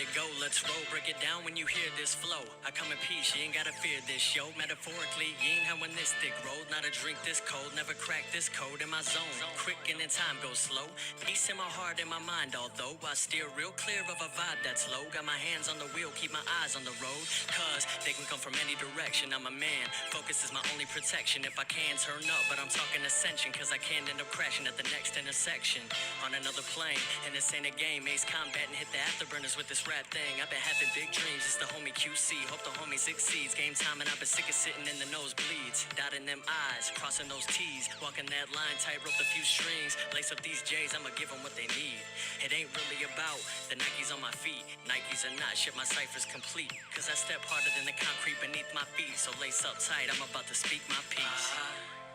it go, let's roll, break it down when you hear this flow. I come in peace, you ain't gotta fear this show. Metaphorically, you ain't how when this dick rolled. Not a drink this cold, never crack this code in my zone. Quick and then time goes slow. Peace in my heart and my mind, although I steer real clear of a vibe that's low. Got my hands on the wheel, keep my eyes on the road. Cause they can come from any direction, I'm a man. Focus is my only protection. If I can turn up, but I'm talking ascension. Cause I can't end up crashing at the next intersection. On another plane, and this ain't a game. Ace combat and hit the afterburners with this rap thing. I've been having big dreams, it's the homie QC. Hope the homie succeeds. Game time and I've been sick of sitting in the nosebleeds. Dotting them I's, crossing those T's. Walking that line, tightrope a few strings. Lace up these J's, I'ma give them what they need. It ain't really about the Nikes on my feet. Nikes or not, shit, my cipher's complete. Cause I step harder than the concrete beneath my feet. So lace up tight, I'm about to speak my piece.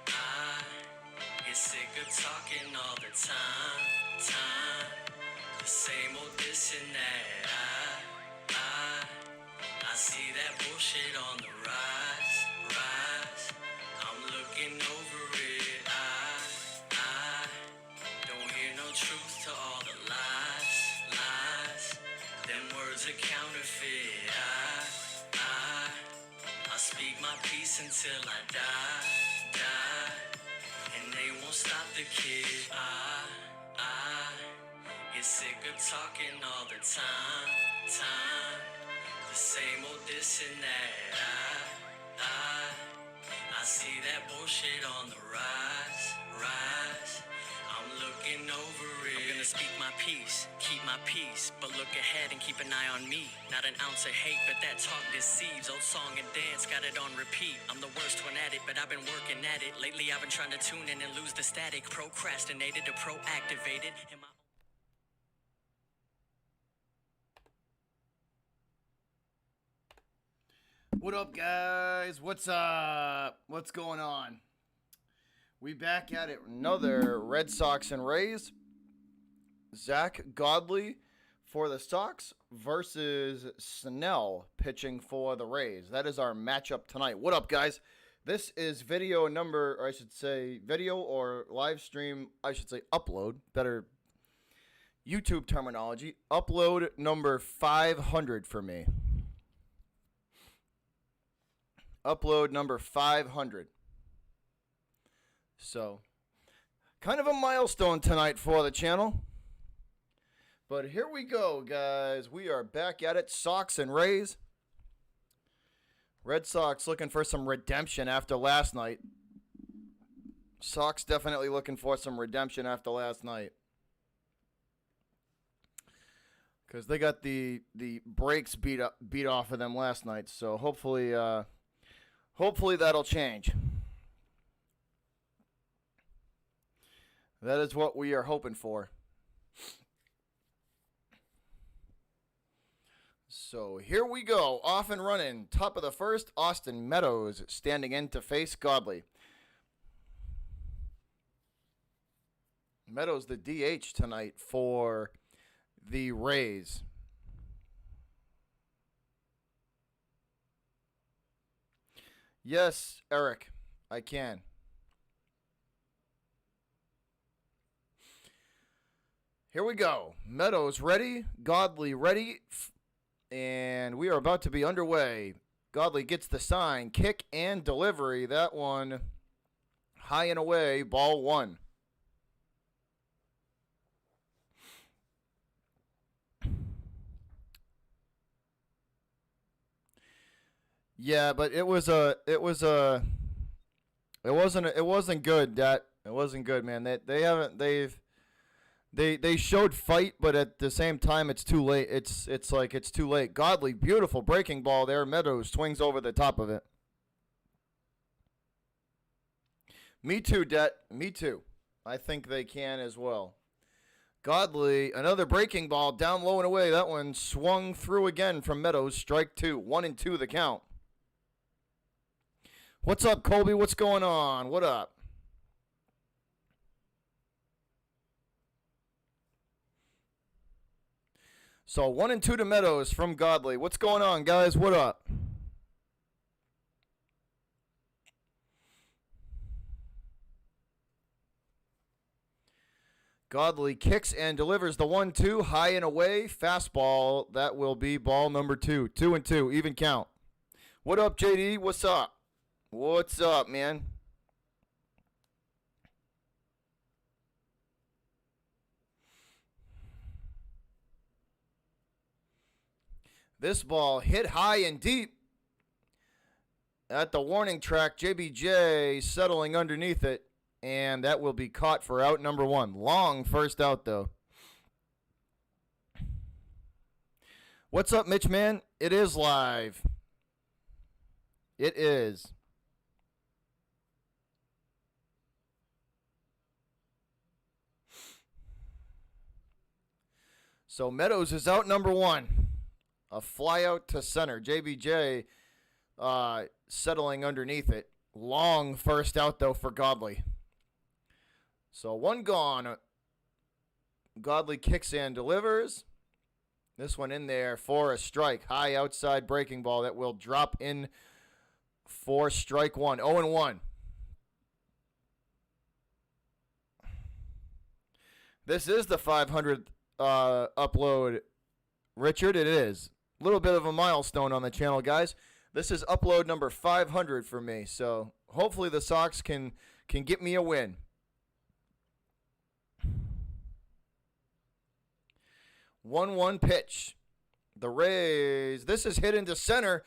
I get sick of talking all the time. The same old this and that. I see that bullshit on the rise. I'm looking over it. I don't hear no truth to all the lies. Them words are counterfeit. I speak my peace until I die. And they won't stop the kid. I get sick of talking all the time. The same old this and that. I see that bullshit on the rise. I'm looking over it. I'm gonna speak my peace, keep my peace, but look ahead and keep an eye on me. Not an ounce of hate, but that talk deceives. Old song and dance, got it on repeat. I'm the worst one at it, but I've been working at it. Lately I've been trying to tune in and lose the static. Procrastinated to proactivated. What up, guys? What's up? What's going on? We back at it. Another Red Sox and Rays. Zach Godley for the Sox versus Snell pitching for the Rays. That is our matchup tonight. What up, guys? This is video number, or I should say video or live stream, I should say upload, better YouTube terminology. Upload number 500 for me. Upload number 500. So, kind of a milestone tonight for the channel. But here we go, guys. We are back at it. Sox and Rays. Red Sox looking for some redemption after last night. Sox definitely looking for some redemption after last night. Because they got the brakes beat off of them last night. So hopefully that'll change. That is what we are hoping for. So here we go. Off and running. Top of the first, Austin Meadows standing in to face Godley. Meadows the DH tonight for the Rays. Yes, Eric, I can. Here we go. Meadows ready. Godley ready. And we are about to be underway. Godley gets the sign. Kick and delivery. That one high and away. Ball one. Yeah, but it wasn't good. It wasn't good, man. They showed fight, but at the same time, it's too late. It's like it's too late. Godley, beautiful breaking ball there. Meadows swings over the top of it. Me too, Det. Me too. I think they can as well. Godley, another breaking ball down low and away. That one swung through again from Meadows. Strike two. 1-2 the count. What's up, Colby? What's going on? What up? So 1-2 to Meadows from Godley. What's going on, guys? What up? Godley kicks and delivers the 1-2 high and away. Fastball. That will be ball number 2. 2-2. Even count. What up, JD? What's up? What's up, man? This ball hit high and deep at the warning track. JBJ settling underneath it, and that will be caught for out number 1. Long first out, though. What's up, Mitch, man? It is live. It is. So Meadows is out number 1. A fly out to center. JBJ settling underneath it. Long first out, though, for Godley. So 1 gone. Godley kicks and delivers. This one in there for a strike. High outside breaking ball that will drop in for strike 1. 0-1. This is the 500th upload, Richard. It is. A little bit of a milestone on the channel, guys. This is upload number 500 for me, so hopefully the Sox can get me a win. 1-1 pitch. The Rays. This is hit into center.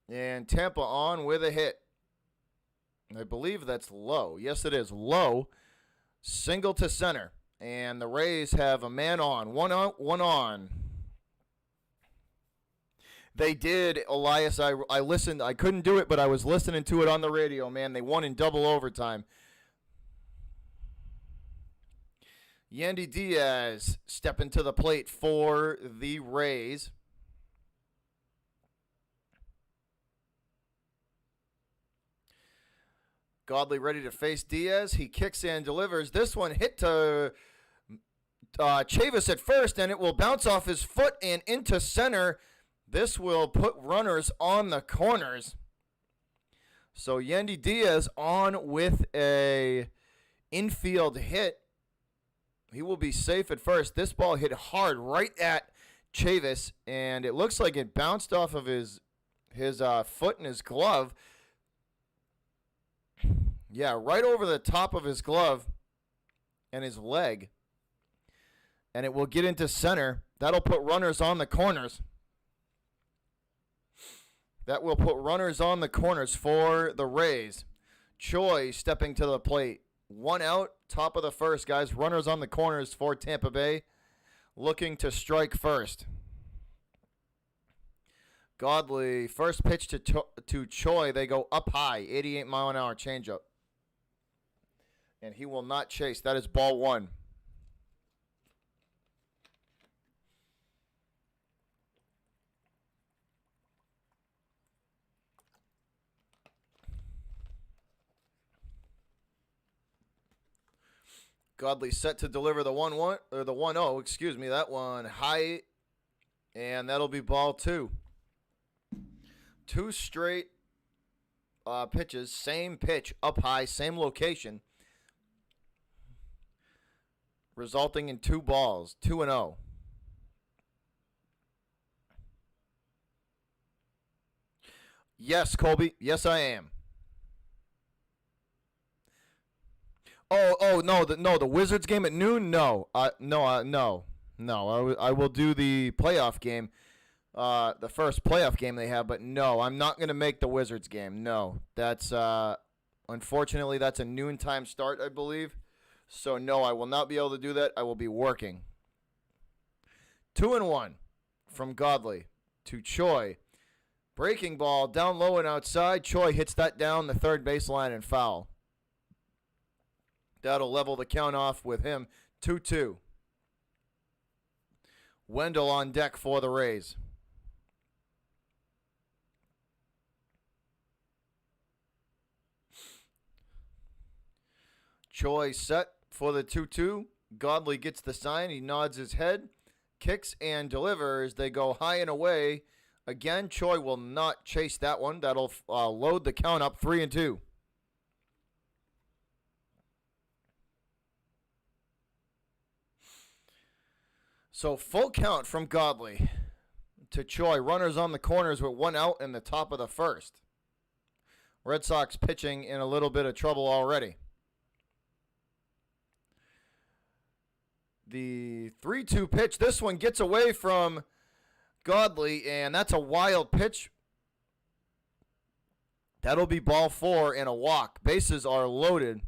And Tampa on with a hit. I believe that's low. Yes, it is. Low. Single to center. And the Rays have a man on. 1 out, 1 on. They did, Elias. I listened. I couldn't do it, but I was listening to it on the radio, man. They won in double overtime. Yandy Diaz stepping to the plate for the Rays. Godley ready to face Diaz. He kicks and delivers. This one hit to Chavis at first, and it will bounce off his foot and into center. This will put runners on the corners. So Yandy Diaz on with a infield hit. He will be safe at first. This ball hit hard right at Chavis, and it looks like it bounced off of his foot and his glove. Yeah, right over the top of his glove and his leg. And it will get into center. That'll put runners on the corners. That will put runners on the corners for the Rays. Choi stepping to the plate. 1 out, top of the first, guys. Runners on the corners for Tampa Bay. Looking to strike first. Godley, first pitch to Choi. They go up high, 88-mile-an-hour changeup. And he will not chase. That is ball 1. Godley set to deliver the 1-1 or the 1-0, excuse me. That one high, and that'll be ball 2. 2 straight pitches, same pitch, up high, same location, resulting in 2 balls, 2-0. Yes, Colby. Yes, I am. Oh, no, the Wizards game at noon? No. No. I will do the playoff game, the first playoff game they have, but no, I'm not going to make the Wizards game. No, that's, unfortunately, that's a noontime start, I believe. So, no, I will not be able to do that. I will be working. 2-1 from Godley to Choi. Breaking ball down low and outside. Choi hits that down the third baseline and foul. That'll level the count off with him. 2-2. Wendell on deck for the Rays. Choi set for the 2-2. Godley gets the sign. He nods his head. Kicks and delivers. They go high and away. Again, Choi will not chase that one. That'll load the count up 3-2. So full count from Godley to Choi. Runners on the corners with 1 out in the top of the first. Red Sox pitching in a little bit of trouble already. The 3-2 pitch. This one gets away from Godley, and that's a wild pitch. That'll be ball 4 and a walk. Bases are loaded.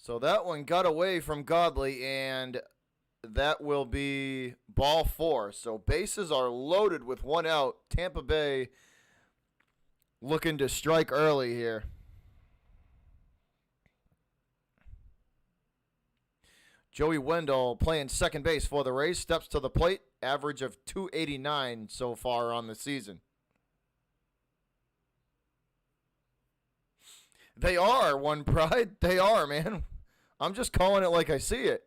So that one got away from Godley, and that will be ball 4. So bases are loaded with 1 out. Tampa Bay looking to strike early here. Joey Wendell playing second base for the Rays. Steps to the plate. Average of .289 so far on the season. They are, One Pride. They are, man. I'm just calling it like I see it.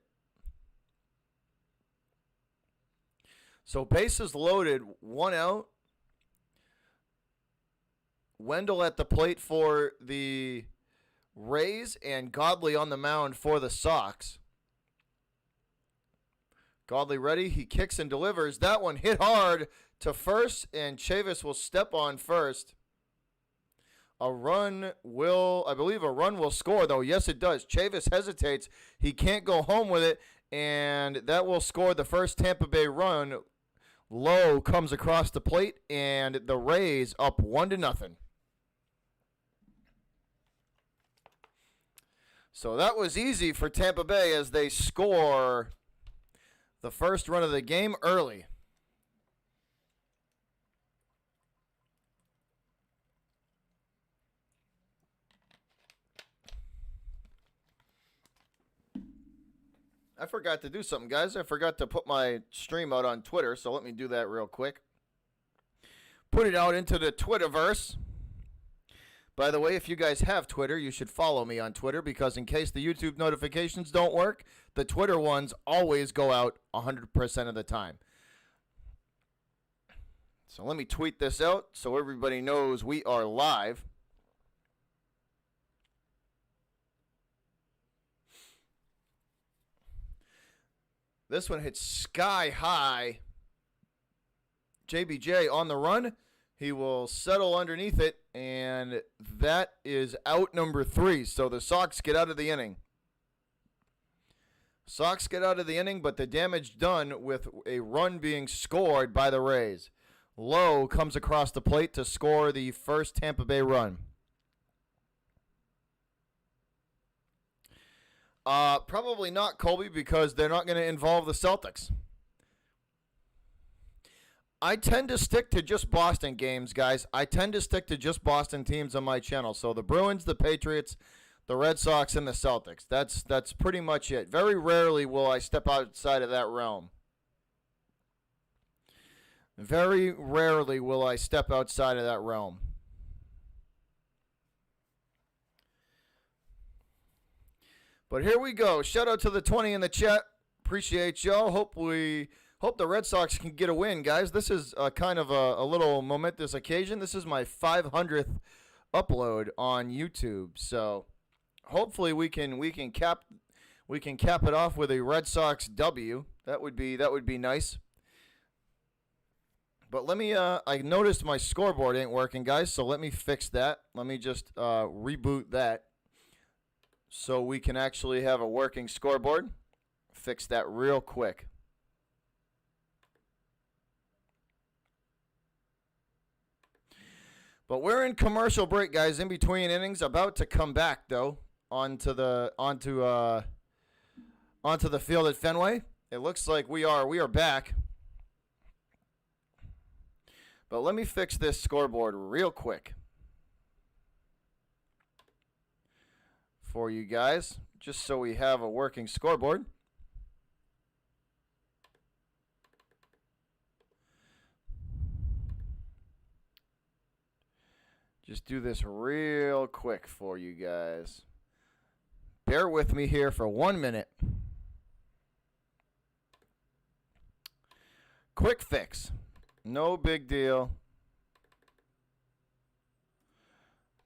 So bases loaded, 1 out. Wendell at the plate for the Rays and Godley on the mound for the Sox. Godley ready. He kicks and delivers. That one hit hard to first, and Chavis will step on first. I believe a run will score, though. Yes, it does. Chavis hesitates. He can't go home with it, and that will score the first Tampa Bay run. Lowe comes across the plate, and the Rays up 1-0. So that was easy for Tampa Bay as they score the first run of the game early. I forgot to do something, guys. I forgot to put my stream out on Twitter, so let me do that real quick. Put it out into the Twitterverse. By the way, if you guys have Twitter, you should follow me on Twitter, because in case the YouTube notifications don't work, the Twitter ones always go out 100% of the time. So let me tweet this out so everybody knows we are live. This one hits sky high. JBJ on the run. He will settle underneath it, and that is out number 3. So the Sox get out of the inning. Sox get out of the inning, but the damage done with a run being scored by the Rays. Lowe comes across the plate to score the first Tampa Bay run. Probably not, Colby, because they're not going to involve the Celtics. I tend to stick to just Boston games, guys. I tend to stick to just Boston teams on my channel. So the Bruins, the Patriots, the Red Sox, and the Celtics. That's pretty much it. Very rarely will I step outside of that realm. Very rarely will I step outside of that realm. But here we go. Shout out to the 20 in the chat. Appreciate y'all. Hope the Red Sox can get a win, guys. This is kind of a little momentous occasion. This is my 500th upload on YouTube. So hopefully we can cap it off with a Red Sox W. That would be nice. But let me I noticed my scoreboard ain't working, guys, so let me fix that. Let me just reboot that so we can actually have a working scoreboard. Fix that real quick. But we're in commercial break, guys, in between innings. About to come back though onto the field at Fenway. It looks like we are back. But let me fix this scoreboard real quick for you guys, just so we have a working scoreboard. Just do this real quick for you guys. Bear with me here for 1 minute. Quick fix. No big deal.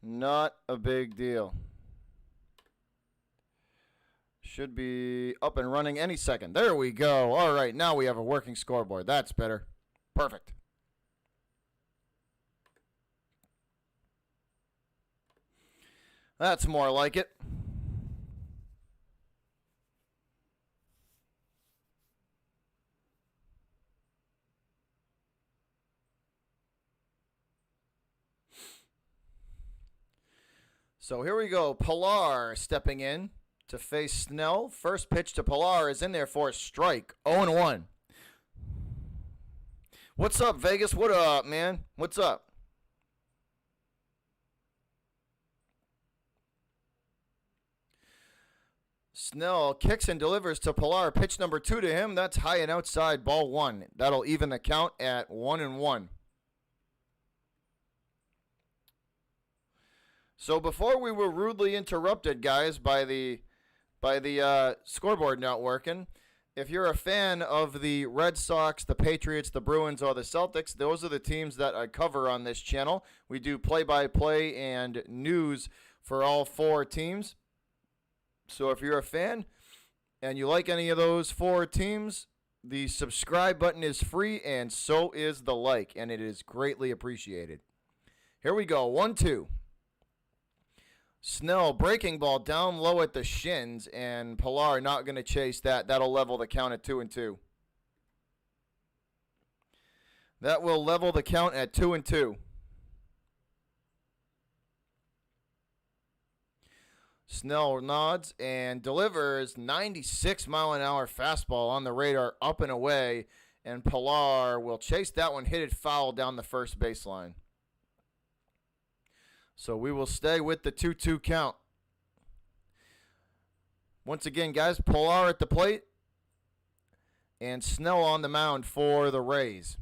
Not a big deal. Should be up and running any second. There we go. All right, now we have a working scoreboard. That's better. Perfect. That's more like it. So here we go. Pilar stepping in to face Snell. First pitch to Pilar is in there for a strike. 0-1. What's up, Vegas? What up, man? What's up? Snell kicks and delivers to Pilar. Pitch number 2 to him. That's high and outside, ball 1. That'll even the count at 1-1. So before we were rudely interrupted, guys, by the scoreboard not working. If you're a fan of the Red Sox, the Patriots, the Bruins, or the Celtics, those are the teams that I cover on this channel. We do play-by-play and news for all 4 teams. So if you're a fan and you like any of those 4 teams, the subscribe button is free, and so is the like, and it is greatly appreciated. Here we go, 1-2. Snell breaking ball down low at the shins, and Pilar not going to chase that. That'll level the count at 2-2. That will level the count at 2-2. Snell nods and delivers 96-mile-an-hour fastball on the radar, up and away, and Pilar will chase that one, hit it foul down the first baseline. So we will stay with the 2-2 count. Once again, guys, Pilar at the plate and Snell on the mound for the Rays.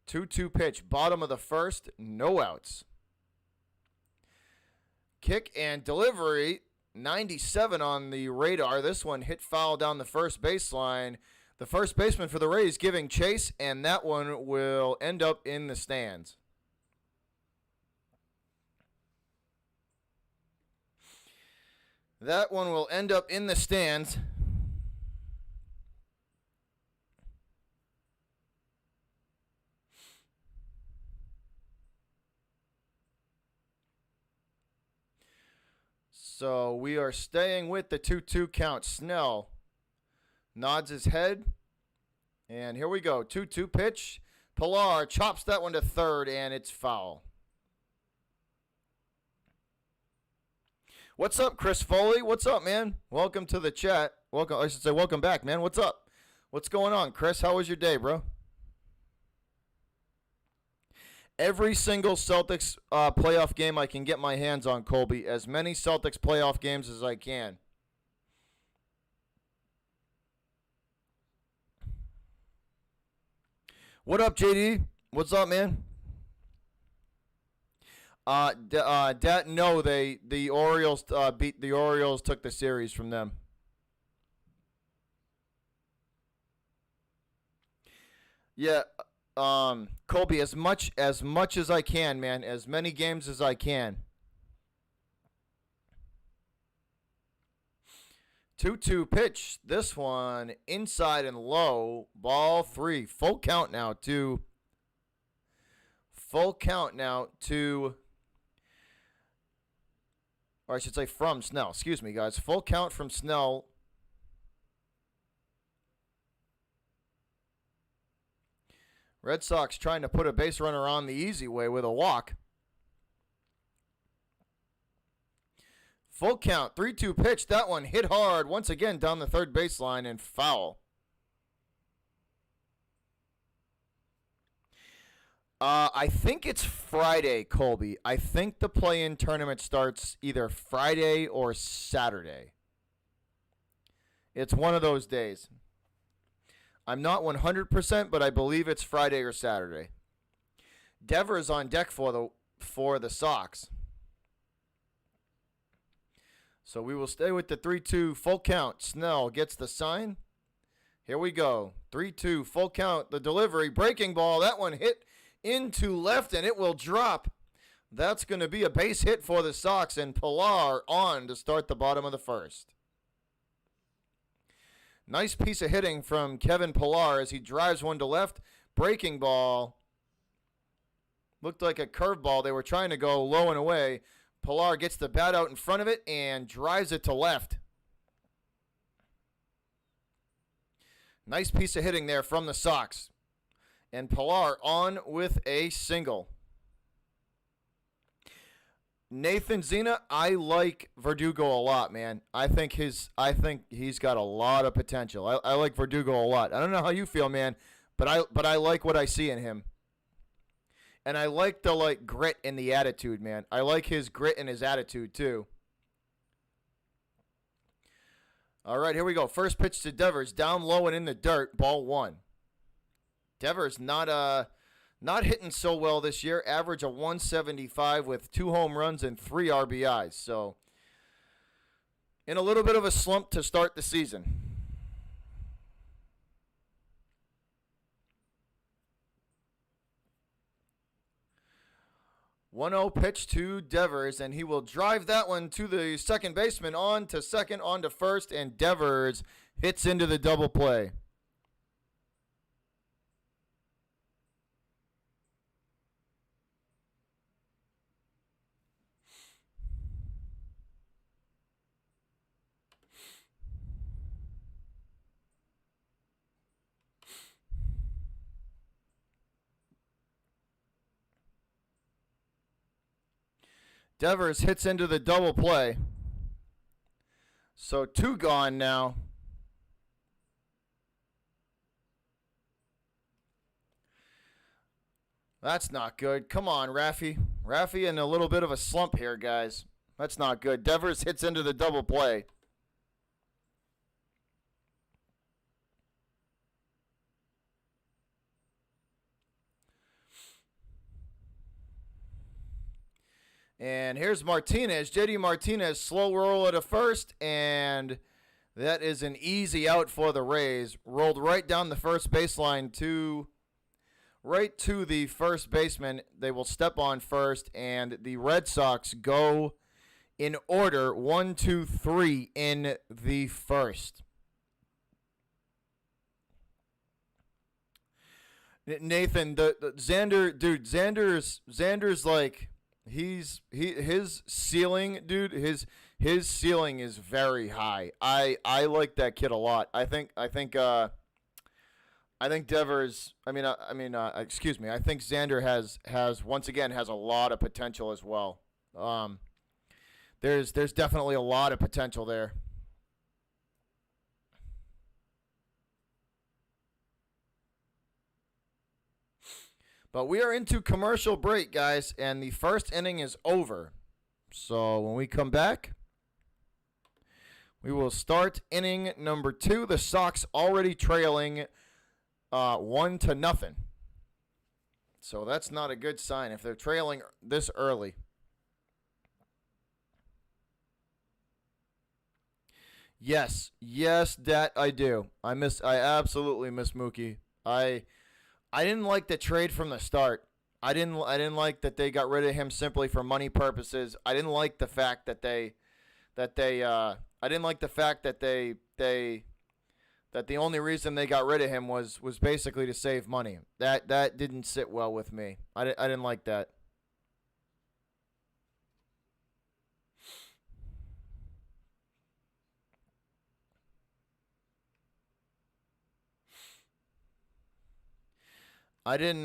2-2 pitch, bottom of the first, no outs. Kick and delivery, 97 on the radar. This one hit foul down the first baseline. The first baseman for the Rays giving chase, and that one will end up in the stands. That one will end up in the stands. So we are staying with the 2-2 count. Snell nods his head. And here we go. 2-2 pitch. Pilar chops that one to third, and it's foul. What's up, Chris Foley? What's up, man? Welcome to the chat. Welcome. I should say welcome back, man. What's up? What's going on, Chris? How was your day, bro? Every single Celtics playoff game I can get my hands on, Colby. As many Celtics playoff games as I can. What up, JD? What's up, man? No, the Orioles beat the Orioles, took the series from them. Yeah, Colby, as much as I can, man, as many games as I can. 2-2 pitch. This one inside and low. Ball 3. Full count now to. Or I should say from Snell. Excuse me, guys. Full count from Snell. Red Sox trying to put a base runner on the easy way with a walk. Full count. 3-2 pitch. That one hit hard once again down the third baseline and foul. I think it's Friday, Colby. I think the play-in tournament starts either Friday or Saturday. It's one of those days. I'm not 100%, but I believe it's Friday or Saturday. Devers on deck for the Sox. So we will stay with the 3-2 full count. Snell gets the sign. Here we go. 3-2, full count. The delivery, breaking ball. That one hit into left, and it will drop. That's going to be a base hit for the Sox, and Pilar on to start the bottom of the first. Nice piece of hitting from Kevin Pilar as he drives one to left. Breaking ball. Looked like a curveball. They were trying to go low and away. Pilar gets the bat out in front of it and drives it to left. Nice piece of hitting there from the Sox. And Pilar on with a single. Nathan Zena, I like Verdugo a lot, man. I think he's got a lot of potential. I like Verdugo a lot. I don't know how you feel, man, but I like what I see in him. And I like the grit and the attitude, man. I like his grit and his attitude too. All right, here we go. First pitch to Devers, down low and in the dirt, ball one. Devers not hitting so well this year. Average of 175 with 2 home runs and 3 RBIs. So, in a little bit of a slump to start the season. 1-0 pitch to Devers, and he will drive that one to the second baseman, on to second, on to first, and Devers hits into the double play. Devers hits into the double play. So 2 gone now. That's not good. Come on, Raffy. Raffy in a little bit of a slump here, guys. That's not good. Devers hits into the double play. And here's Martinez. JD Martinez, slow roll at a first, and that is an easy out for the Rays. Rolled right down the first baseline right to the first baseman. They will step on first, and the Red Sox go in order 1, 2, 3 in the first. Nathan, the Xander, dude, Xander's like, his ceiling, dude, his ceiling is very high. I like that kid a lot. I think Devers, excuse me. I think Xander has once again has a lot of potential as well. There's definitely a lot of potential there. But we are into commercial break, guys, and the first inning is over. So when we come back, we will start inning number 2. The Sox already trailing 1-0. So that's not a good sign if they're trailing this early. Yes, that I do. I absolutely miss Mookie. I didn't like the trade from the start. I didn't like that they got rid of him simply for money purposes. I didn't like the fact that the only reason they got rid of him was basically to save money. That didn't sit well with me. I didn't like that. I didn't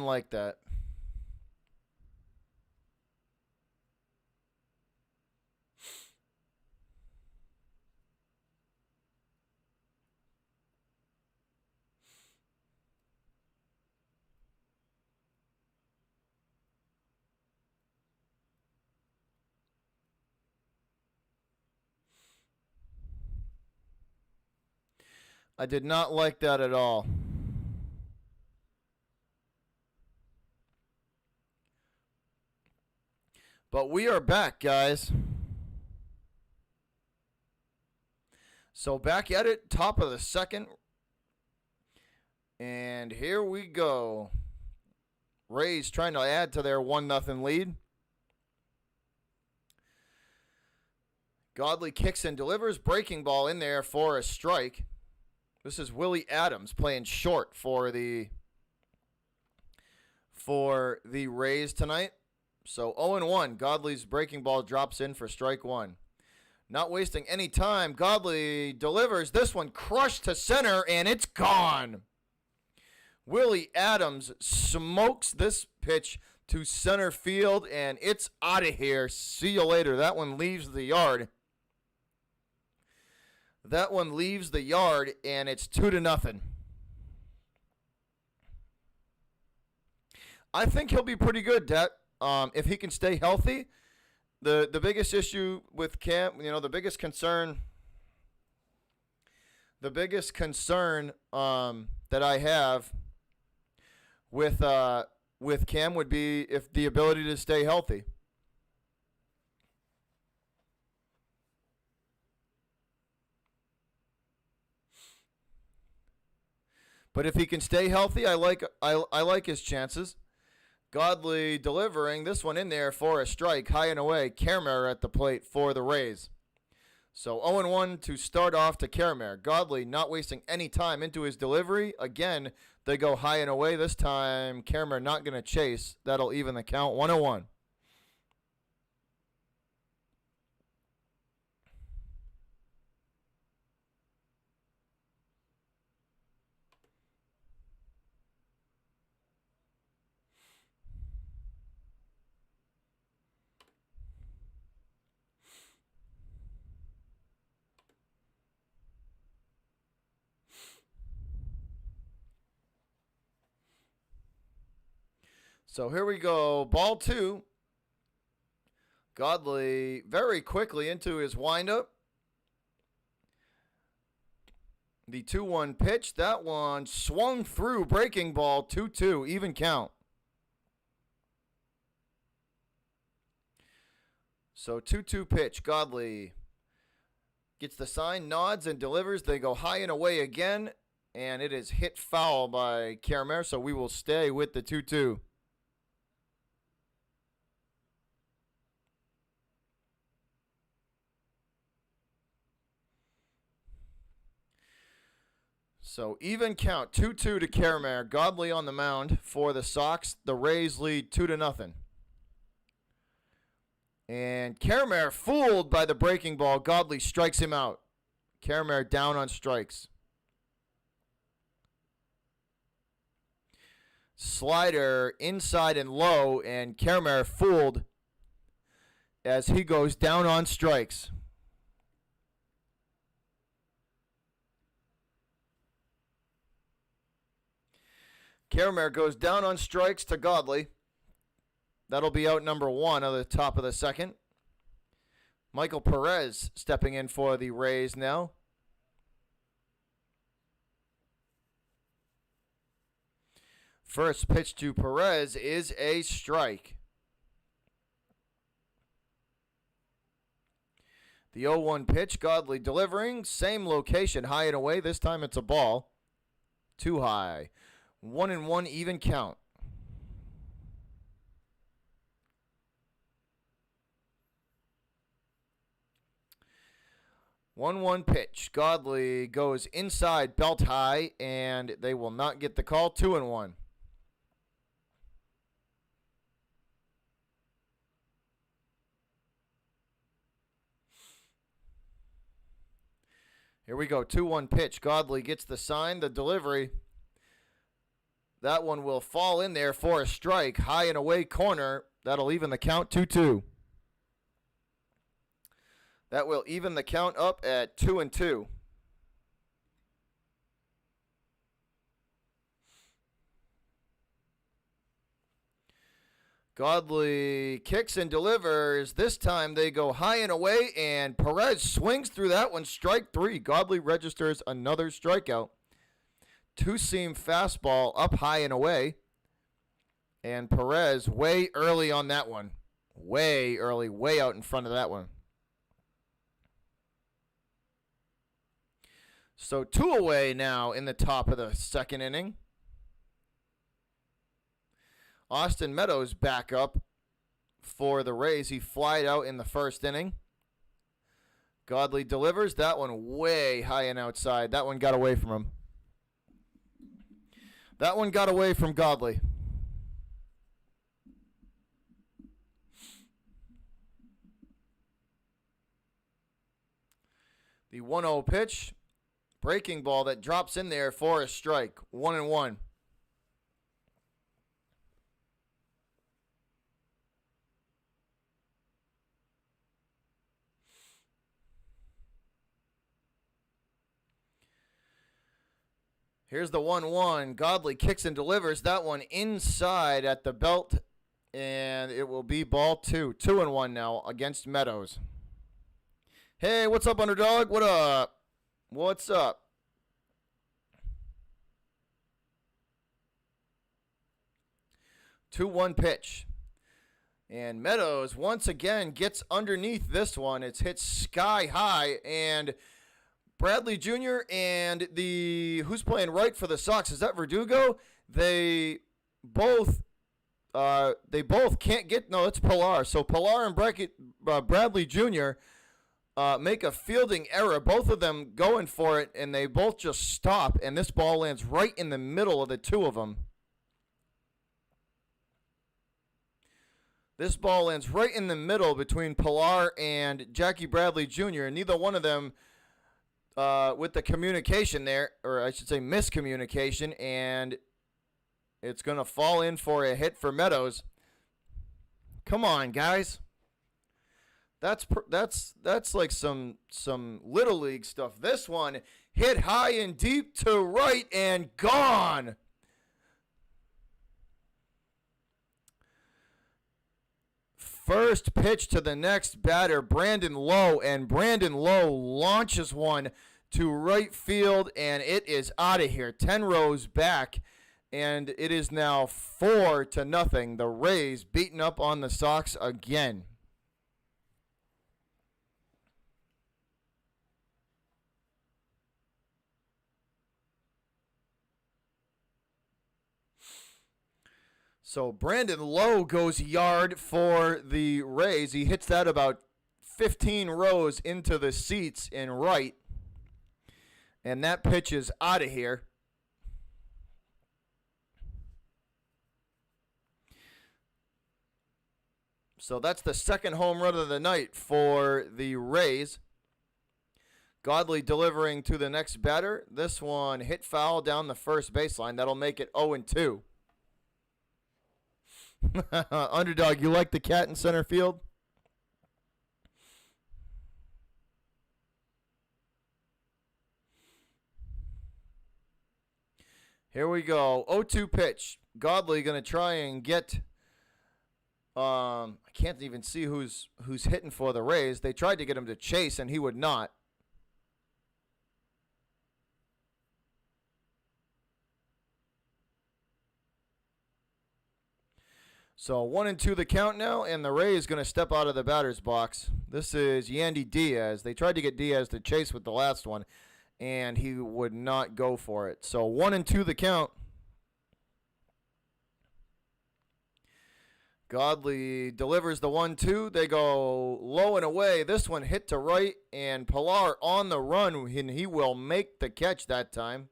like that. I did not like that at all. But we are back, guys. So back at it, top of the second. And here we go. Rays trying to add to their 1-0 lead. Godley kicks and delivers. Breaking ball in there for a strike. This is Willie Adams playing short for the Rays tonight. So 0-1. Godley's breaking ball drops in for strike one. Not wasting any time, Godley delivers. This one crushed to center, and it's gone. Willie Adams smokes this pitch to center field, and it's out of here. See you later. That one leaves the yard. That one leaves the yard, and it's 2-0. I think he'll be pretty good, Det. If he can stay healthy. The biggest issue with Cam, the biggest concern that I have with Cam would be if the ability to stay healthy. But if he can stay healthy, I like his chances. Godley delivering this one in there for a strike, high and away. Kiermaier at the plate for the Rays. So 0-1 to start off to Kiermaier. Godley not wasting any time into his delivery. Again, they go high and away. This time, Kiermaier not going to chase. That'll even the count. 1-1. So here we go. Ball two. Godley very quickly into his windup. The 2-1 pitch. That one swung through. Breaking ball. 2-2. Even count. So 2-2 pitch. Godley gets the sign, nods, and delivers. They go high and away again. And it is hit foul by Kiermaier. So we will stay with the 2-2. So even count, 2-2 to Kiermaier. Godley on the mound for the Sox. The Rays lead 2-0. And Kiermaier fooled by the breaking ball. Godley strikes him out. Kiermaier down on strikes. Slider inside and low, and Kiermaier fooled as he goes down on strikes. Kiermaier goes down on strikes to Godley. That'll be out number one of the top of the second. Michael Perez stepping in for the Rays now. First pitch to Perez is a strike. The 0-1 pitch, Godley delivering. Same location, high and away. This time it's a ball. Too high. 1-1 even count. One pitch. Godley goes inside, belt high, and they will not get the call. 2-1. Here we go. 2-1 pitch. Godley gets the sign, the delivery. That one will fall in there for a strike. High and away corner. That'll even the count. 2-2. That will even the count up at 2-2. Godley kicks and delivers. This time they go high and away, and Perez swings through that one. Strike three. Godley registers another strikeout. Two-seam fastball up high and away. And Perez way early on that one. Way early, way out in front of that one. So 2 away now in the top of the second inning. Austin Meadows back up for the Rays. He flied out in the first inning. Godley delivers. That one way high and outside. That one got away from him. That one got away from Godley. The 1-0 pitch. Breaking ball that drops in there for a strike. 1-1. Here's the 1-1. Godley kicks and delivers that one inside at the belt, and it will be ball 2. 2-1 now against Meadows. Hey, what's up, underdog? What up? What's up? Two-one pitch. And Meadows once again gets underneath this one. It's hit sky high, and Bradley Jr. and who's playing right for the Sox? Is that Verdugo? They both can't get. No, it's Pilar. So Pilar and Bradley Jr. Make a fielding error. Both of them going for it, and they both just stop. And this ball lands right in the middle of the two of them. This ball lands right in the middle between Pilar and Jackie Bradley Jr. Neither one of them. With the communication there, or I should say miscommunication, and it's going to fall in for a hit for Meadows. Come on, guys. That's like some Little League stuff. This one hit high and deep to right and gone. First pitch to the next batter, Brandon Lowe, and Brandon Lowe launches one to right field, and it is out of here. 10 rows back, and it is now 4-0. The Rays beating up on the Sox again. So Brandon Lowe goes yard for the Rays. He hits that about 15 rows into the seats in right. And that pitch is out of here. So that's the second home run of the night for the Rays. Godley delivering to the next batter. This one hit foul down the first baseline. That'll make it 0-2. Underdog, you like the cat in center field? Here we go. 0-2 pitch. Godley going to try and get I can't even see who's hitting for the Rays. They tried to get him to chase, and he would not. So 1-2 the count now, and the Rays going to step out of the batter's box. This is Yandy Diaz. They tried to get Diaz to chase with the last one, and he would not go for it. So 1-2 the count. Godley delivers the 1-2. They go low and away. This one hit to right, and Pilar on the run, and he will make the catch that time.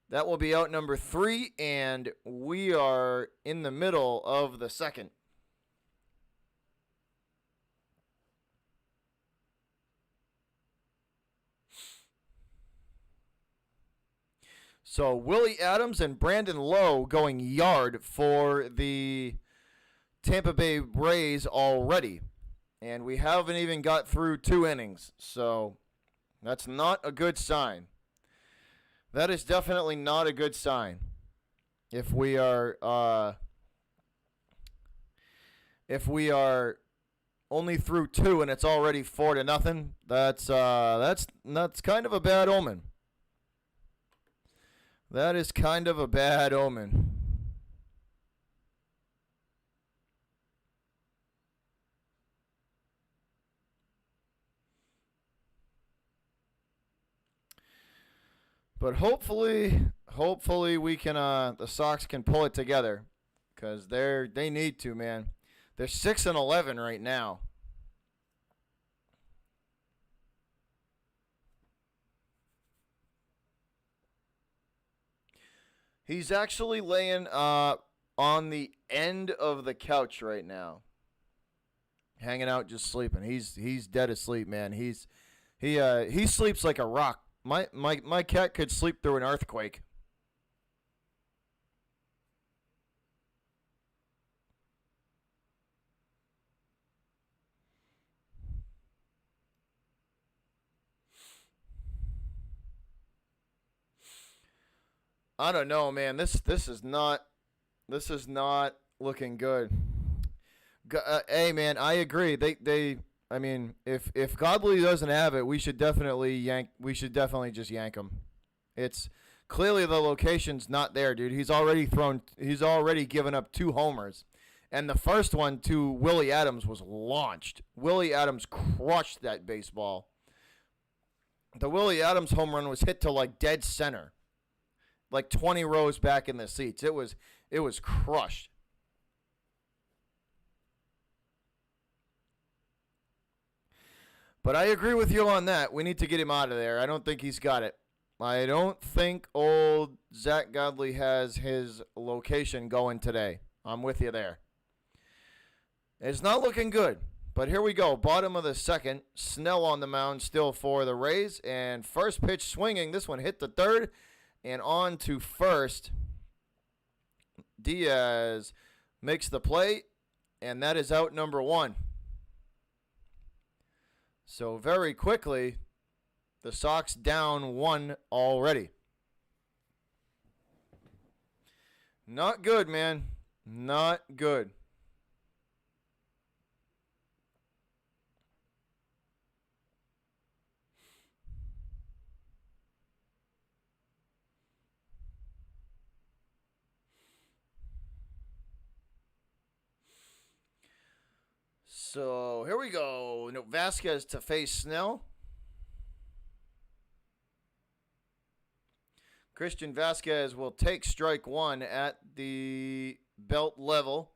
That will be out number 3, and we are in the middle of the second. So Willie Adams and Brandon Lowe going yard for the Tampa Bay Rays already. And we haven't even got through 2 innings, so that's not a good sign. That is definitely not a good sign. If we are only through 2 and it's already 4-0, that's kind of a bad omen. That is kind of a bad omen. But hopefully we can the Sox can pull it together, because they need to, man. They're 6-11 right now. He's actually laying on the end of the couch right now, hanging out, just sleeping. He's dead asleep, man. He sleeps like a rock. My cat could sleep through an earthquake. I don't know, man. This is not looking good. Hey, man, I agree. I mean, if Godley doesn't have it, we should definitely just yank him. It's clearly the location's not there, dude. He's already given up 2 homers. And the first one to Willie Adams was launched. Willie Adams crushed that baseball. The Willie Adams home run was hit to like dead center, like 20 rows back in the seats. It was crushed. But I agree with you on that. We need to get him out of there. I don't think he's got it. I don't think old Zach Godley has his location going today. I'm with you there. It's not looking good. But here we go. Bottom of the second. Snell on the mound still for the Rays. And first pitch swinging. This one hit the third. And on to first. Diaz makes the play. And that is out number 1. So very quickly, the Sox down 1 already. Not good, man. Not good. So here we go. Vasquez to face Snell. Christian Vasquez will take strike 1 at the belt level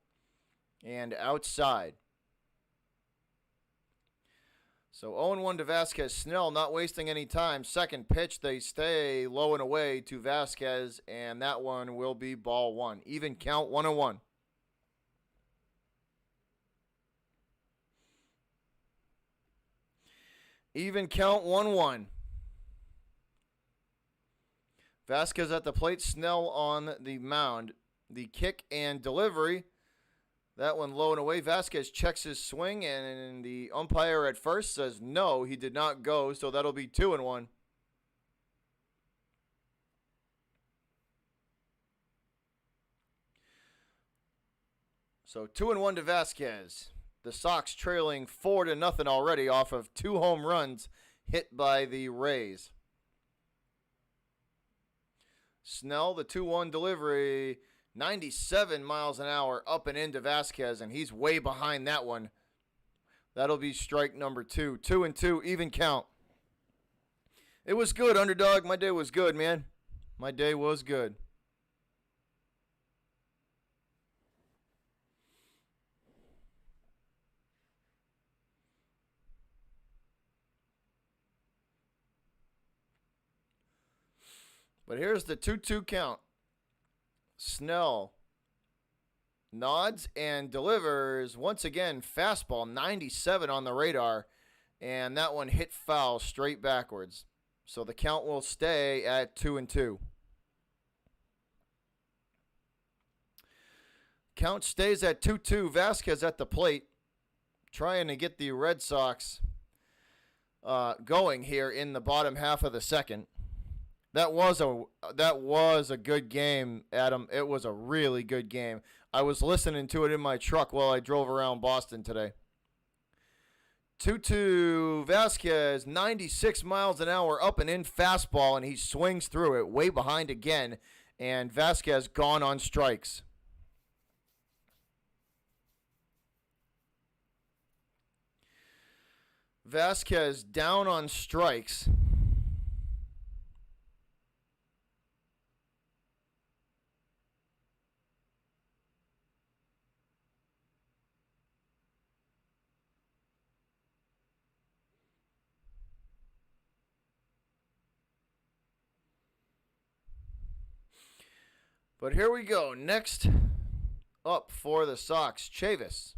and outside. So 0-1 to Vasquez. Snell not wasting any time. Second pitch, they stay low and away to Vasquez, and that one will be ball 1. Even count 1-1. Even count 1-1. Vasquez at the plate, Snell on the mound. The kick and delivery. That one low and away. Vasquez checks his swing, and the umpire at first says no, he did not go, so that'll be 2-1. So 2-1 to Vasquez. The Sox trailing 4-0 already off of 2 home runs hit by the Rays. Snell, the 2-1 delivery, 97 miles an hour up and into Vasquez, and he's way behind that one. That'll be strike number 2. 2-2, even count. It was good, underdog. My day was good, man. My day was good. But here's the 2-2 count. Snell nods and delivers once again. Fastball, 97 on the radar. And that one hit foul straight backwards. So the count will stay at 2-2. Count stays at 2-2. Vasquez at the plate, trying to get the Red Sox going here in the bottom half of the second. That was a good game, Adam. It was a really good game. I was listening to it in my truck while I drove around Boston today. 2-2, Vasquez, 96 miles an hour up and in fastball, and he swings through it, way behind again, and Vasquez gone on strikes. Vasquez down on strikes. But here we go. Next up for the Sox, Chavis.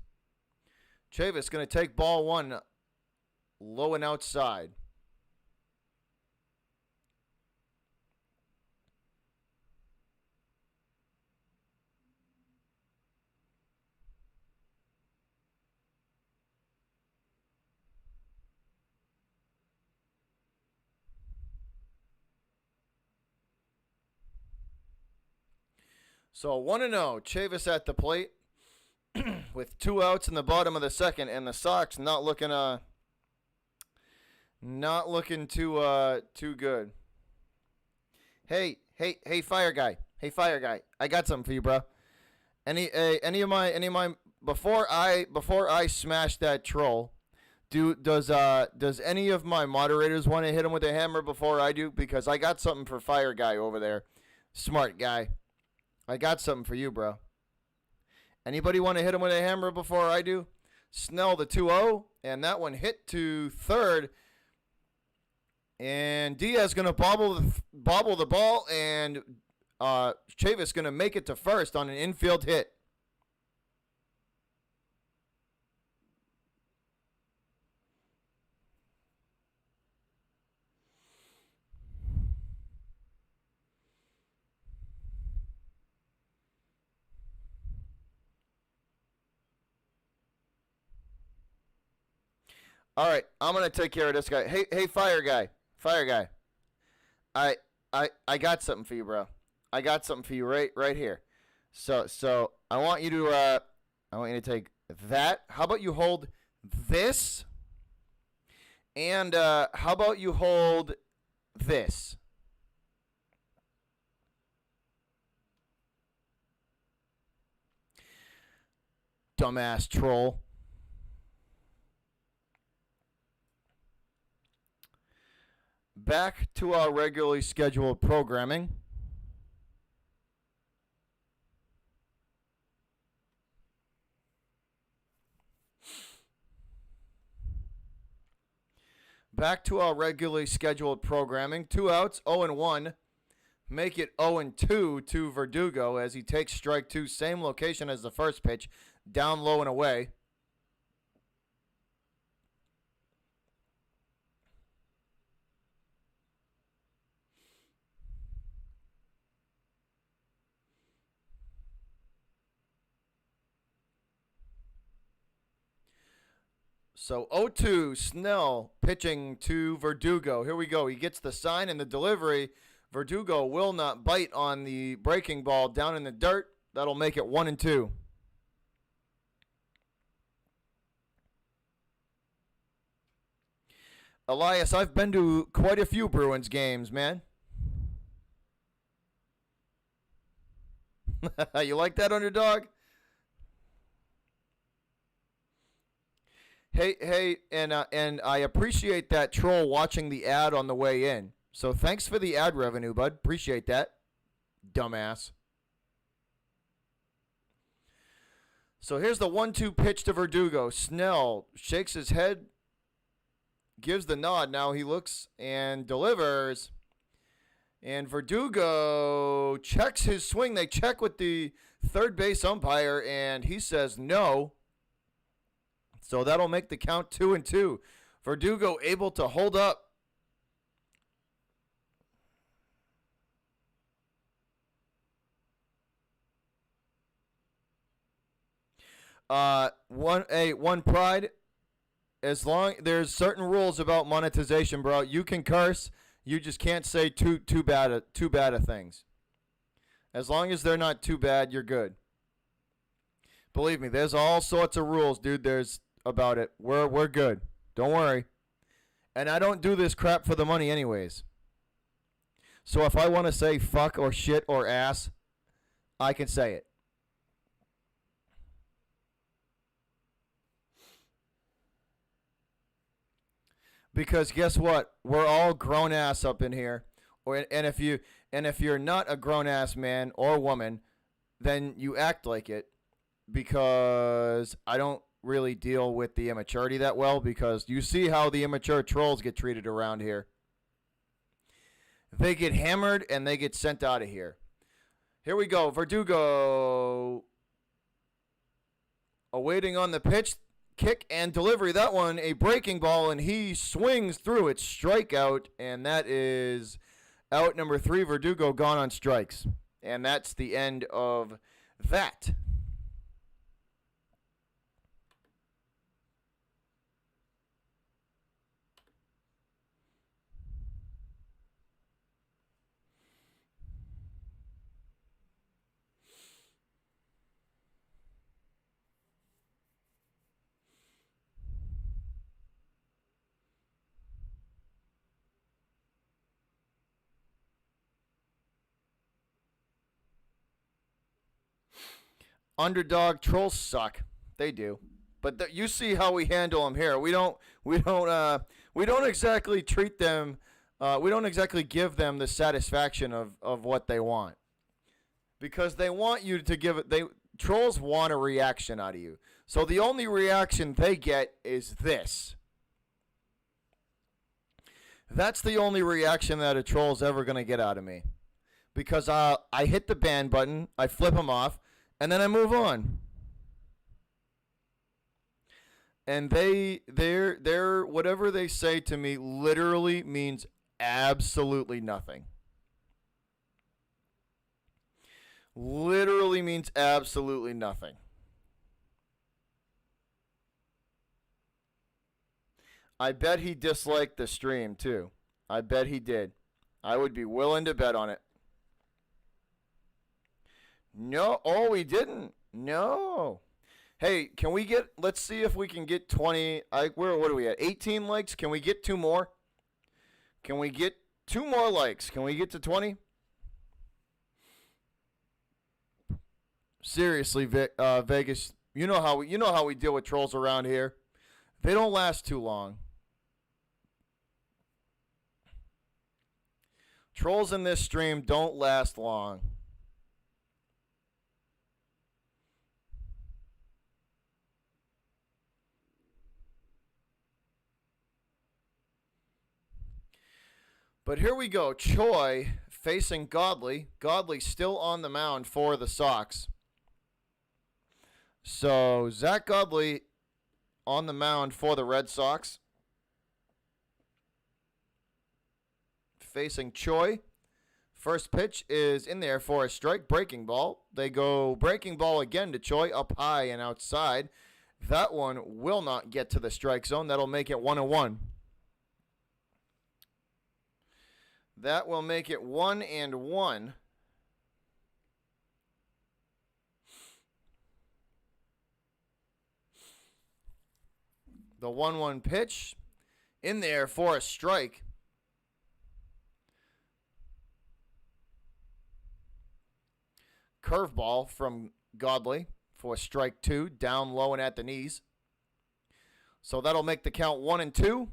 Chavis going to take ball one low and outside. So 1-0, Chavis at the plate with 2 outs in the bottom of the second, and the Sox not looking too good. Hey, fire guy. Hey, fire guy. I got something for you, bro. Any of my before I smash that troll, does any of my moderators want to hit him with a hammer before I do? Because I got something for fire guy over there. Smart guy. I got something for you, bro. Anybody want to hit him with a hammer before I do? Snell the 2-0, and that one hit to third. And Diaz going to bobble the ball, and Chavis going to make it to first on an infield hit. All right, I'm gonna take care of this guy. Hey, fire guy. I got something for you, bro. I got something for you right here. So I want you to take that. How about you hold this? And how about you hold this? Dumbass troll. Back to our regularly scheduled programming. Back to our regularly scheduled programming. 2 outs, 0-1. Make it 0-2 to Verdugo as he takes strike 2. Same location as the first pitch. Down low and away. So 0-2, Snell pitching to Verdugo. Here we go. He gets the sign and the delivery. Verdugo will not bite on the breaking ball down in the dirt. That'll make it 1-2. Elias, I've been to quite a few Bruins games, man. You like that, underdog? Hey, and I appreciate that troll watching the ad on the way in. So thanks for the ad revenue, bud. Appreciate that, dumbass. So here's the 1-2 pitch to Verdugo. Snell shakes his head, gives the nod. Now he looks and delivers. And Verdugo checks his swing. They check with the third base umpire, and he says no. So that'll make the count 2-2. Verdugo able to hold up. One pride. As long there's certain rules about monetization, bro. You can curse. You just can't say too bad of things. As long as they're not too bad, you're good. Believe me, there's all sorts of rules, dude. There's about it. We're good. Don't worry. And I don't do this crap for the money anyways. So if I want to say fuck or shit or ass, I can say it. Because guess what? We're all grown ass up in here. And if you're not a grown ass man or woman, then you act like it. Because I don't really deal with the immaturity that well, because you see how the immature trolls get treated around here. They get hammered and they get sent out of here. Here we go. Verdugo awaiting on the pitch, kick and delivery. That one, a breaking ball, and he swings through it. Strikeout, and that is out number 3. Verdugo gone on strikes. And that's the end of that. Underdog trolls suck. They do, but you see how we handle them here. We don't exactly treat them. We don't exactly give them the satisfaction of what they want, because they want you to give it. Trolls want a reaction out of you. So the only reaction they get is this. That's the only reaction that a troll's ever gonna get out of me, because I hit the ban button, I flip them off, and then I move on. And they're whatever they say to me literally means absolutely nothing. Literally means absolutely nothing. I bet he disliked the stream too. I bet he did. I would be willing to bet on it. No, oh, he didn't. No. Hey, can we get? Let's see if we can get 20. What are we at? 18 likes. Can we get 2 more? Can we get 2 more likes? Can we get to 20? Seriously, Vegas. You know how we deal with trolls around here. They don't last too long. Trolls in this stream don't last long. But here we go. Choi facing Godley. Godley still on the mound for the Sox. So Zach Godley on the mound for the Red Sox. Facing Choi. First pitch is in there for a strike. Breaking ball. They go breaking ball again to Choi, up high and outside. That one will not get to the strike zone. That'll make it 1-1. That will make it 1-1. The 1-1 pitch in there for a strike. Curveball from Godley for strike 2, down low and at the knees. So that'll make the count 1-2.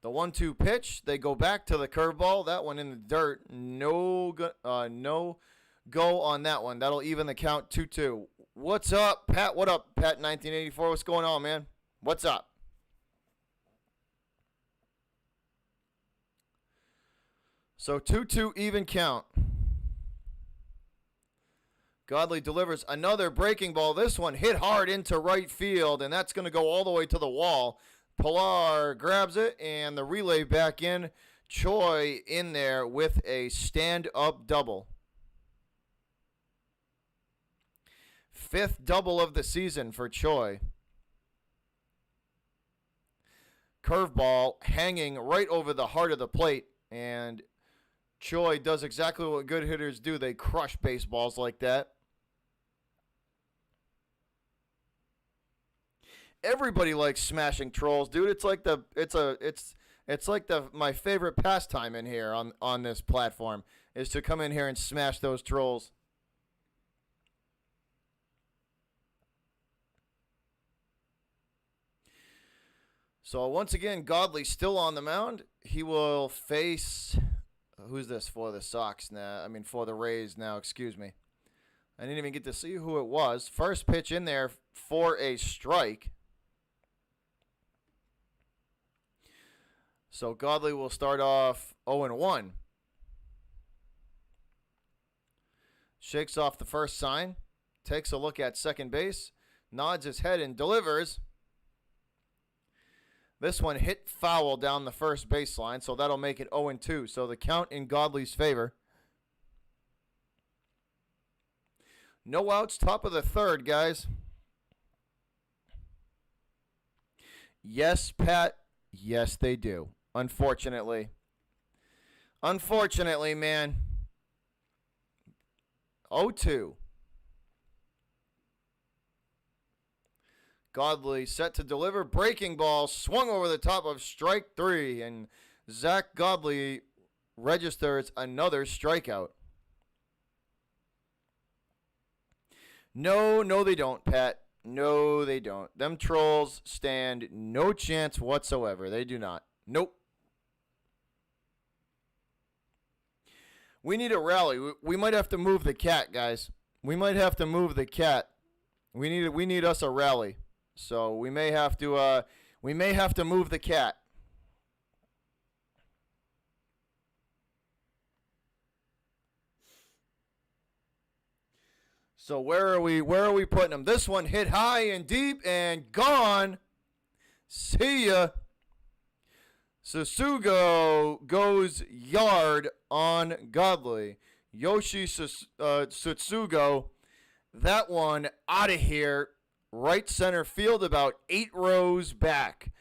The 1-2 pitch, they go back to the curveball. That one in the dirt. No go on that one. That'll even the count 2-2. What's up, Pat? What up, Pat 1984? What's going on, man? What's up? So 2-2 even count. Godley delivers another breaking ball. This one hit hard into right field, and that's going to go all the way to the wall. Pilar grabs it, and the relay back in. Choi in there with a stand-up double. 5th double of the season for Choi. Curveball hanging right over the heart of the plate, and Choi does exactly what good hitters do. They crush baseballs like that. Everybody likes smashing trolls, dude. It's like my favorite pastime in here on this platform is to come in here and smash those trolls. So once again, Godley still on the mound. He will face, who's this for the Sox now? I mean, for the Rays now, excuse me. I didn't even get to see who it was. First pitch in there for a strike. So Godley will start off 0-1. Shakes off the first sign. Takes a look at second base. Nods his head and delivers. This one hit foul down the first baseline, so that'll make it 0-2. So the count in Godley's favor. No outs, top of the third, guys. Yes, Pat. Yes, they do. Unfortunately. Unfortunately, man. 0-2. Godley set to deliver. Breaking ball swung over the top of strike 3. And Zach Godley registers another strikeout. No, they don't, Pat. No, they don't. Them trolls stand no chance whatsoever. They do not. Nope. We need a rally. We might have to move the cat, guys. We might have to move the cat. We need us a rally. So we may have to move the cat. So where are we putting him? This one hit high and deep and gone. See ya. Sasugo goes yard on Godley. Yoshi Sutsugo, that one out of here. Right center field, about 8 rows back.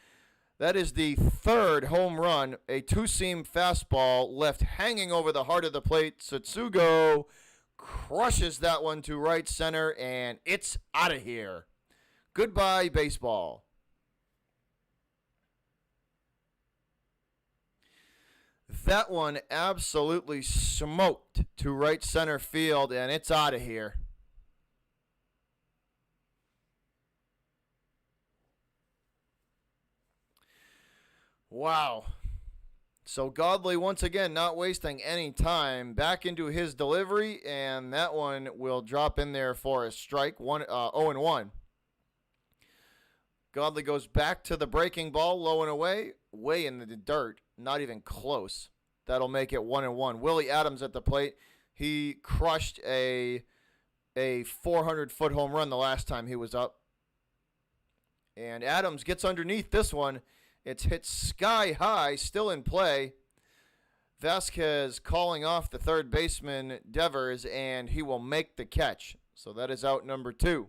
That is the third home run. A two-seam fastball left hanging over the heart of the plate. Sutsugo crushes that one to right center, and it's out of here. Goodbye, baseball. That one absolutely smoked to right center field, and it's out of here. Wow. So Godley once again not wasting any time. Back into his delivery, and that one will drop in there for a strike. 0-1. Godley goes back to the breaking ball, low and away, way in the dirt, not even close. That'll make it 1-1. Willie Adams at the plate. He crushed a 400-foot home run the last time he was up. And Adams gets underneath this one. It's hit sky high, still in play. Vasquez calling off the third baseman, Devers, and he will make the catch. So that is out number 2.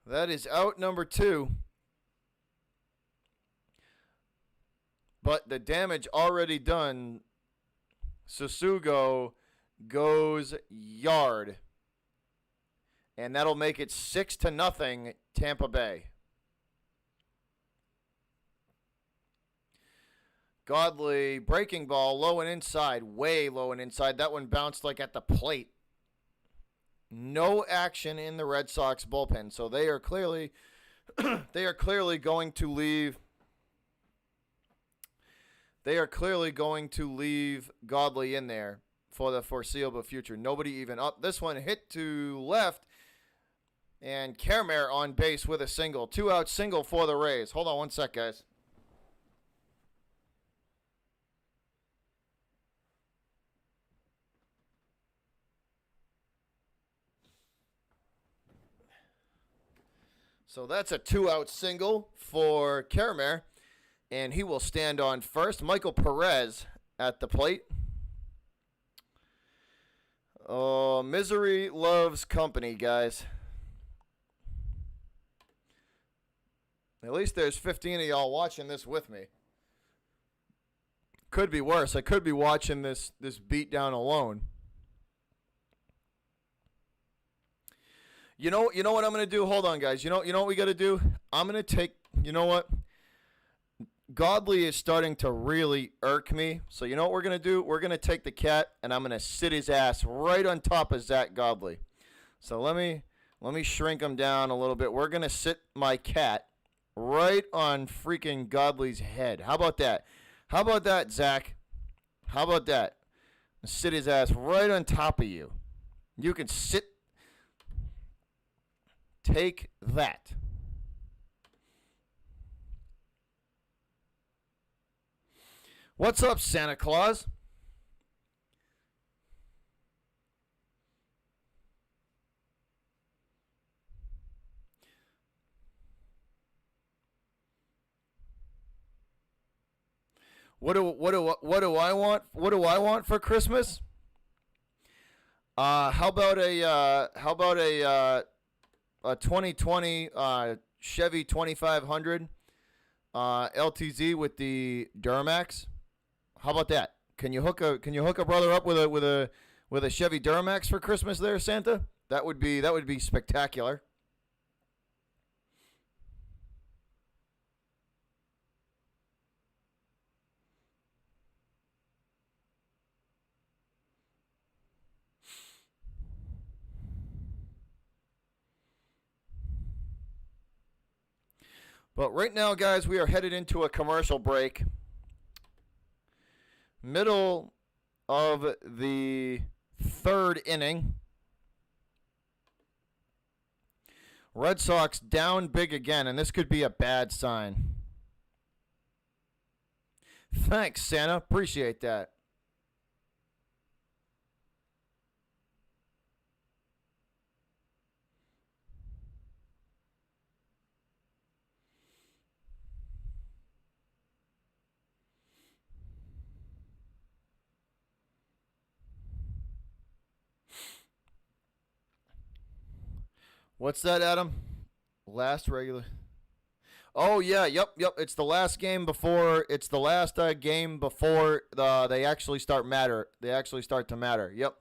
That is out number 2. But the damage already done. Sasugo goes yard. And that'll make it 6-0 Tampa Bay. Godley breaking ball low and inside, way low and inside. That one bounced like at the plate. No action in the Red Sox bullpen, so they are clearly going to leave. They are clearly going to leave Godley in there for the foreseeable future. Nobody even up. This one hit to left. And Kermer on base with a single. 2-out single for the Rays. Hold on one sec, guys. So that's a 2-out single for Kermer. And he will stand on first. Michael Perez at the plate. Oh, misery loves company, guys. At least there's 15 of y'all watching this with me. Could be worse. I could be watching this beat down alone. You know what I'm going to do? Hold on, guys. You know what we got to do? I'm going to take, you know what? Godley is starting to really irk me. So you know what we're going to do? We're going to take the cat, and I'm going to sit his ass right on top of Zach Godley. So let me shrink him down a little bit. We're going to sit my cat right on freaking Godley's head. How about that? How about that, Zach? How about that? Sit his ass right on top of you. You can sit. Take that. What's up, Santa Claus? What do I want? What do I want for Christmas? How about a 2020 Chevy 2500 LTZ with the Duramax? How about that? Can you hook a brother up with a Chevy Duramax for Christmas there, Santa? That would be spectacular. But right now, guys, we are headed into a commercial break. Middle of the third inning. Red Sox down big again, and this could be a bad sign. Thanks, Santa. Appreciate that. What's that, Adam? Last regular. Oh yeah, yep. It's the last game before. It's the last game before they actually start matter. They actually start to matter. Yep.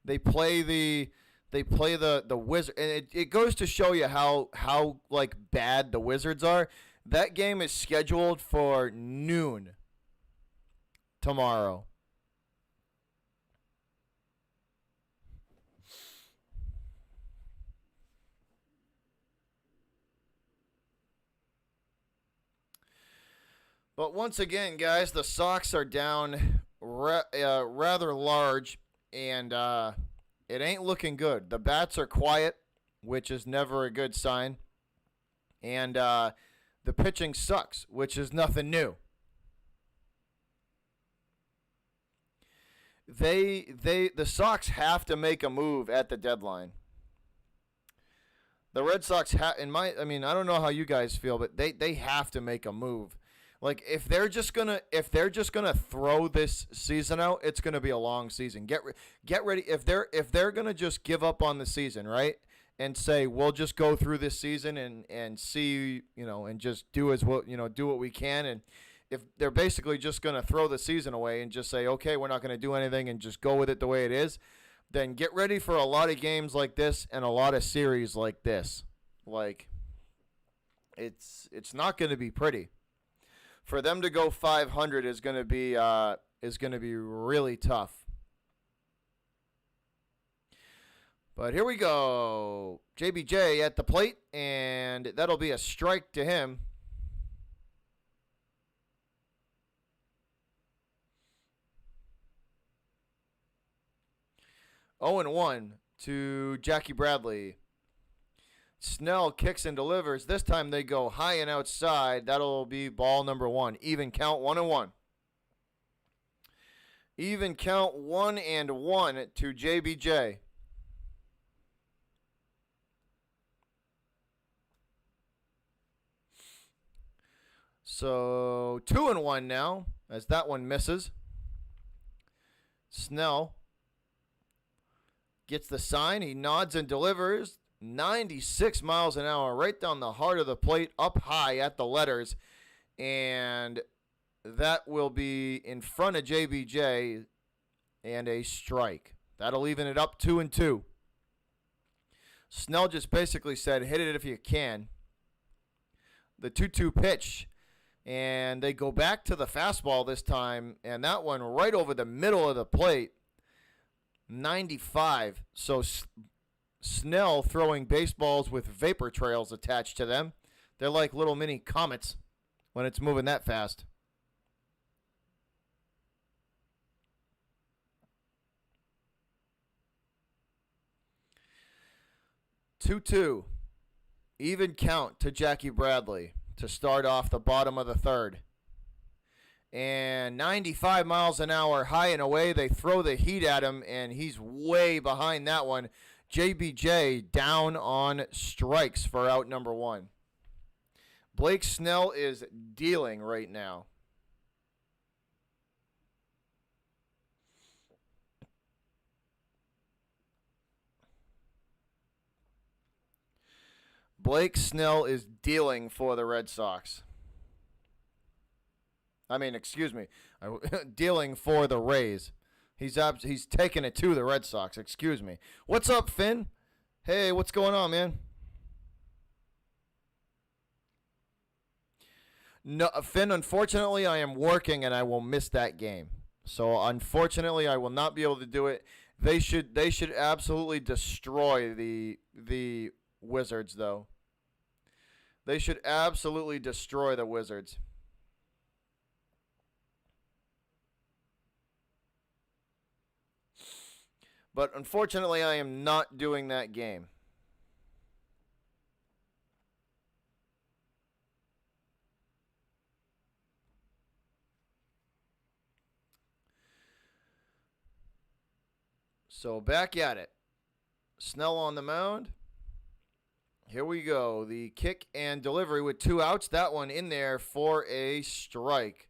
They play the the Wizard, and it goes to show you how like bad the Wizards are. That game is scheduled for noon tomorrow. But once again, guys, the Sox are down rather large, and it ain't looking good. The bats are quiet, which is never a good sign, and the pitching sucks, which is nothing new. The Sox have to make a move at the deadline. The Red Sox I mean, I don't know how you guys feel, but they have to make a move. Like if they're just gonna throw this season out, it's gonna be a long season. Get ready if they're gonna just give up on the season, right? And say we'll just go through this season and see, and just do what we can. And if they're basically just gonna throw the season away and just say, okay, we're not gonna do anything and just go with it the way it is, then get ready for a lot of games like this and a lot of series like this. Like it's not gonna be pretty. For them to go 500 is going to be really tough. But here we go. JBJ at the plate, and that'll be a strike to him. 0-1 to Jackie Bradley. Snell kicks and delivers. This time they go high and outside. That'll be ball number one. Even count 1-1. Even count 1-1 to JBJ. So 2-1 now as that one misses. Snell gets the sign. He nods and delivers. 96 miles an hour right down the heart of the plate, up high at the letters. And that will be in front of JBJ and a strike. That'll even it up 2-2. Snell just basically said, hit it if you can. The 2-2 pitch. And they go back to the fastball this time. And that one right over the middle of the plate. 95. So Snell throwing baseballs with vapor trails attached to them. They're like little mini comets when it's moving that fast. 2-2. Even count to Jackie Bradley to start off the bottom of the third. And 95 miles an hour, high and away. They throw the heat at him, and he's way behind that one. JBJ down on strikes for out number one. Blake Snell is dealing right now. Blake Snell is dealing for the Red Sox. Dealing for the Rays. He's taking it to the Red Sox. Excuse me. What's up, Finn? Hey, what's going on, man? No, Finn, unfortunately, I am working and I will miss that game. So, unfortunately, I will not be able to do it. They should absolutely destroy the Wizards, though. They should absolutely destroy the Wizards. But unfortunately, I am not doing that game. So back at it. Snell on the mound. Here we go. The kick and delivery with 2 outs. That one in there for a strike.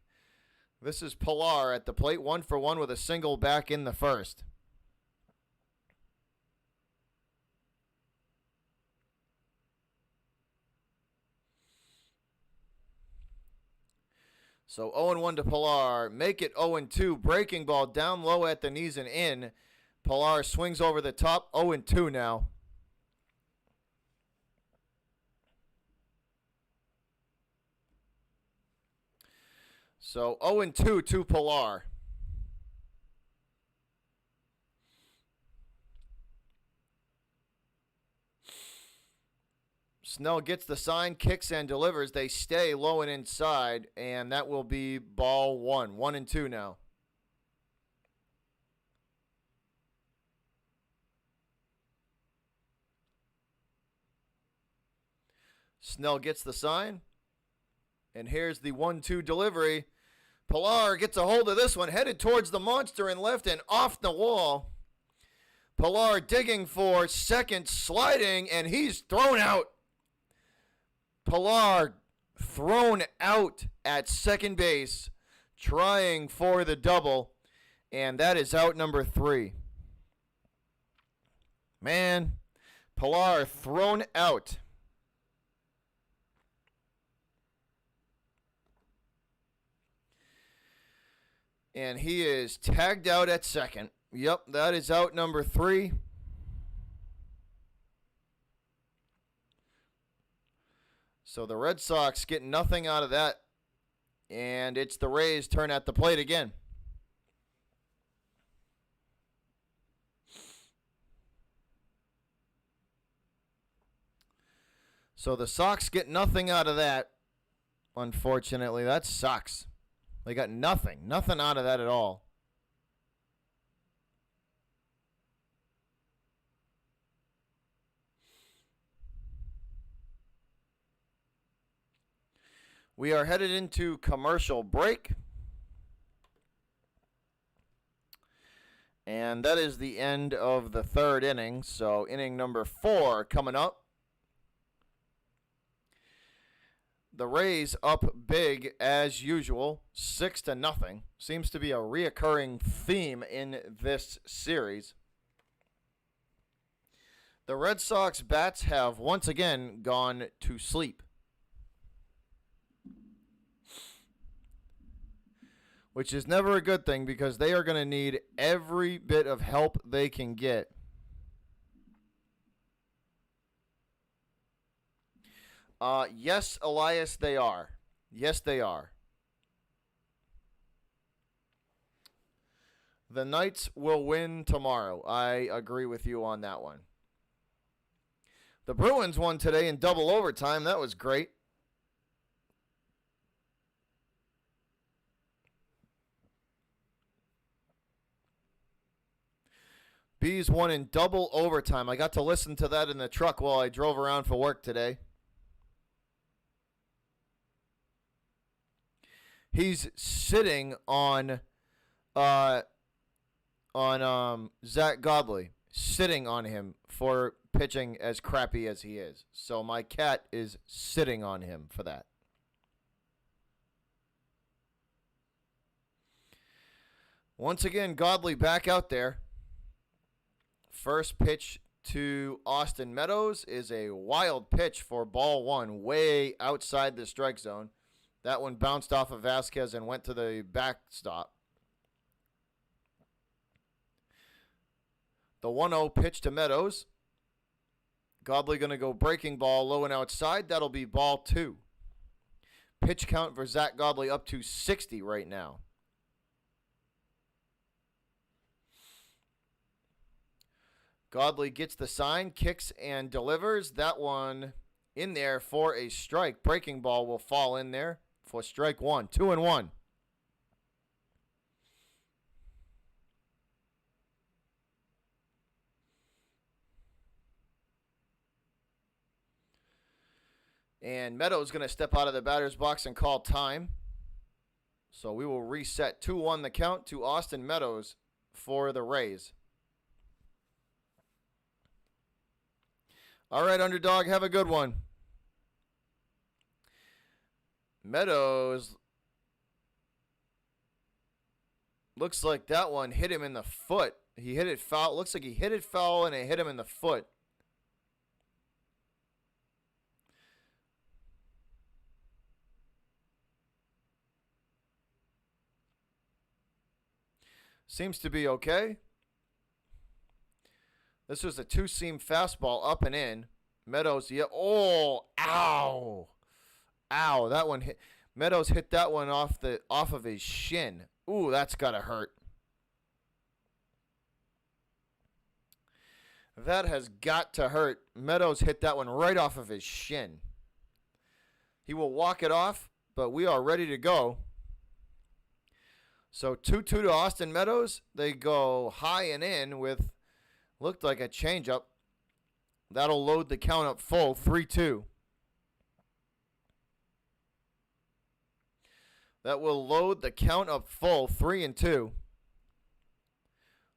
This is Pilar at the plate. 1 for 1 with a single back in the first. So 0-1 to Pilar. Make it 0-2. Breaking ball down low at the knees and in. Pilar swings over the top. 0-2 now. So 0-2 to Pilar. Snell gets the sign, kicks and delivers. They stay low and inside, and that will be ball 1. 1-2 now. Snell gets the sign, and here's the 1-2 delivery. Pilar gets a hold of this one, headed towards the monster in left and off the wall. Pilar digging for second, sliding, and he's thrown out. Pilar thrown out at second base, trying for the double, and that is out number 3. Man, Pilar thrown out. And he is tagged out at second. Yep, that is out number 3. So the Red Sox get nothing out of that. And it's the Rays' turn at the plate again. So the Sox get nothing out of that. Unfortunately, that sucks. They got nothing out of that at all. We are headed into commercial break. And that is the end of the third inning. So inning number 4 coming up. The Rays up big as usual, 6-0. Seems to be a reoccurring theme in this series. The Red Sox bats have once again gone to sleep, which is never a good thing because they are going to need every bit of help they can get. Yes, Elias, they are. Yes, they are. The Knights will win tomorrow. I agree with you on that one. The Bruins won today in double overtime. That was great. Bees won in double overtime. I got to listen to that in the truck while I drove around for work today. He's sitting on Zach Godley, sitting on him for pitching as crappy as he is. So my cat is sitting on him for that. Once again, Godley back out there. First pitch to Austin Meadows is a wild pitch for ball one, way outside the strike zone. That one bounced off of Vasquez and went to the backstop. The 1-0 pitch to Meadows. Godley going to go breaking ball low and outside. That'll be ball two. Pitch count for Zach Godley up to 60 right now. Godley gets the sign, kicks and delivers. That one in there for a strike. Breaking ball will fall in there for strike one. 2-1. And Meadows going to step out of the batter's box and call time. So we will reset 2-1 the count to Austin Meadows for the Rays. All right, underdog, have a good one. Meadows looks like that one hit him in the foot. He hit it foul. Looks like he hit it foul and it hit him in the foot. Seems to be okay. This was a two-seam fastball up and in. Meadows, yeah. Oh, ow. Ow, that one hit. Meadows hit that one off of his shin. Ooh, that's got to hurt. That has got to hurt. Meadows hit that one right off of his shin. He will walk it off, but we are ready to go. So 2-2 to Austin Meadows. They go high and in with, looked like a changeup. That'll load the count up full, 3-2. That will load the count up full, 3-2.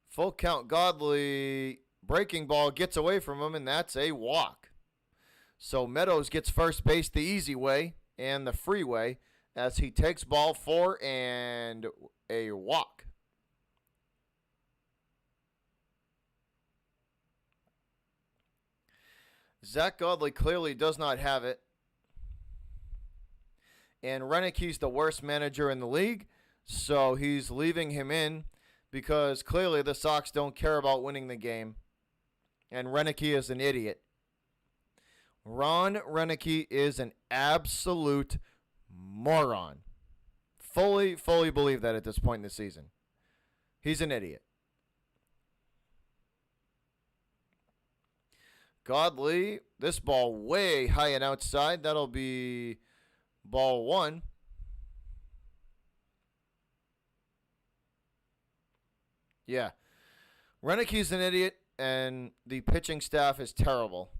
Full count, Godley. Breaking ball gets away from him, and that's a walk. So Meadows gets first base the easy way and the freeway as he takes ball 4 and a walk. Zach Godley clearly does not have it. And Renick's the worst manager in the league, so he's leaving him in because clearly the Sox don't care about winning the game. And Renick is an idiot. Ron Renick is an absolute moron. Fully believe that at this point in the season. He's an idiot. Godley, this ball way high and outside. That'll be ball 1. Yeah. Renick's an idiot, and the pitching staff is terrible.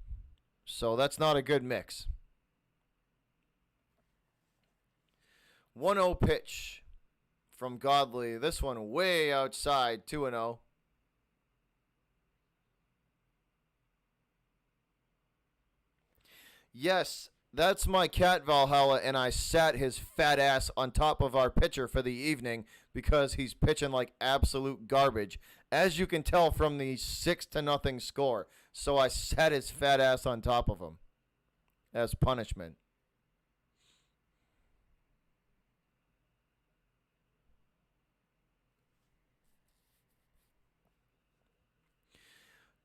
So that's not a good mix. 1-0 pitch from Godley. This one way outside, 2-0. Yes, that's my cat Valhalla, and I sat his fat ass on top of our pitcher for the evening because he's pitching like absolute garbage, as you can tell from the 6-0 score. So I sat his fat ass on top of him as punishment.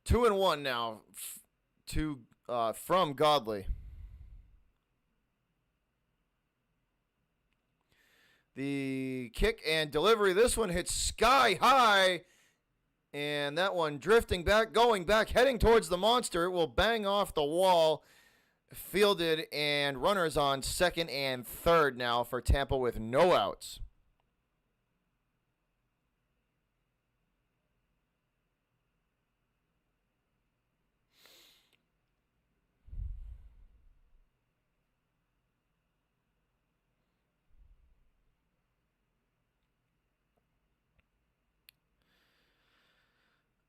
Two and one now from Godley. The kick and delivery. This one hits sky high. And that one drifting back, going back, heading towards the monster. It will bang off the wall. Fielded, and runners on second and third now for Tampa with no outs.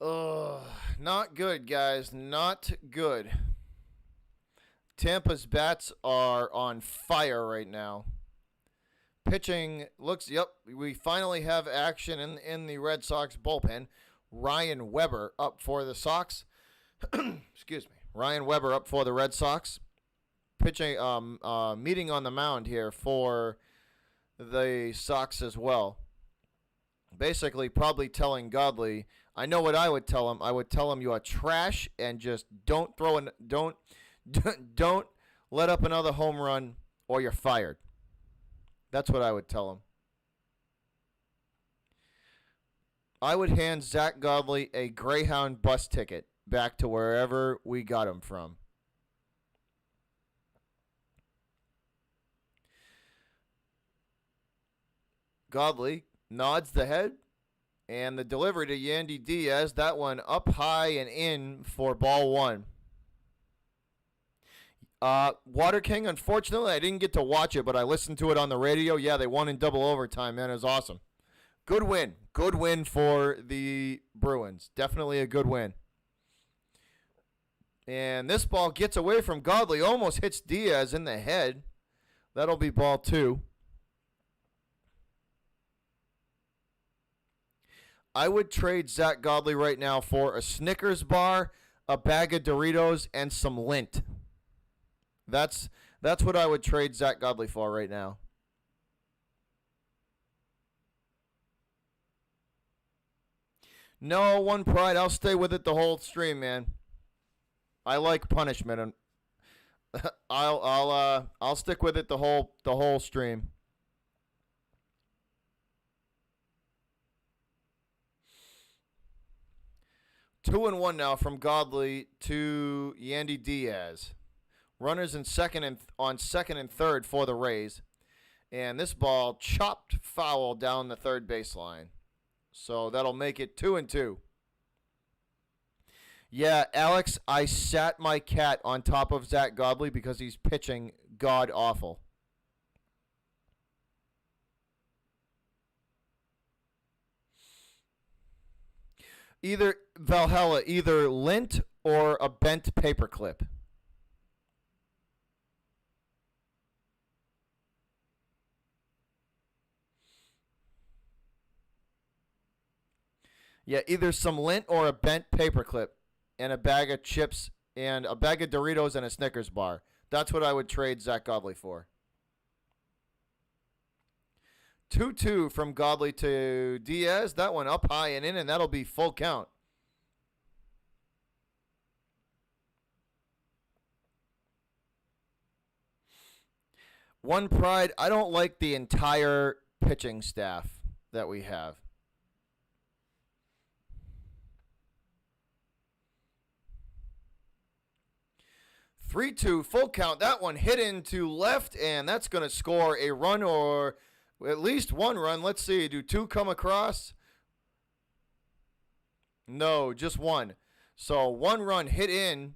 Ugh, not good, guys. Not good. Tampa's bats are on fire right now. Pitching looks, yep, we finally have action in the Red Sox bullpen. Ryan Weber up for the Sox. Excuse me. Ryan Weber up for the Red Sox. Pitching, meeting on the mound here for the Sox as well. Basically, probably telling Godley, I know what I would tell him. I would tell him you are trash and just don't don't let up another home run or you're fired. That's what I would tell him. I would hand Zach Godley a Greyhound bus ticket back to wherever we got him from. Godley nods the head, and the delivery to Yandy Diaz, that one up high and in for ball one. Water King, unfortunately, I didn't get to watch it, but I listened to it on the radio. Yeah, they won in double overtime, man. It was awesome. Good win. Good win for the Bruins. Definitely a good win. And this ball gets away from Godley, almost hits Diaz in the head. That'll be ball two. I would trade Zach Godley right now for a Snickers bar, a bag of Doritos, and some lint. That's what I would trade Zach Godley for right now. No, one pride. I'll stay with it the whole stream, man. I like punishment, and I'll stick with it the whole stream. Two and one now from Godley to Yandy Diaz. Runners in second and third for the Rays. And this ball chopped foul down the third baseline. So that'll make it 2-2. Yeah, Alex, I sat my cat on top of Zach Godley because he's pitching god awful. Either Valhalla, either lint or a bent paperclip. Yeah, either some lint or a bent paperclip and a bag of chips and a bag of Doritos and a Snickers bar. That's what I would trade Zach Godley for. 2-2 from Godley to Diaz. That one up high and in, and that'll be full count. One pride, I don't like the entire pitching staff that we have. Three-two, full count. That one hit into left, and that's going to score a run or at least one run. Let's see. Do two come across? No, just one. So one run hit in,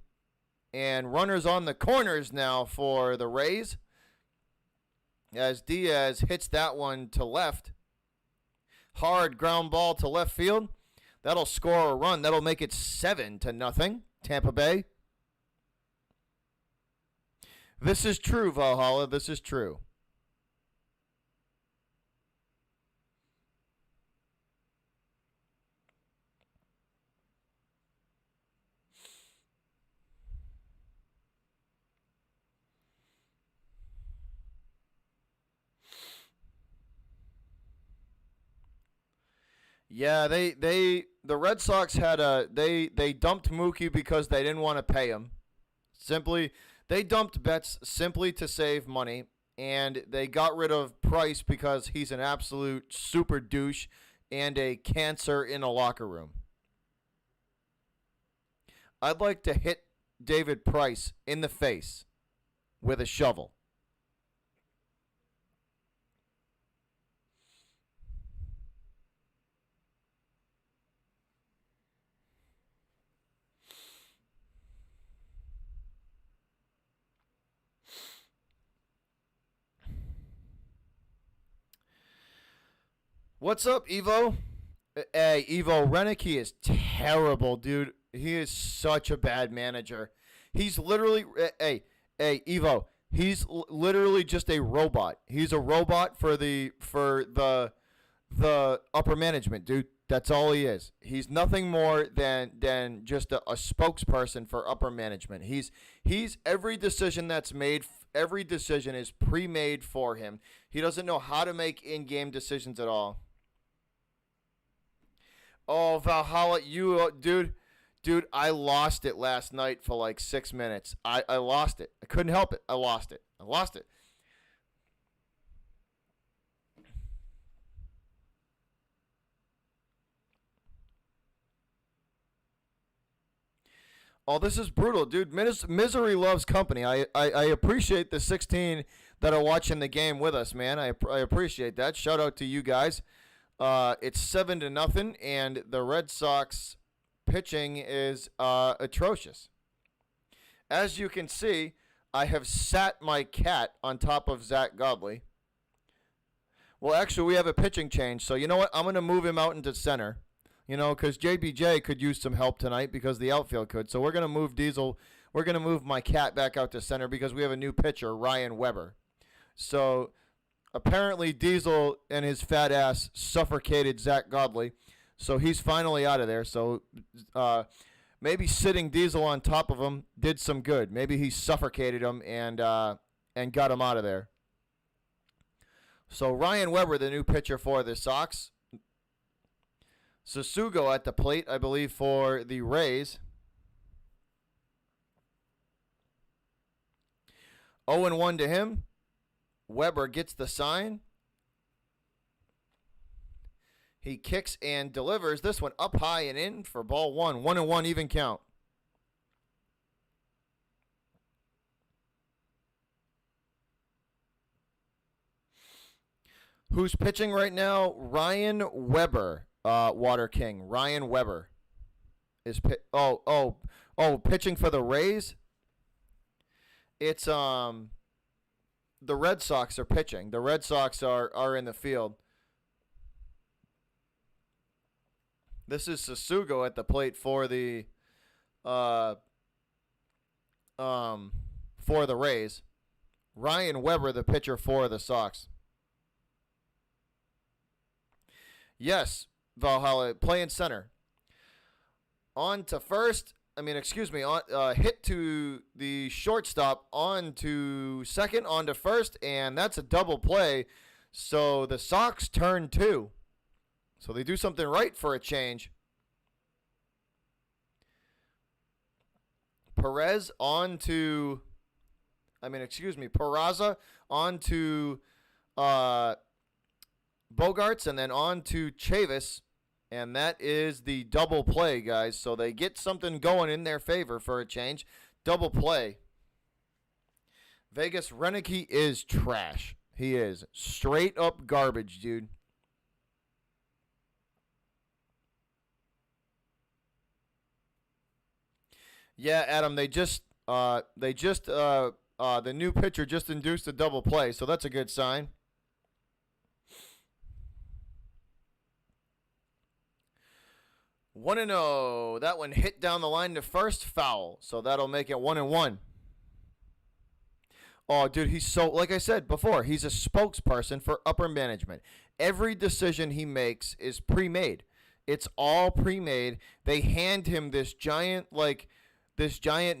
and runners on the corners now for the Rays. As Diaz hits that one to left. Hard ground ball to left field. That'll score a run. That'll make it 7-0, Tampa Bay. This is true, Valhalla. This is true. Yeah, the Red Sox had they dumped Mookie because they didn't want to pay him. They dumped Betts simply to save money, and they got rid of Price because he's an absolute super douche and a cancer in a locker room. I'd like to hit David Price in the face with a shovel. What's up, Evo? Hey, Evo Renicky is terrible, dude. He is such a bad manager. He's literally, hey, Evo. He's literally just a robot. He's a robot for the upper management, dude. That's all he is. He's nothing more than just a spokesperson for upper management. He's every decision that's made. Every decision is pre-made for him. He doesn't know how to make in-game decisions at all. Oh, Valhalla, dude, I lost it last night for like 6 minutes. I lost it. I couldn't help it. I lost it. Oh, this is brutal, dude. Misery loves company. I appreciate the 16 that are watching the game with us, man. I appreciate that. Shout out to you guys. It's 7-0, and the Red Sox pitching is atrocious. As you can see, I have sat my cat on top of Zach Godley. Well, actually, we have a pitching change, so you know what? I'm going to move him out into center. Because JBJ could use some help tonight because the outfield could. So we're going to move Diesel. We're going to move my cat back out to center because we have a new pitcher, Ryan Weber. So apparently Diesel and his fat ass suffocated Zach Godley. So he's finally out of there. So maybe sitting Diesel on top of him did some good. Maybe he suffocated him and got him out of there. So Ryan Weber, the new pitcher for the Sox. Sasugo at the plate, I believe, for the Rays. 0-1 to him. Weber gets the sign. He kicks and delivers this one up high and in for ball one. 1-1 even count. Who's pitching right now? Ryan Weber. Water King Ryan Weber is pitching for the Rays. It's the Red Sox are pitching. The Red Sox are in the field. This is Sasugo at the plate for the Rays. Ryan Weber, the pitcher for the Sox. Yes. Valhalla playing center. On to first. Hit to the shortstop. On to second. On to first. And that's a double play. So the Sox turn 2. So they do something right for a change. Peraza on to Bogarts, and then on to Chavis. And that is the double play, guys. So they get something going in their favor for a change. Double play. Vegas Renicky is trash. He is straight up garbage, dude. Yeah, Adam, the new pitcher just induced a double play, so that's a good sign. One and 0. That one hit down the line to first, foul. So that'll make it 1-1. Oh, dude, he's so, like I said before, he's a spokesperson for upper management. Every decision he makes is pre-made. It's all pre-made. They hand him this giant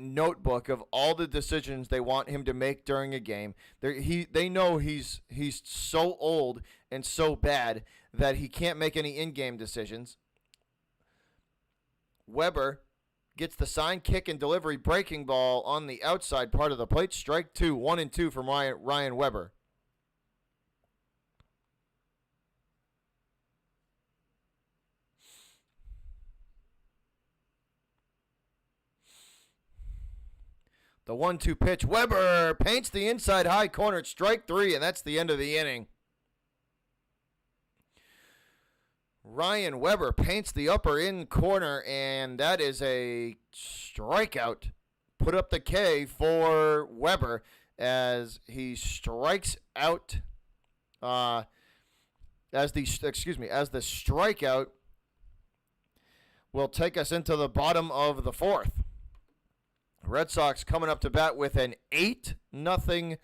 notebook of all the decisions they want him to make during a game. They know he's so old and so bad that he can't make any in-game decisions. Weber gets the sign, kick, and delivery breaking ball on the outside part of the plate. Strike 2, 1-2 from Ryan Weber. The 1-2 pitch. Weber paints the inside high corner. Strike 3, and that's the end of the inning. Ryan Weber paints the upper in corner, and that is a strikeout. Put up the K for Weber as he strikes out. As the strikeout will take us into the bottom of the fourth. Red Sox coming up to bat with an 8-0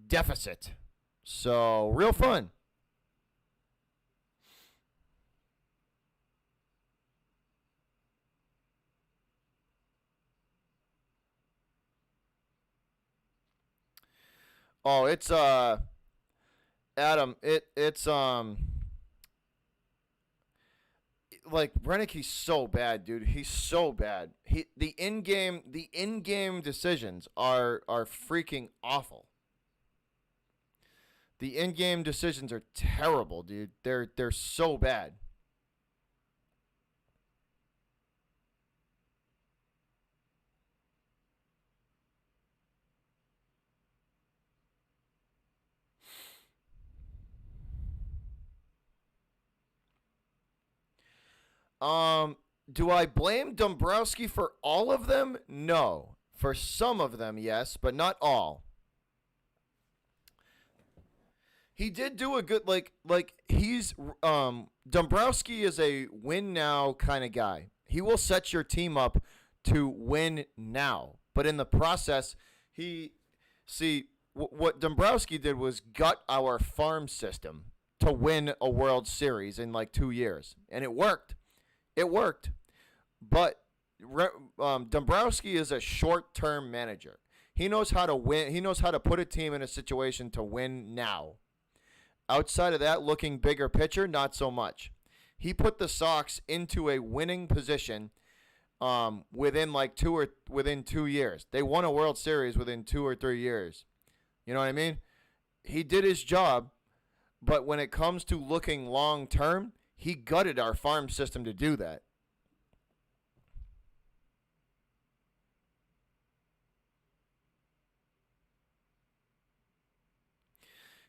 deficit. So, real fun. Oh, it's Adam, it's like Brennicke's so bad, dude. He's so bad. The in-game decisions are freaking awful. The in-game decisions are terrible, dude. They're so bad. Do I blame Dombrowski for all of them? No. For some of them, yes, but not all. He did do a good he's Dombrowski is a win now kind of guy. He will set your team up to win now, but in the process, what Dombrowski did was gut our farm system to win a World Series in like 2 years, and it worked. It worked, but Dombrowski is a short-term manager. He knows how to win. He knows how to put a team in a situation to win now. Outside of that, looking bigger picture, not so much. He put the Sox into a winning position within 2 years. They won a World Series within 2 or 3 years. You know what I mean? He did his job, but when it comes to looking long term, he gutted our farm system to do that.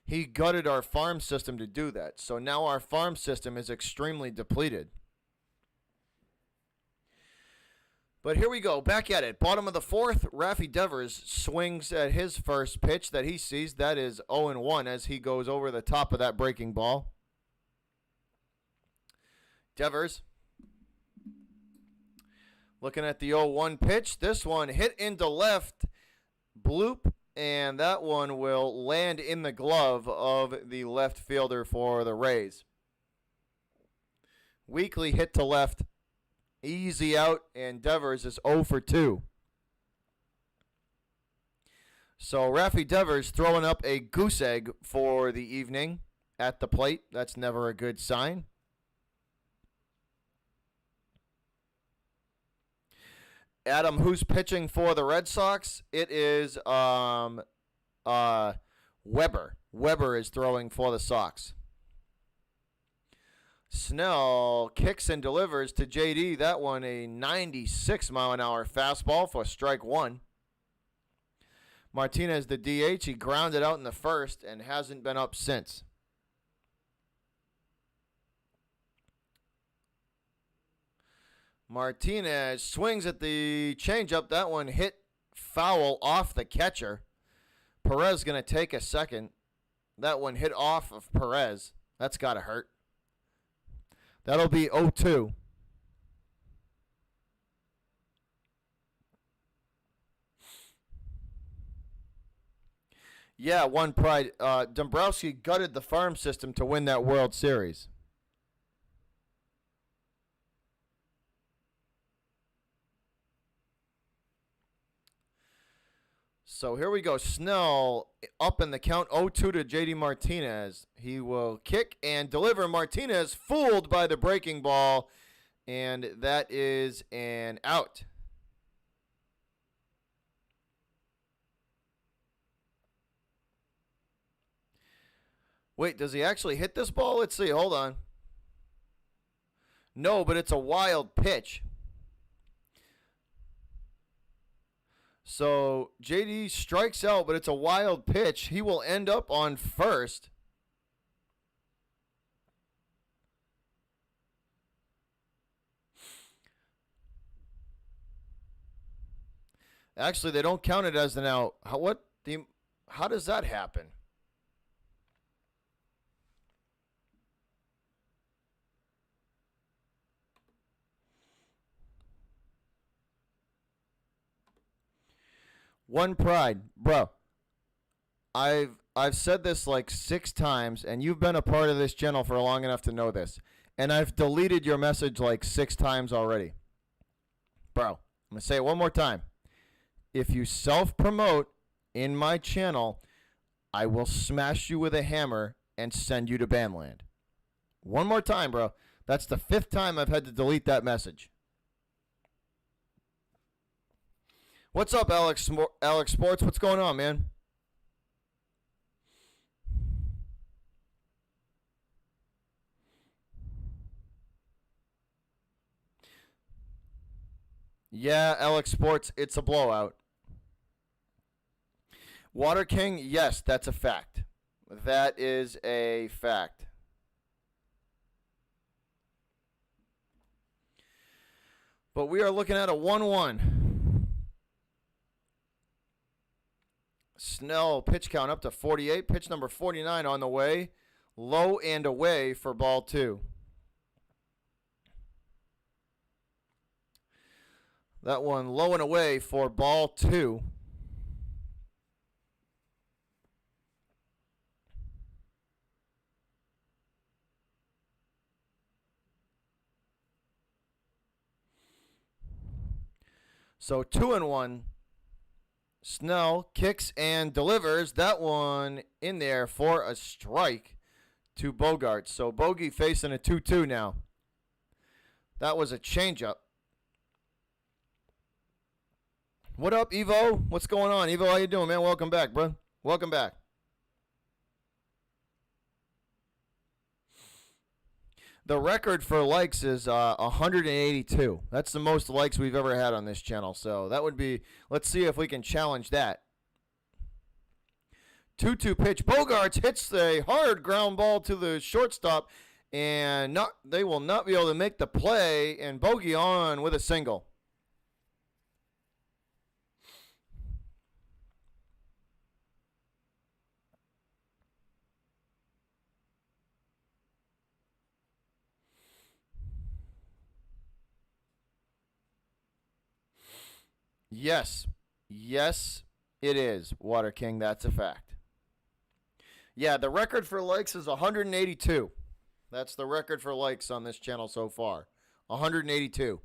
He gutted our farm system to do that. So now our farm system is extremely depleted. But here we go. Back at it. Bottom of the fourth, Raffy Devers swings at his first pitch that he sees. That is 0-1 as he goes over the top of that breaking ball. Devers looking at the 0-1 pitch. This one hit into left. Bloop. And that one will land in the glove of the left fielder for the Rays. Weekly hit to left. Easy out, and Devers is 0 for 2. So Raffy Devers throwing up a goose egg for the evening at the plate. That's never a good sign. Adam, who's pitching for the Red Sox? It is Weber. Weber is throwing for the Sox. Snell kicks and delivers to JD. That one a 96-mile-an-hour fastball for strike one. Martinez, the DH, he grounded out in the first and hasn't been up since. Martinez swings at the changeup. That one hit foul off the catcher. Perez going to take a second. That one hit off of Perez. That's got to hurt. That'll be 0-2. Yeah, one pride. Dombrowski gutted the farm system to win that World Series. So here we go. Snell up in the count, 0-2 to JD Martinez. He will kick and deliver. Martinez fooled by the breaking ball, and that is an out. Wait, does he actually hit this ball? Let's see. Hold on. No, but it's a wild pitch. So JD strikes out, but it's a wild pitch. He will end up on first. Actually, they don't count it as an out. How does that happen? One pride, bro. I've said this like 6 times, and you've been a part of this channel for long enough to know this. And I've deleted your message like 6 times already. Bro, I'm going to say it one more time. If you self-promote in my channel, I will smash you with a hammer and send you to Banland. One more time, bro. That's the 5th time I've had to delete that message. What's up, Alex Sports? What's going on, man? Yeah, Alex Sports, it's a blowout. Water King, yes, that's a fact. That is a fact. But we are looking at a 1-1. Snell pitch count up to 48. Pitch number 49 on the way. Low and away for ball 2. That one low and away for ball 2. So 2-1. Snell kicks and delivers that one in there for a strike to Bogart. So Bogey facing a 2-2 now. That was a changeup. What up, Evo? What's going on? Evo, how you doing, man? Welcome back, bro. Welcome back. The record for likes is 182. That's the most likes we've ever had on this channel. So that would be, let's see if we can challenge that. 2-2 pitch. Bogarts hits a hard ground ball to the shortstop, and they will not be able to make the play, and Bogey on with a single. Yes. Yes, it is, Water King. That's a fact. Yeah, the record for likes is 182. That's the record for likes on this channel so far. 182.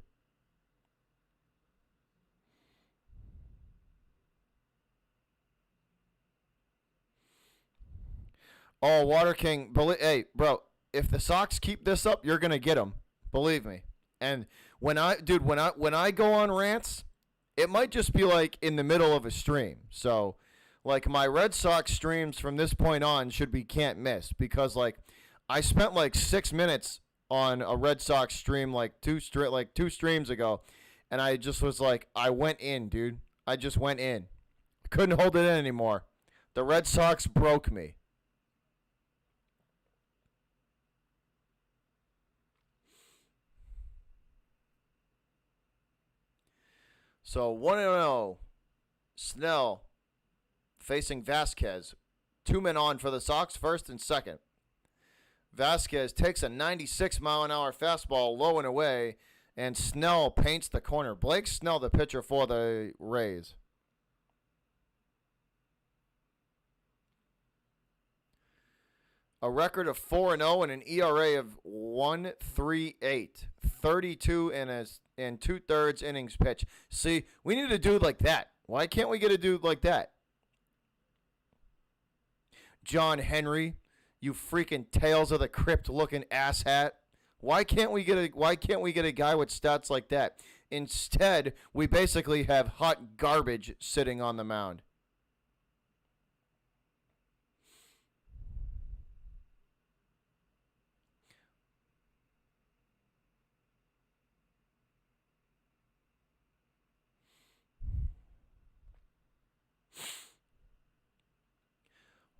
Oh, Water King. Hey, bro, if the Sox keep this up, you're going to get them. Believe me. And when I go on rants, it might just be like in the middle of a stream. So, like, my Red Sox streams from this point on should be can't miss, because like I spent like 6 minutes on a Red Sox stream like two streams ago, and I just was like, I went in, dude. I just went in. Couldn't hold it in anymore. The Red Sox broke me. So 1-0. Snell facing Vasquez. 2 men on for the Sox, first and second. Vasquez takes a 96-mile-an-hour fastball low and away, and Snell paints the corner. Blake Snell, the pitcher for the Rays. A record of 4-0 and an ERA of 1.38. 32 and 2/3 innings pitch. See, we need a dude like that. Why can't we get a dude like that? John Henry, you freaking Tales of the Crypt looking asshat. Why can't we get a guy with stats like that? Instead, we basically have hot garbage sitting on the mound.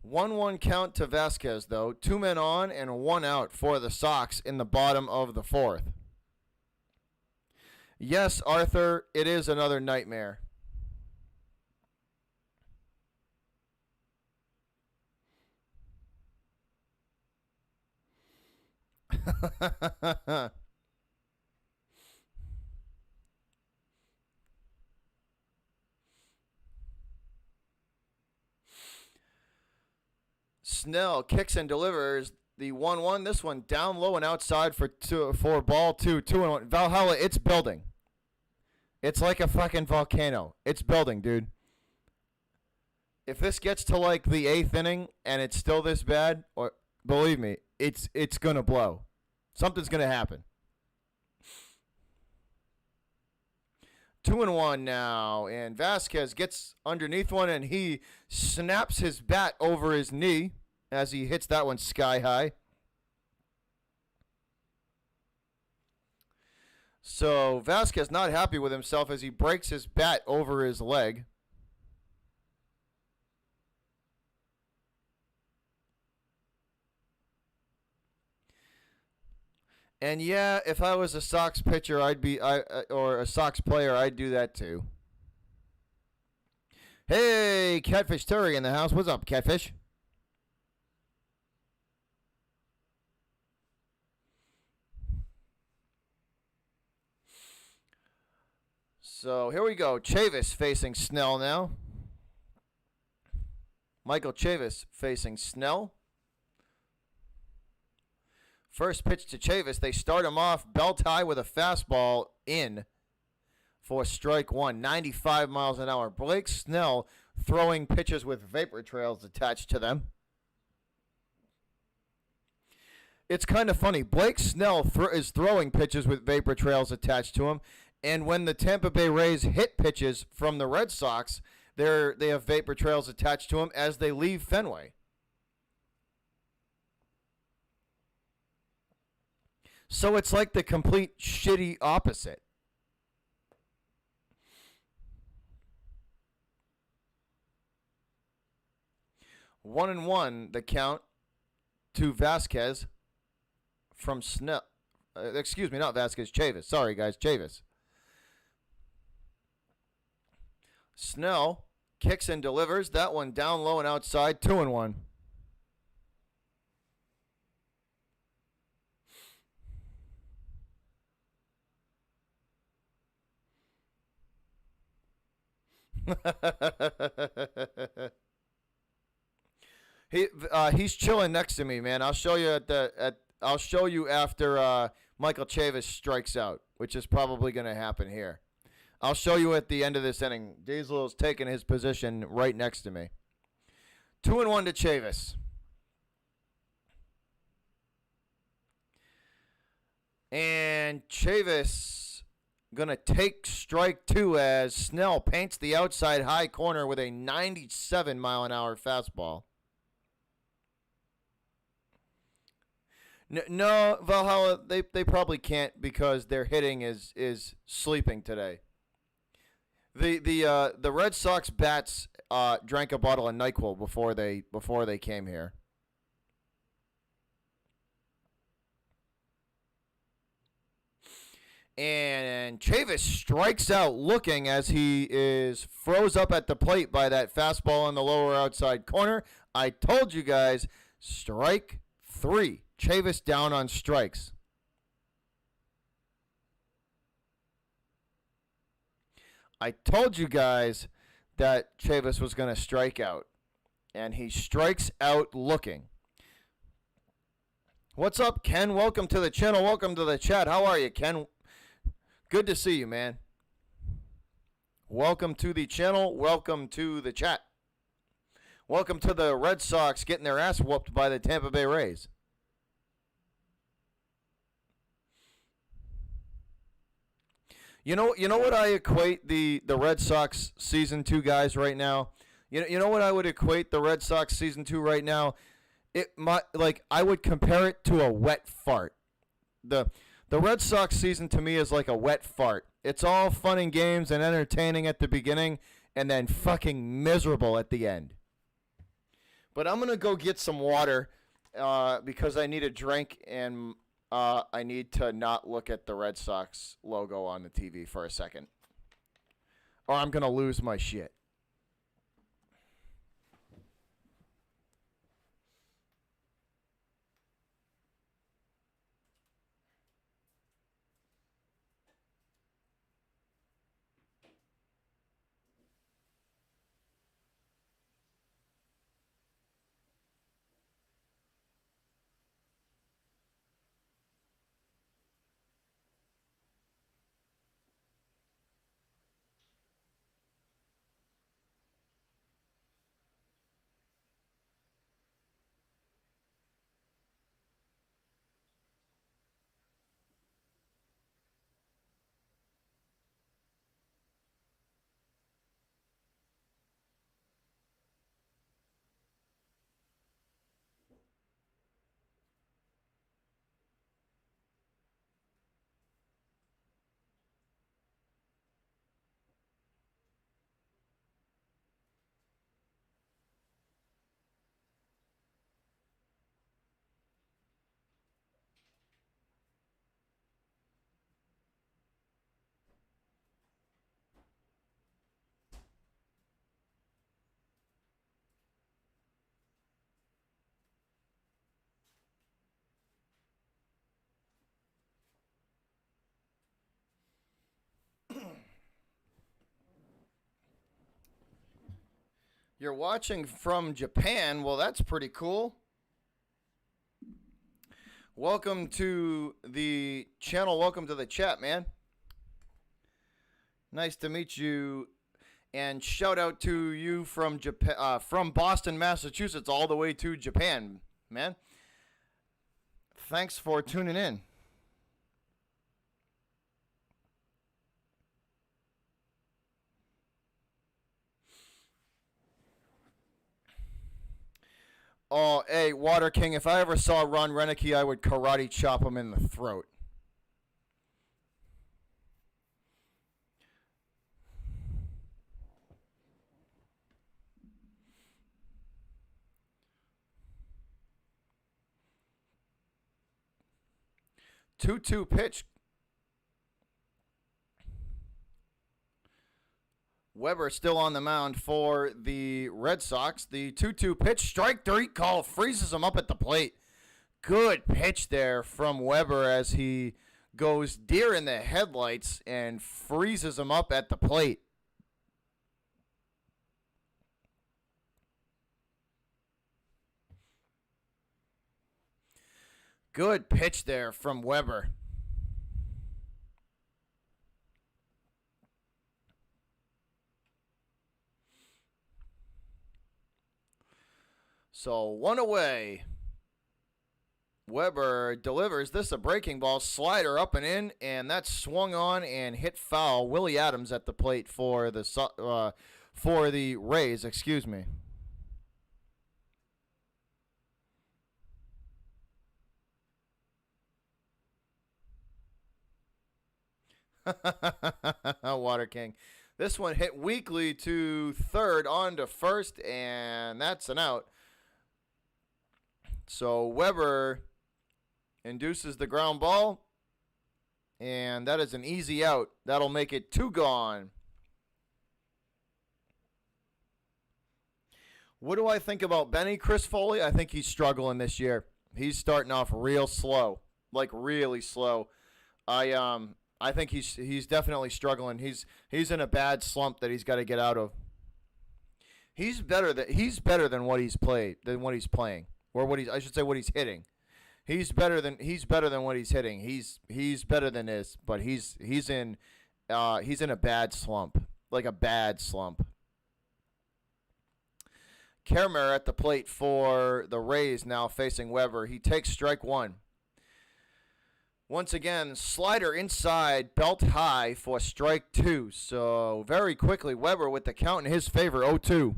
One count to Vasquez, though. 2 men on and 1 out for the Sox in the bottom of the 4th. Yes, Arthur, it is another nightmare. Snell kicks and delivers the 1-1. This one down low and outside for ball 2. 2-1. Valhalla, it's building. It's like a fucking volcano. It's building, dude. If this gets to like the 8th inning and it's still this bad, or believe me, it's gonna blow. Something's gonna happen. 2-1 now, and Vasquez gets underneath one, and he snaps his bat over his knee as he hits that one sky high. So Vasquez not happy with himself as he breaks his bat over his leg. And yeah, if I was a Sox pitcher, or a Sox player, I'd do that too. Hey, Catfish Terry in the house. What's up, Catfish? So here we go. Chavis facing Snell now. Michael Chavis facing Snell. First pitch to Chavis. They start him off belt high with a fastball in for strike 1. 95 miles an hour. Blake Snell throwing pitches with vapor trails attached to them. It's kind of funny. Blake Snell is throwing pitches with vapor trails attached to him. And when the Tampa Bay Rays hit pitches from the Red Sox, they have vapor trails attached to them as they leave Fenway. So it's like the complete shitty opposite. One and one, the count to Vasquez from Snell. Excuse me, not Vasquez, Chavis. Sorry, guys, Chavis. Snell kicks and delivers. That one down low and outside. 2-1. He's chilling next to me, man. I'll show you I'll show you after Michael Chavis strikes out, which is probably going to happen here. I'll show you at the end of this inning. Diesel is taking his position right next to me. 2-1 to Chavis. And Chavis going to take strike 2 as Snell paints the outside high corner with a 97 mile an hour fastball. No, Valhalla, they probably can't because their hitting is sleeping today. The Red Sox bats drank a bottle of NyQuil before they came here. And Chavis strikes out looking as he is froze up at the plate by that fastball in the lower outside corner. I told you guys, strike 3. Chavis down on strikes. I told you guys that Chavis was going to strike out. And he strikes out looking. What's up, Ken? Welcome to the channel. Welcome to the chat. How are you, Ken? Good to see you, man. Welcome to the channel. Welcome to the chat. Welcome to the Red Sox getting their ass whooped by the Tampa Bay Rays. You know what I equate the Red Sox season 2 guys right now? You know what I would equate the Red Sox season 2 right now? I would compare it to a wet fart. The Red Sox season to me is like a wet fart. It's all fun and games and entertaining at the beginning and then fucking miserable at the end. But I'm going to go get some water because I need a drink and I need to not look at the Red Sox logo on the TV for a second. Or I'm going to lose my shit. You're watching from Japan. Well, that's pretty cool. Welcome to the channel. Welcome to the chat, man. Nice to meet you. And shout out to you from Japan, from Boston, Massachusetts, all the way to Japan, man. Thanks for tuning in. Oh, hey, Water King, if I ever saw Ron Renicky, I would karate chop him in the throat. Two-two pitch. Weber still on the mound for the Red Sox. The 2-2 pitch, strike three call, freezes him up at the plate. Good pitch there from Weber as he goes deer in the headlights and freezes him up at the plate. Good pitch there from Weber. So one away. Weber delivers this a breaking ball, slider up and in, and that's swung on and hit foul. Willie Adams at the plate for the Rays. Excuse me. Water King. This one hit weakly to third, on to first, and that's an out. So Weber induces the ground ball, and that is an easy out. That'll make it 2 gone. What do I think about Benny? Chris Foley? I think he's struggling this year. He's starting off real slow, like really slow. I think he's definitely struggling. He's in a bad slump that he's got to get out of. He's better than what he's playing, or I should say what he's hitting. He's better than what he's hitting. He's better than this, but he's in a bad slump, like a bad slump. Kermer at the plate for the Rays now facing Weber. He takes strike one. Once again, slider inside, belt high for strike 2. So very quickly, Weber with the count in his favor, 0-2.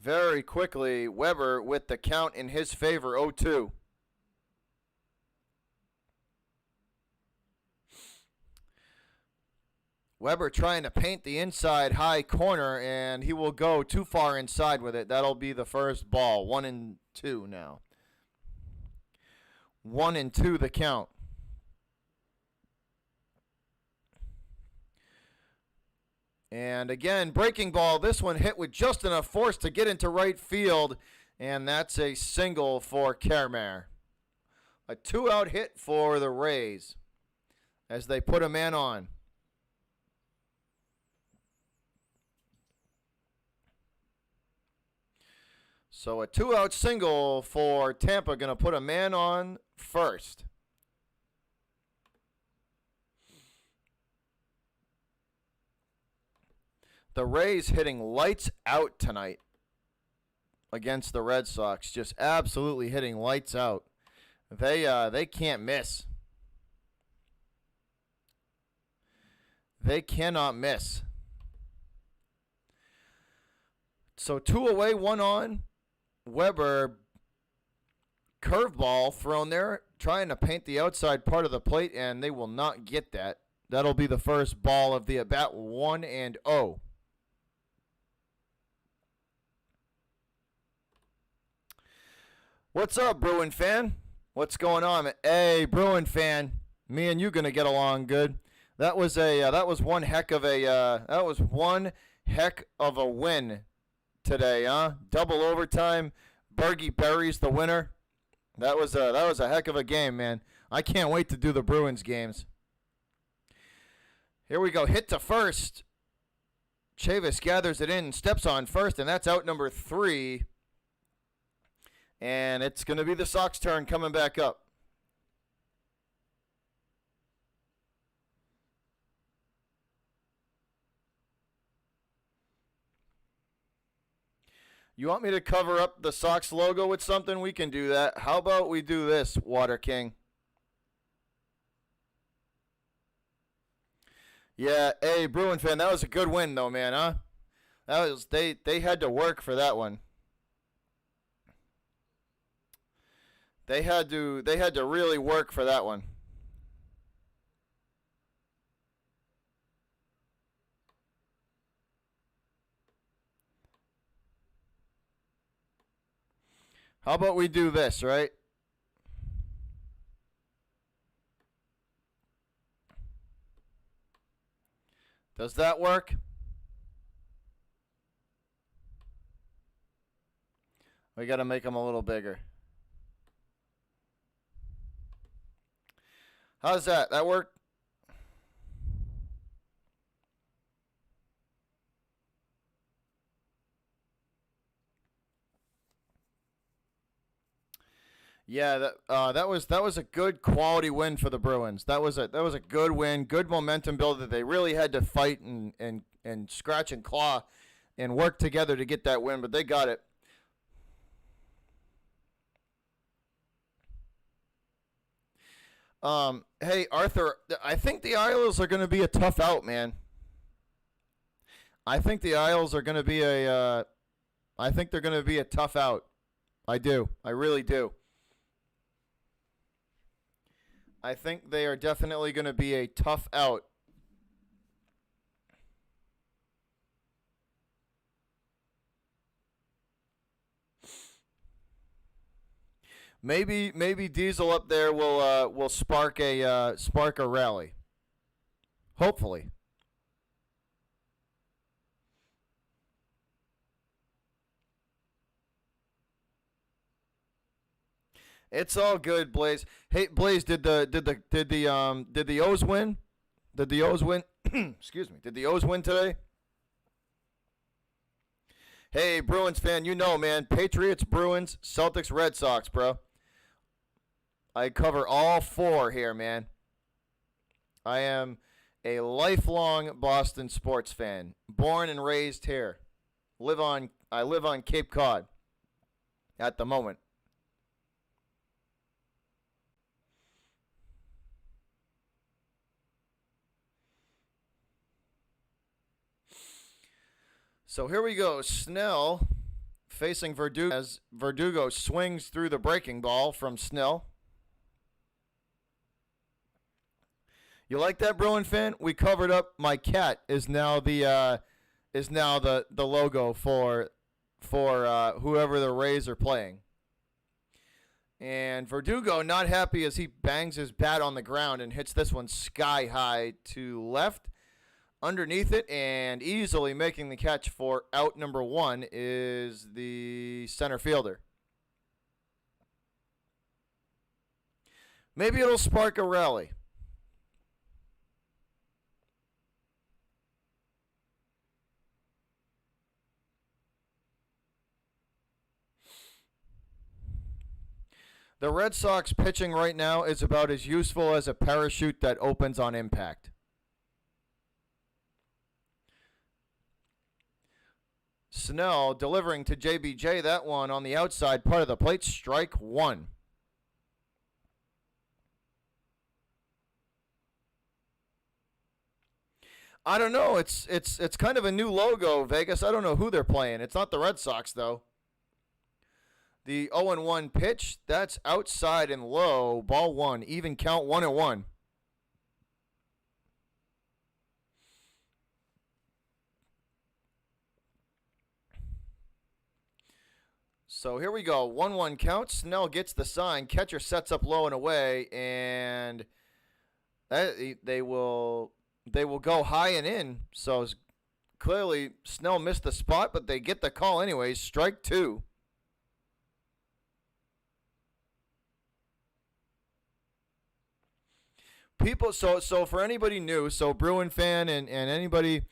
Very quickly, Weber with the count in his favor, 0-2. Weber trying to paint the inside high corner, and he will go too far inside with it. That'll be the first ball. 1-2 now. 1-2 the count. And again, breaking ball. This one hit with just enough force to get into right field, and that's a single for Kermer. A 2-out hit for the Rays as they put a man on. So a 2-out single for Tampa, going to put a man on first. The Rays hitting lights out tonight against the Red Sox. Just absolutely hitting lights out. They can't miss. They cannot miss. So 2 away, 1 on. Weber, curveball thrown there, trying to paint the outside part of the plate, and they will not get that. That'll be the first ball of the at-bat, 1-0. What's up, Bruin fan? What's going on? Hey, Bruin fan, me and you gonna get along good. That was one heck of a win today, huh? Double overtime. Bergie buries the winner. That was a heck of a game, man. I can't wait to do the Bruins games. Here we go. Hit to first. Chavis gathers it in, steps on first, and that's out number 3. And it's going to be the Sox turn coming back up. You want me to cover up the Sox logo with something? We can do that. How about we do this, Water King? Yeah, hey, Bruin fan, that was a good win though, man, huh? That was they had to work for that one. They had to really work for that one. How about we do this, right? Does that work? We got to make them a little bigger. How's that? That work? Yeah, that was a good quality win for the Bruins. That was a good win, good momentum builder. They really had to fight and scratch and claw and work together to get that win, but they got it. Hey Arthur, I think the Isles are going to be a tough out, man. I think the Isles are going to be I think they're going to be a tough out. I do. I really do. I think they are definitely going to be a tough out. Maybe Diesel up there will spark a rally. Hopefully. It's all good, Blaze. Hey, Blaze, did the O's win? Did the O's win? Excuse me. Did the O's win today? Hey, Bruins fan, you know, man. Patriots, Bruins, Celtics, Red Sox, bro. I cover all 4 here, man. I am a lifelong Boston sports fan. Born and raised here. I live on Cape Cod at the moment. So here we go. Snell facing Verdugo as Verdugo swings through the breaking ball from Snell. You like that, Bruin fan? We covered up. My cat is now the logo for whoever the Rays are playing. And Verdugo not happy as he bangs his bat on the ground and hits this one sky high to left. Underneath it and easily making the catch for out number 1 is the center fielder. Maybe it'll spark a rally. The Red Sox pitching right now is about as useful as a parachute that opens on impact. Snell delivering to JBJ, that one on the outside part of the plate, strike 1. I don't know. It's kind of a new logo, Vegas. I don't know who they're playing. It's not the Red Sox, though. The 0-1 pitch, that's outside and low, ball 1, even count 1-1. So here we go. 1-1 count. Snell gets the sign. Catcher sets up low and away, and they will go high and in. So clearly Snell missed the spot, but they get the call anyways. Strike 2. people. So for anybody new, so Bruin fan and anybody,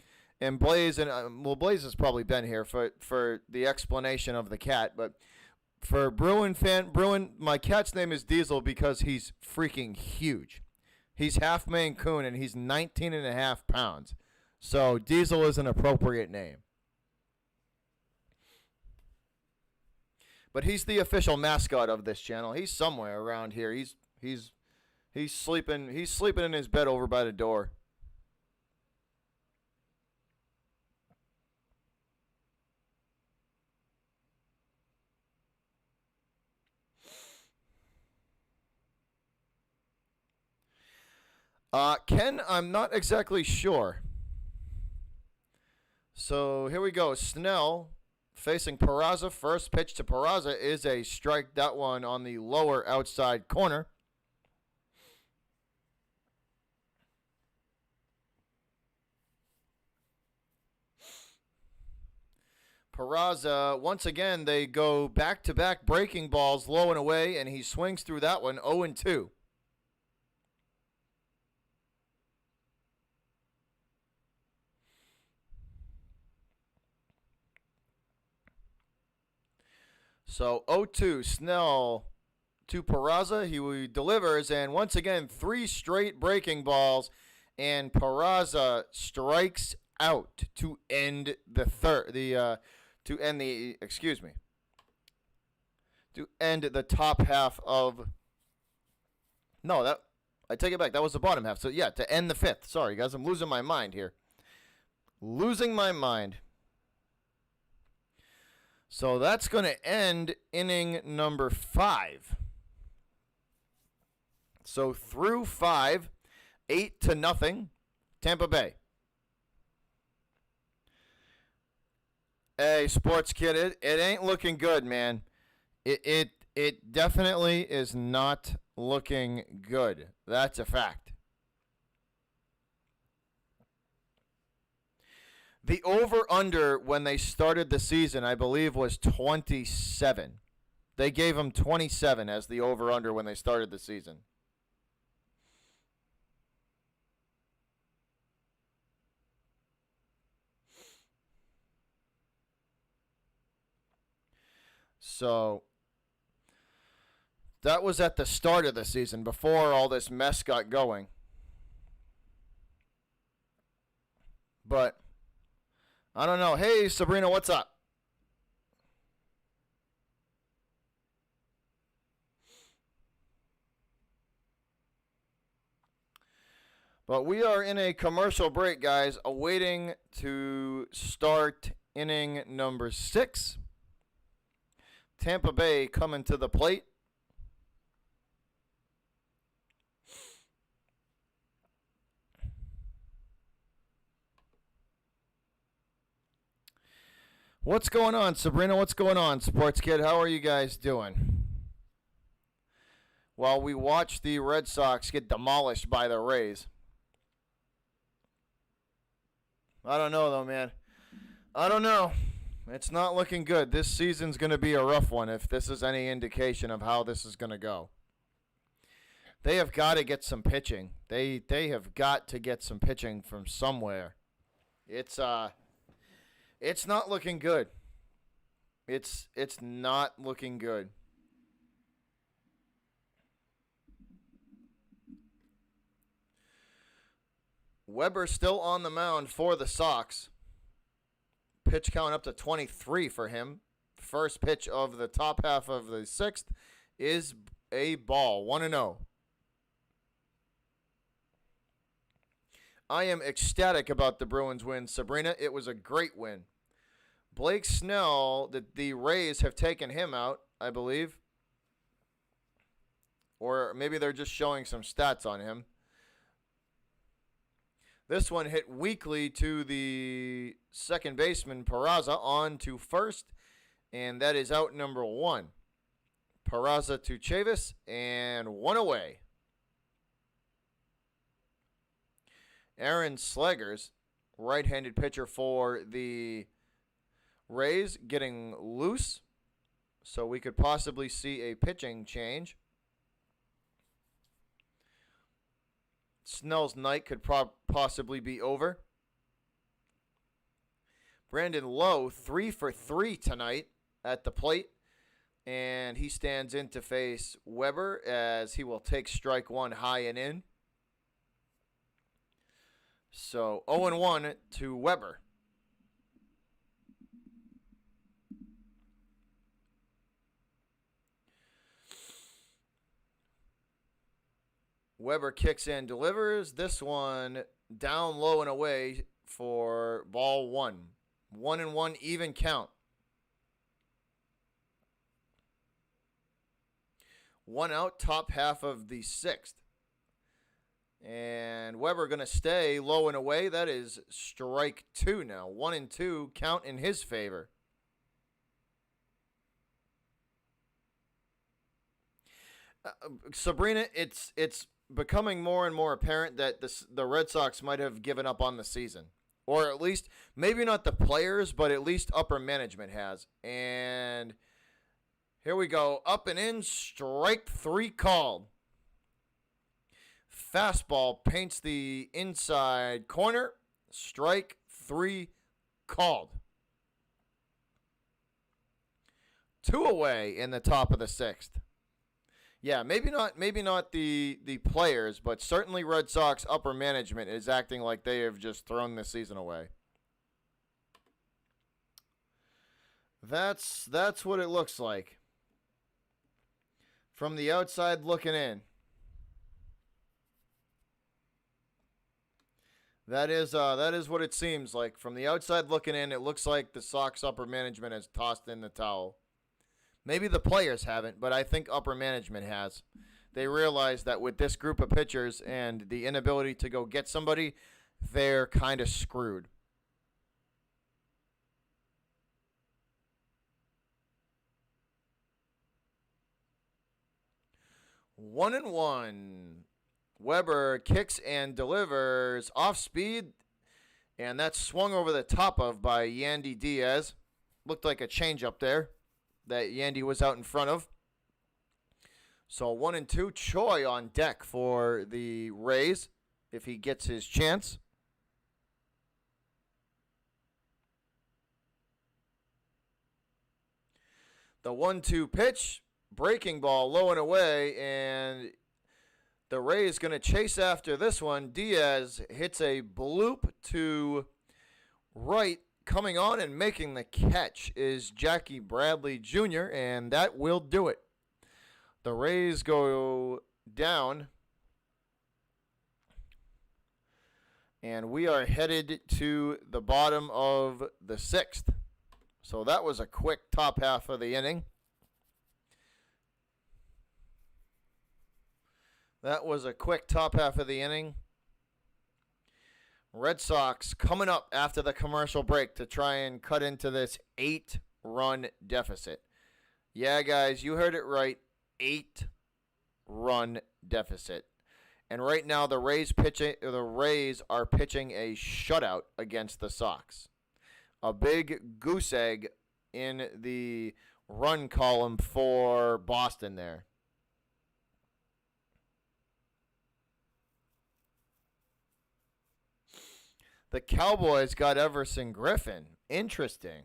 and Blaze and Blaze has probably been here for the explanation of the cat, but for Bruin fan, my cat's name is Diesel because he's freaking huge. He's half Maine Coon and he's 19 and a half pounds. So Diesel is an appropriate name. But he's the official mascot of this channel. He's somewhere around here. He's sleeping in his bed over by the door. Ken, I'm not exactly sure. So here we go. Snell facing Peraza. First pitch to Peraza is a strike. That one on the lower outside corner. Peraza, once again, they go back-to-back breaking balls low and away, and he swings through that one 0-2. So 0-2, Snell to Peraza. He delivers, and once again, 3 straight breaking balls, and Peraza strikes out to end the top half of. No, that I take it back. That was the bottom half. So yeah, to end the 5th. Sorry, guys, I'm losing my mind here. Losing my mind. So that's going to end inning number 5. So through 5, 8-0, Tampa Bay. Hey, sports kid, it ain't looking good, man. It definitely is not looking good. That's a fact. The over-under when they started the season, I believe, was 27. They gave them 27 as the over-under when they started the season. So that was at the start of the season, before all this mess got going. But I don't know. Hey, Sabrina, what's up? But we are in a commercial break, guys, awaiting to start inning number 6. Tampa Bay coming to the plate. What's going on, Sabrina? What's going on, Sports Kid? How are you guys doing? While we watch the Red Sox get demolished by the Rays. I don't know, though, man. I don't know. It's not looking good. This season's going to be a rough one if this is any indication of how this is going to go. They have got to get some pitching. They have got to get some pitching from somewhere. It's not looking good. It's not looking good. Weber still on the mound for the Sox. Pitch count up to 23 for him. First pitch of the top half of the 6th is a ball, 1-0. I am ecstatic about the Bruins win, Sabrina. It was a great win. Blake Snell, the Rays have taken him out, I believe. Or maybe they're just showing some stats on him. This one hit weakly to the second baseman, Peraza, on to first. And that is out number 1. Peraza to Chavis, and 1 away. Aaron Slegers, right-handed pitcher for the Rays, getting loose. So we could possibly see a pitching change. Snell's night could possibly be over. Brandon Lowe, 3 for 3 tonight at the plate. And he stands in to face Weber as he will take strike one high and in. So 0-1 to Weber. Weber kicks and delivers. This one down low and away for ball one. 1-1 even count. One out, top half of the sixth. And Weber going to stay low and away. That is strike two now. 1-2 count in his favor. Sabrina, it's becoming more and more apparent that the Red Sox might have given up on the season. Or at least, maybe not the players, but at least upper management has. And here we go. Up and in, strike three called. Fastball paints the inside corner. Strike three called. 2 away in the top of the sixth. Yeah, maybe not the players, but certainly Red Sox upper management is acting like they have just thrown the season away. That's what it looks like. From the outside looking in. That is what it seems like. From the outside looking in, it looks like the Sox upper management has tossed in the towel. Maybe the players haven't, but I think upper management has. They realize that with this group of pitchers and the inability to go get somebody, they're kind of screwed. One and one. Weber kicks and delivers off speed, and that's swung over the top of by Yandy Diaz. Looked like a changeup there that Yandy was out in front of. So 1-2, Choi on deck for the Rays if he gets his chance. The 1-2 pitch, breaking ball low and away, and the Rays going to chase after this one. Diaz hits a bloop to right. Coming on and making the catch is Jackie Bradley Jr., and that will do it. The Rays go down, and we are headed to the bottom of the sixth. So that was a quick top half of the inning. Red Sox coming up after the commercial break to try and cut into this 8-run deficit. Yeah, guys, you heard it right. 8-run deficit. And right now the Rays are pitching a shutout against the Sox. A big goose egg in the run column for Boston there. The Cowboys got Everson Griffin. Interesting.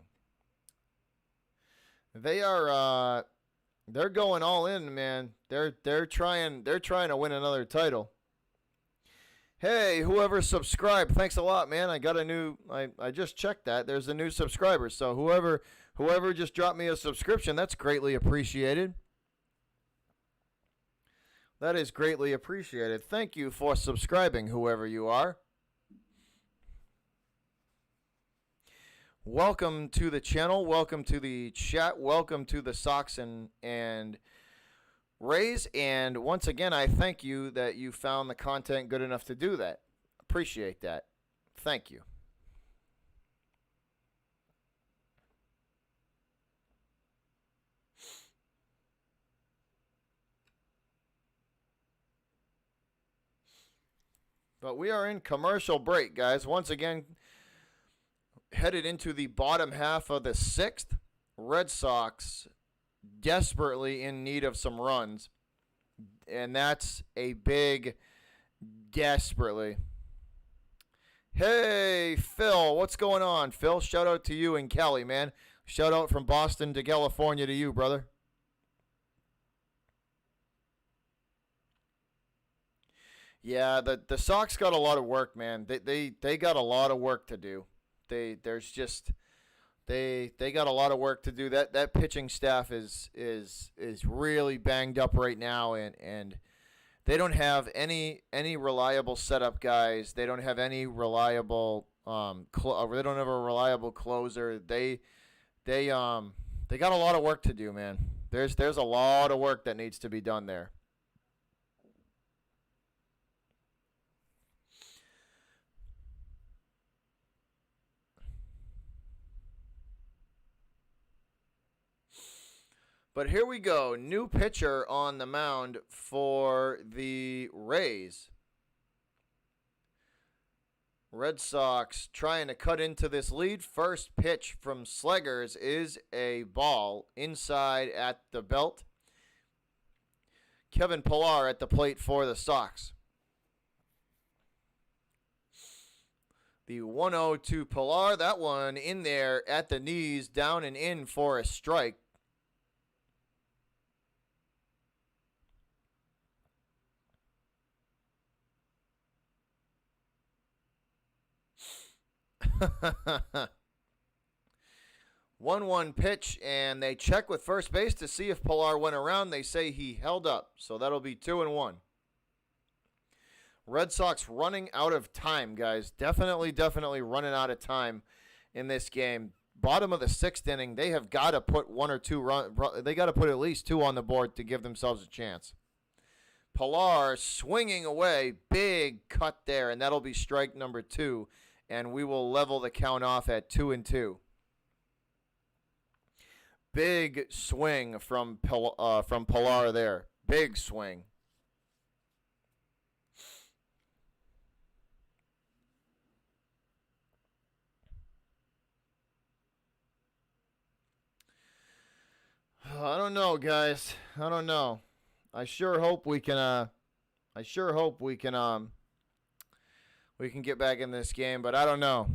They're going all in, man. They're trying to win another title. Hey, whoever subscribed, thanks a lot, man. I got a new I just checked that. There's a new subscriber. So whoever just dropped me a subscription, that's greatly appreciated. That is greatly appreciated. Thank you for subscribing, whoever you are. Welcome to the channel. Welcome to the chat. Welcome to the Sox and Rays. And once again, I thank you that you found the content good enough to do that. Appreciate that. Thank you. But we are in commercial break, guys. Once again, headed into the bottom half of the sixth. Red Sox desperately in need of some runs. And that's a big Desperately. Hey, Phil, what's going on? Phil, shout out to you and Kelly, man. Shout out from Boston to California to you, brother. Yeah, the Sox got a lot of work, man. They got a lot of work to do. There's just they got a lot of work to do. That pitching staff is really banged up right now, and they don't have any reliable setup guys. They don't have any reliable they don't have a reliable closer. They got a lot of work to do, man. There's a lot of work that needs to be done there. But here we go. New pitcher on the mound for the Rays. Red Sox trying to cut into this lead. First pitch from Sleggers is a ball inside at the belt. Kevin Pillar at the plate for the Sox. The 1-0 to Pillar. That one in there at the knees, down and in for a strike. One pitch, and they check with first base to see if Pillar went around. They say he held up, so that'll be 2-1. Red Sox running out of time, guys. Definitely running out of time in this game. Bottom of the sixth inning, they have got to put one or two they got to put at least two on the board to give themselves a chance. Pillar swinging away, big cut there, and that'll be strike number 2. And we will level the count off at 2-2. Big swing from Pillar there. Big swing. I don't know, guys. I don't know. I sure hope we can. We can get back in this game, but I don't know.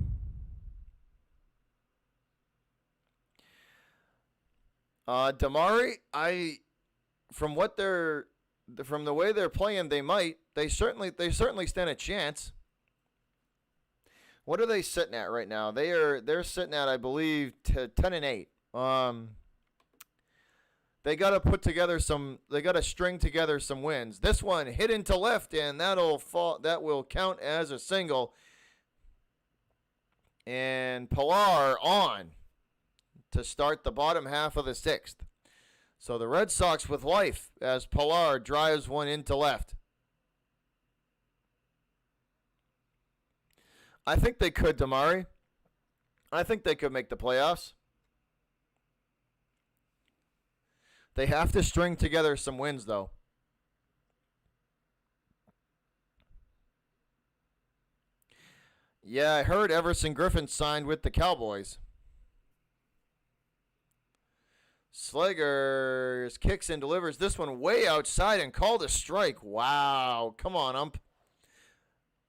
Damari, from the way they're playing, they certainly stand a chance. What are they sitting at right now? They're sitting at, I believe, 10-8. They got to string together some wins. This one hit into left, and that will count as a single. And Pillar on to start the bottom half of the sixth. So the Red Sox with life as Pillar drives one into left. I think they could, Damari. I think they could make the playoffs. They have to string together some wins, though. Yeah, I heard Everson Griffin signed with the Cowboys. Sleggers kicks and delivers this one way outside and called a strike. Wow. Come on, ump.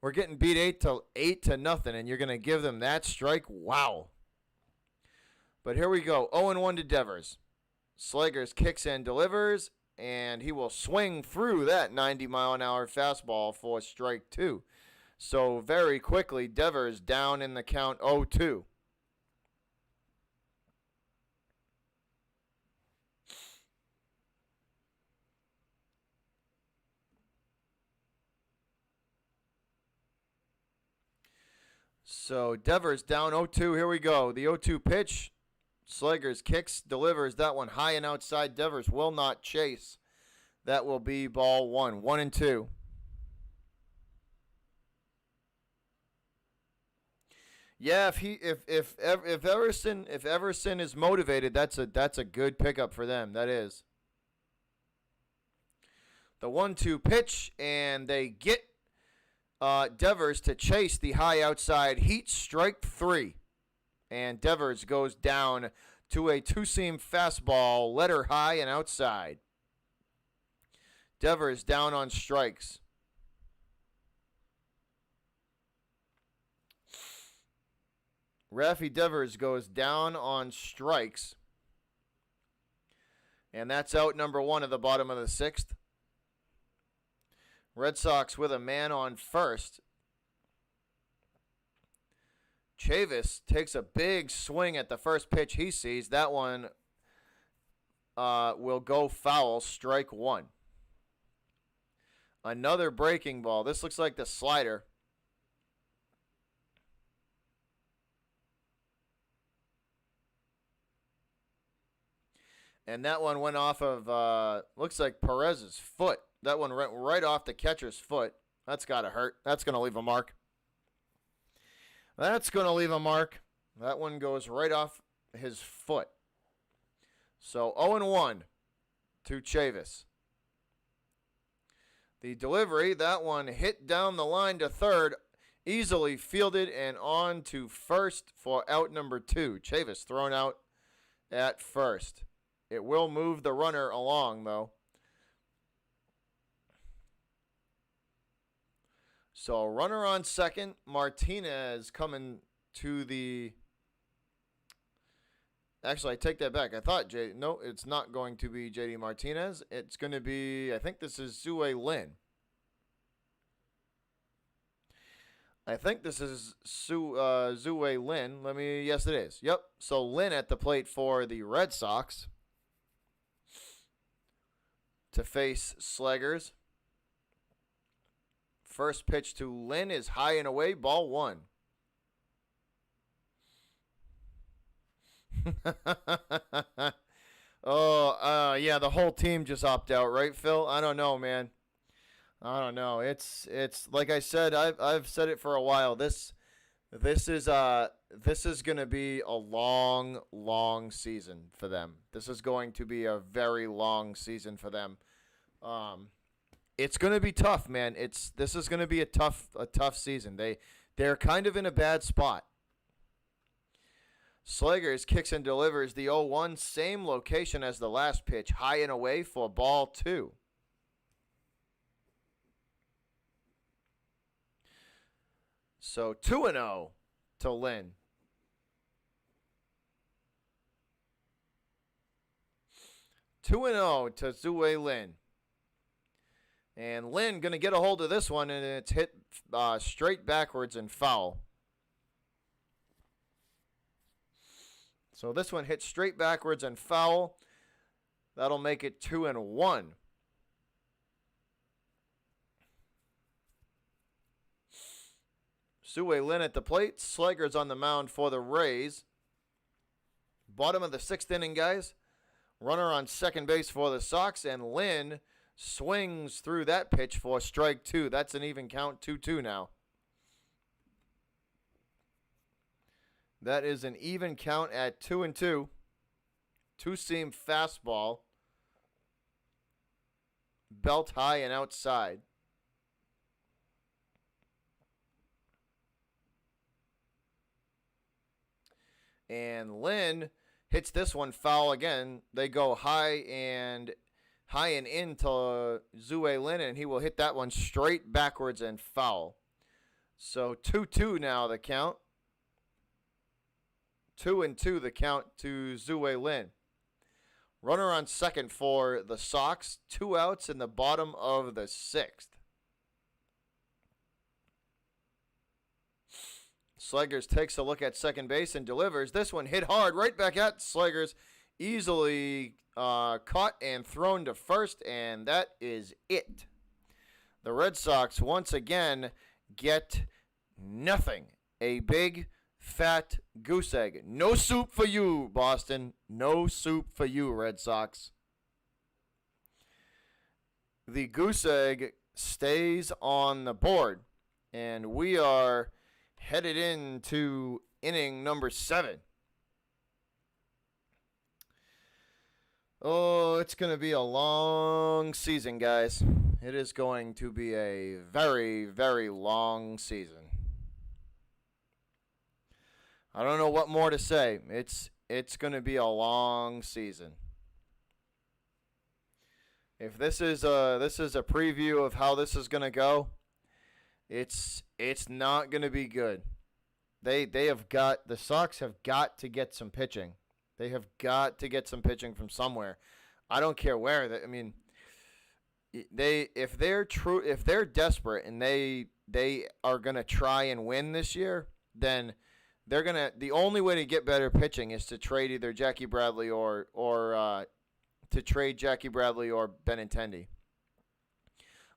We're getting beat 8-0, and you're going to give them that strike? Wow. But here we go. 0-1 to Devers. Sleggers kicks and delivers, and he will swing through that 90-mile-an-hour fastball for strike 2. So very quickly, Devers down in the count 0-2. So Devers down 0-2. Here we go. The 0-2 pitch. Sleggers kicks, delivers that one high and outside. Devers will not chase. That will be ball 1. 1-2. Yeah, if Everson is motivated, that's a good pickup for them. That is. The 1-2 pitch, and they get Devers to chase the high outside heat. Strike 3. And Devers goes down to a two-seam fastball, letter high and outside. Devers down on strikes. Raffy Devers goes down on strikes. And that's out number 1 at the bottom of the 6th. Red Sox with a man on first. Chavis takes a big swing at the first pitch he sees. That one will go foul, strike 1. Another breaking ball. This looks like the slider. And that one went off of, looks like Perez's foot. That one went right off the catcher's foot. That's got to hurt. That's going to leave a mark. That's going to leave a mark. That one goes right off his foot. So 0-1 to Chavis. The delivery, that one hit down the line to third, easily fielded and on to first for out number 2. Chavis thrown out at first. It will move the runner along, though. So runner on second. Martinez coming to the... Actually, I take that back. I thought no, it's not going to be J.D. Martinez. It's going to be, I think this is Zue Lin. I think this is Zue Lin. Yes, it is. Yep. So Lin at the plate for the Red Sox to face Slaggers. First pitch to Lin is high and away, ball 1. Yeah, the whole team just opted out, right, Phil? I don't know, man. I don't know. It's like I said. I've said it for a while. This is gonna be a long season for them. This is going to be a very long season for them. It's gonna be tough, man. This is gonna be a tough season. They're kind of in a bad spot. Slaggers kicks and delivers the 0-1, same location as the last pitch, high and away for ball 2. So 2-0 to Lin. To Zue Lin. And Lin going to get a hold of this one, and it's hit straight backwards and foul. So this one hits straight backwards and foul. That'll make it 2-1. Zue Lin at the plate. Slaggers on the mound for the Rays. Bottom of the 6th inning, guys. Runner on second base for the Sox, and Lin swings through that pitch for strike 2. That's an even count, 2-2 now. That is an even count at 2-2. Two-seam fastball. Belt high and outside. And Lin hits this one foul again. They go high and into Zue Lin, and he will hit that one straight backwards and foul. So 2-2 now the count. 2-2 the count to Zue Lin. Runner on second for the Sox. 2 outs in the bottom of the 6th. Slaggers takes a look at second base and delivers. This one hit hard right back at Slaggers. Easily caught and thrown to first, and that is it. The Red Sox once again get nothing. A big, fat goose egg. No soup for you, Boston. No soup for you, Red Sox. The goose egg stays on the board, and we are headed into inning number 7. Oh, it's going to be a long season, guys. It is going to be a very, very long season. I don't know what more to say. It's going to be a long season. If this is a preview of how this is going to go, it's not going to be good. The Sox have got to get some pitching. They have got to get some pitching from somewhere. I don't care where. I mean, if they're desperate and they are gonna try and win this year, then the only way to get better pitching is to trade either Jackie Bradley or Benintendi.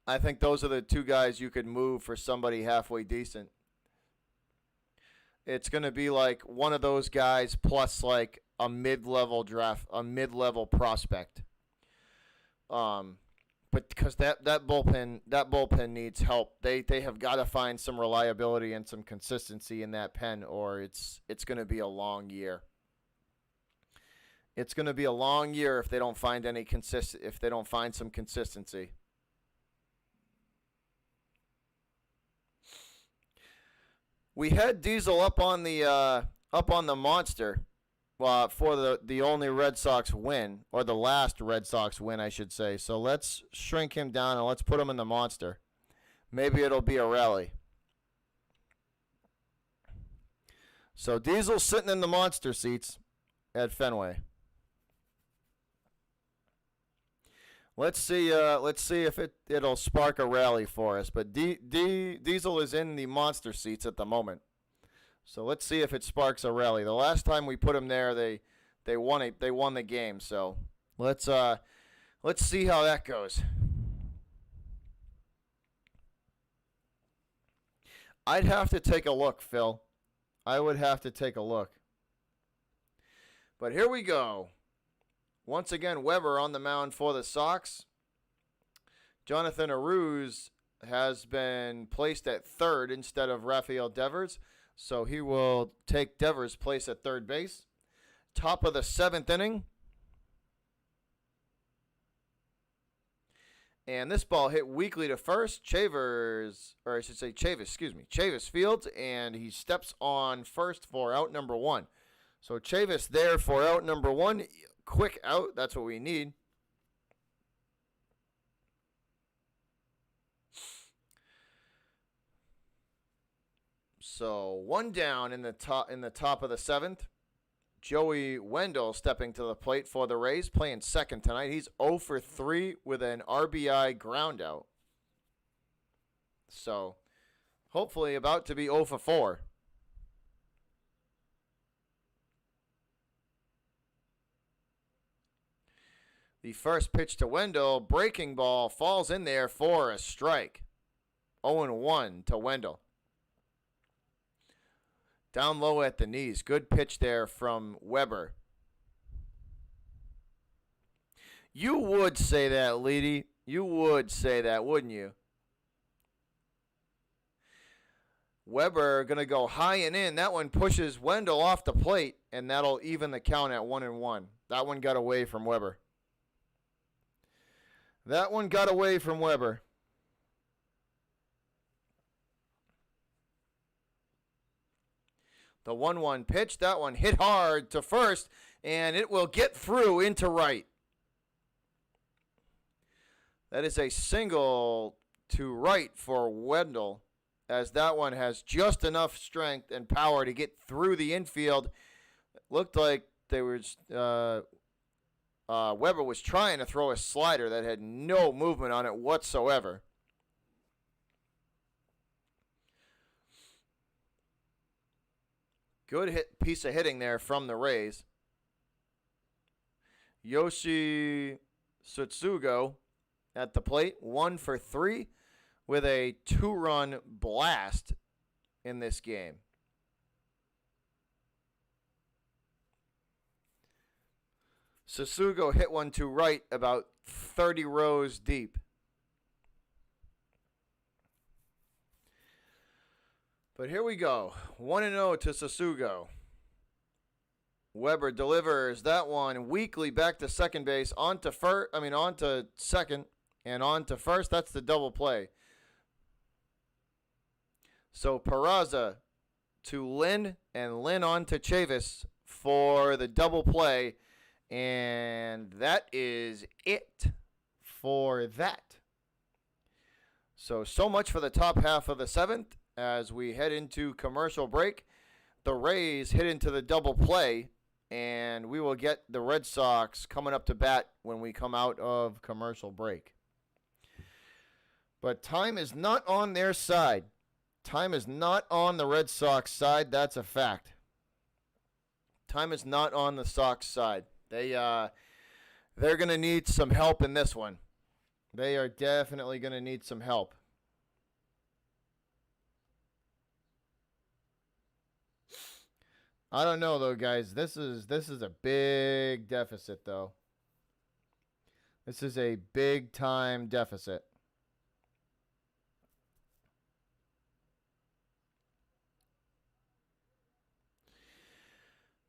I think those are the two guys you could move for somebody halfway decent. It's going to be like one of those guys plus like a mid-level prospect. But because that bullpen needs help. They have got to find some reliability and some consistency in that pen, or it's going to be a long year. It's going to be a long year if they don't find some consistency. We had Diesel up on the monster for the only Red Sox win, or the last Red Sox win, I should say. So let's shrink him down and let's put him in the monster. Maybe it'll be a rally. So Diesel's sitting in the monster seats at Fenway. Let's see if it'll spark a rally for us. But Diesel is in the monster seats at the moment. So let's see if it sparks a rally. The last time we put him there, they won it. They won the game. So let's see how that goes. I'd have to take a look, Phil. I would have to take a look. But here we go. Once again, Weber on the mound for the Sox. Jonathan Aruz has been placed at third instead of Rafael Devers, so he will take Devers' place at third base. Top of the seventh inning. And this ball hit weakly to first. Chavis fields, and he steps on first for out number one. So Chavis there for out number one. Quick out, that's what we need. So one down in the top of the seventh. Joey Wendell stepping to the plate for the Rays, playing second tonight. He's 0 for 3 with an RBI ground out. So hopefully about to be 0 for 4. The first pitch to Wendell, breaking ball, falls in there for a strike. 0-1 to Wendell. Down low at the knees. Good pitch there from Weber. You would say that, Leedy. You would say that, wouldn't you? Weber going to go high and in. That one pushes Wendell off the plate, and that'll even the count at 1-1. That one got away from Weber. That one got away from Weber. The 1-1 pitch, that one hit hard to first, and it will get through into right. That is a single to right for Wendell, as that one has just enough strength and power to get through the infield. It looked like they were Weber was trying to throw a slider that had no movement on it whatsoever. Good piece of hitting there from the Rays. Yoshi Tsutsugo at the plate, 1 for 3 with a 2-run blast in this game. Tsutsugo hit one to right about 30 rows deep. But here we go. 1-0 to Tsutsugo. Weber delivers that one weakly back to second base, on to second, and on to first. That's the double play. So Peraza to Lynn, and Lynn on to Chavis for the double play. And that is it for that. So much for the top half of the seventh as we head into commercial break. the Rays hit into the double play, and we will get the Red Sox coming up to bat when we come out of commercial break. But time is not on their side. Time is not on the Red Sox side. That's a fact. Time is not on the Sox side. They're going to need some help in this one. They are definitely going to need some help. I don't know though, guys. This is a big deficit though. This is a big time deficit.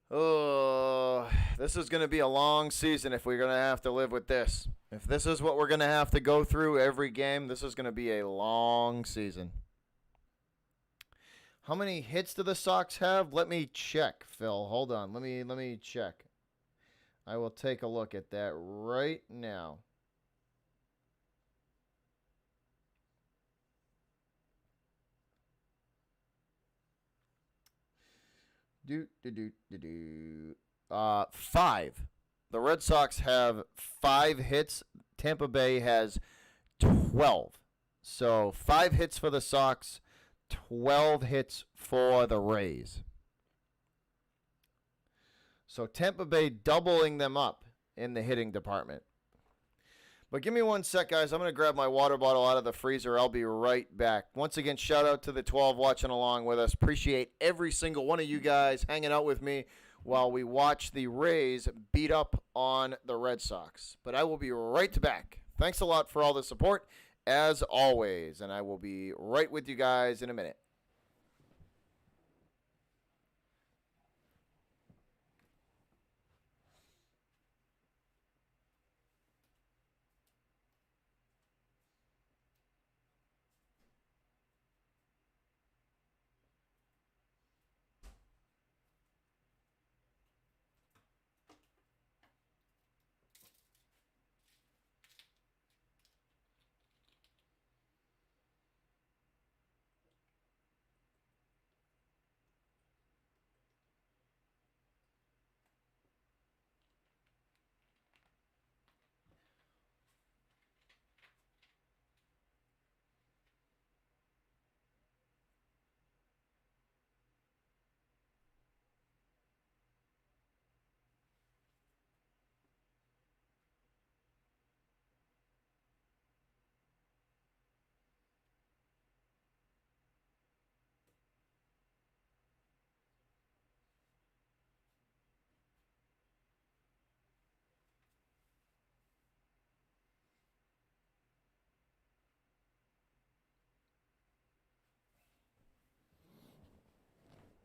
Oh, this is going to be a long season if we're going to have to live with this. If this is what we're going to have to go through every game, this is going to be a long season. How many hits do the Sox have? Let me check, Phil. Hold on. Let me check. I will take a look at that right now. Five. The Red Sox have 5 hits. Tampa Bay has 12. So 5 hits for the Sox, 12 hits for the Rays. So Tampa Bay doubling them up in the hitting department. But give me one sec, guys. I'm going to grab my water bottle out of the freezer. I'll be right back. Once again, shout out to the 12 watching along with us. Appreciate every single one of you guys hanging out with me while we watch the Rays beat up on the Red Sox. But I will be right back. Thanks a lot for all the support, as always. And I will be right with you guys in a minute.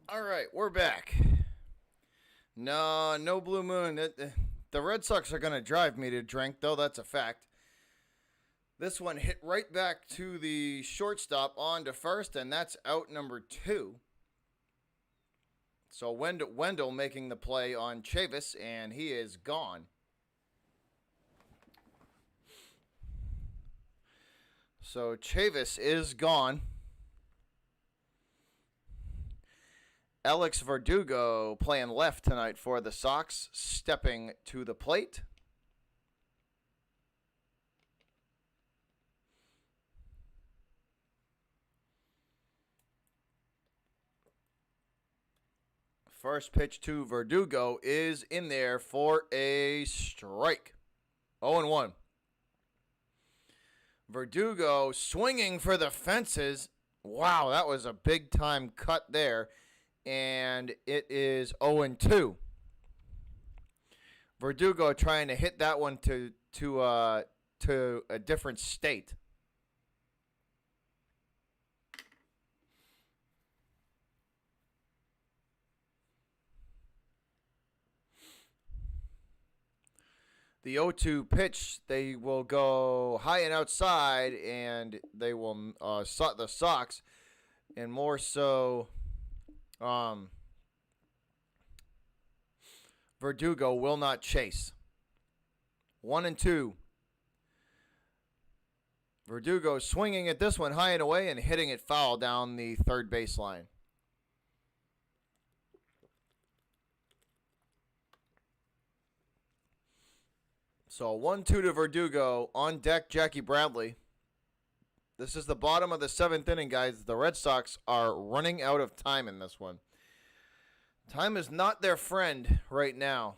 All right, we're back. No Blue Moon. The Red Sox are going to drive me to drink, though. That's a fact. This one hit right back to the shortstop on to first, and that's out number 2. So Wendell making the play on Chavis, and he is gone. So Chavis is gone. Alex Verdugo playing left tonight for the Sox, stepping to the plate. First pitch to Verdugo is in there for a strike. 0-1. Verdugo swinging for the fences. Wow, that was a big-time cut there. And it is 0-2. Verdugo trying to hit that one to a different state. The 0-2 pitch, they will go high and outside, and they will the Sox, and more so. Verdugo will not chase. 1-2. Verdugo swinging at this one high and away and hitting it foul down the third baseline. So 1-2 to Verdugo. On deck, Jackie Bradley. This is the bottom of the 7th inning, guys. The Red Sox are running out of time in this one. Time is not their friend right now.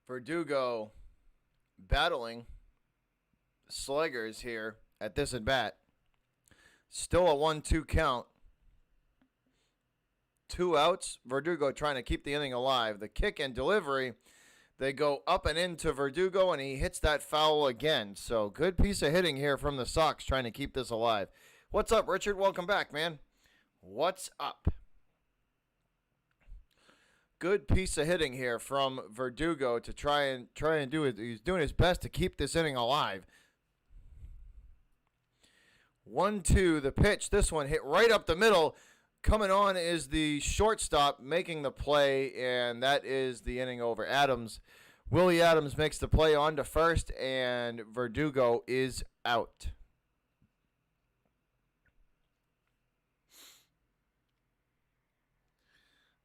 Verdugo battling Sluggers here at this at bat. Still a 1-2 count. 2 outs. Verdugo trying to keep the inning alive. The kick and delivery, they go up and into Verdugo, and he hits that foul again. So good piece of hitting here from the Sox trying to keep this alive. What's up, Richard? Welcome back, man. What's up? Good piece of hitting here from Verdugo to try and do it. He's doing his best to keep this inning alive. 1-2, the pitch. This one hit right up the middle. Coming on is the shortstop making the play, and that is the inning over. Willie Adams makes the play on to first, and Verdugo is out.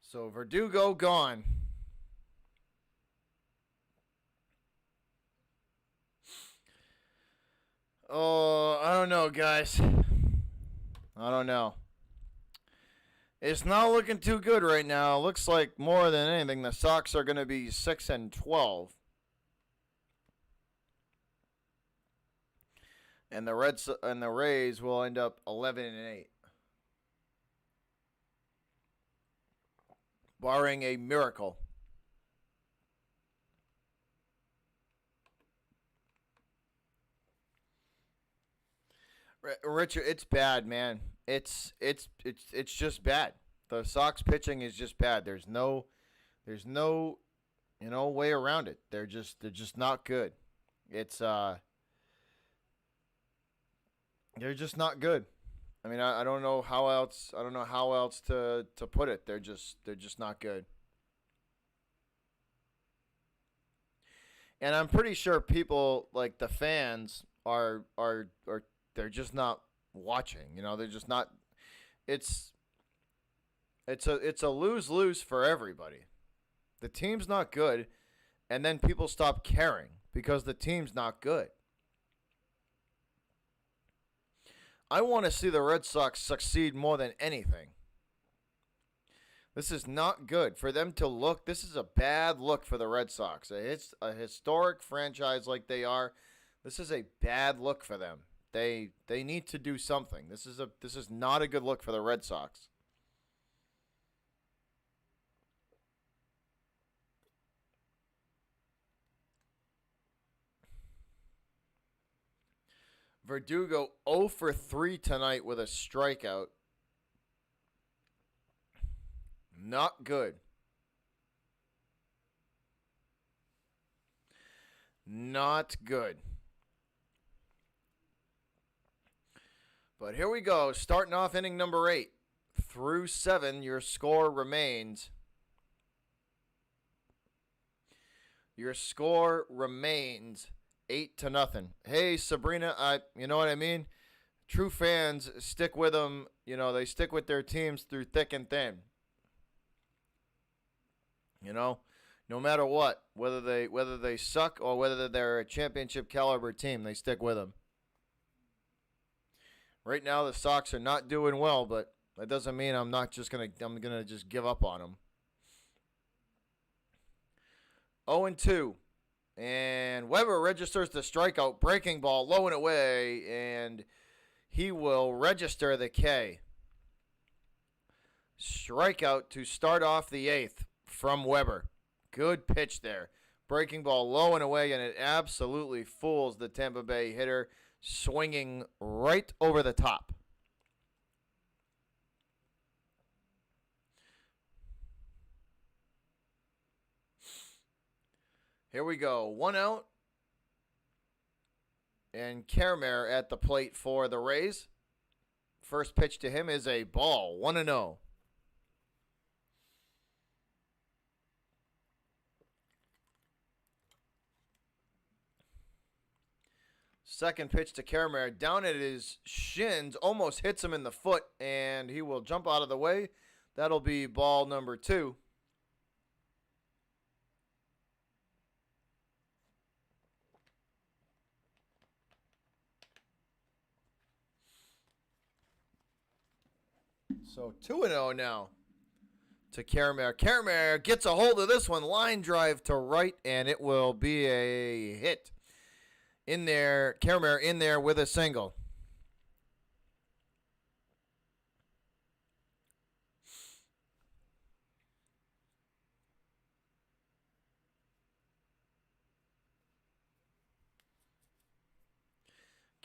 So Verdugo gone. Oh, I don't know, guys. I don't know. It's not looking too good right now. Looks like more than anything, the Sox are going to be 6-12. And the Rays will end up 11-8. Barring a miracle. Richard, it's bad, man. It's just bad. The Sox pitching is just bad. There's no way around it. They're just not good. They're just not good. I mean, I don't know how else to put it. They're just not good. And I'm pretty sure people, like the fans, are they're just not watching. They're just not. It's a lose-lose for everybody. The team's not good, and then people stop caring because the team's not good. I want to see the Red Sox succeed more than anything. This is not good for them to look. This is a bad look for the Red Sox. It's a historic franchise like they are. This is a bad look for them. They need to do something. This is not a good look for the Red Sox. Verdugo 0 for 3 tonight with a strikeout. Not good. Not good. But here we go. Starting off inning number 8. Through 7, your score remains. 8-0. Hey, Sabrina, you know what I mean? True fans stick with them. They stick with their teams through thick and thin. No matter what, whether they suck or whether they're a championship caliber team, they stick with them. Right now, the Sox are not doing well, but that doesn't mean I'm gonna just give up on them. 0-2. And Weber registers the strikeout, breaking ball, low and away, and he will register the K. Strikeout to start off the 8th from Weber. Good pitch there. Breaking ball low and away, and it absolutely fools the Tampa Bay hitter, swinging right over the top. Here we go. 1 out. And Kiermaier at the plate for the Rays. First pitch to him is a ball. 1-0. Second pitch to Karamar, down at his shins, almost hits him in the foot, and he will jump out of the way. That'll be ball number 2. So 2-0 now to Karamar. Karamar gets a hold of this one, line drive to right, and it will be a hit. In there, Karamar in there with a single.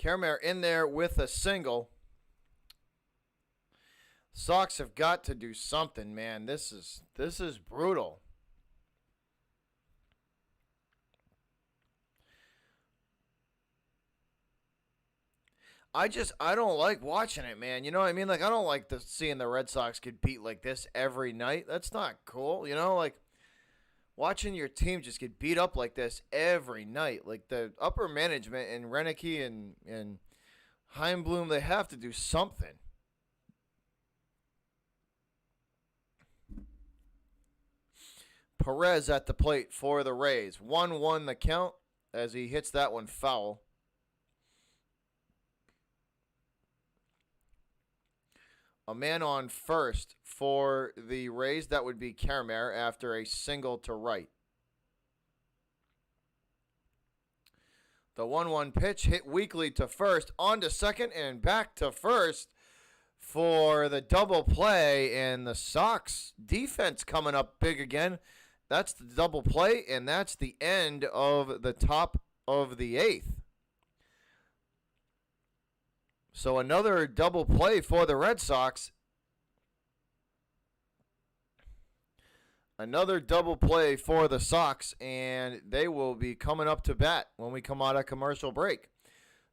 Karamar in there with a single. Sox have got to do something, man. This is brutal. I don't like watching it, man. You know what I mean? Like, I don't like seeing the Red Sox get beat like this every night. That's not cool. You know, like watching your team just get beat up like this every night. Like the upper management and Renicky and Heimblum, they have to do something. Perez at the plate for the Rays. 1-1 the count as he hits that one foul. A man on first for the Rays. That would be Karamar after a single to right. The 1-1 pitch hit weakly to first, on to second, and back to first for the double play. And the Sox defense coming up big again. That's the double play, and that's the end of the top of the 8th. So another double play for the Red Sox. Another double play for the Sox, and they will be coming up to bat when we come out of commercial break.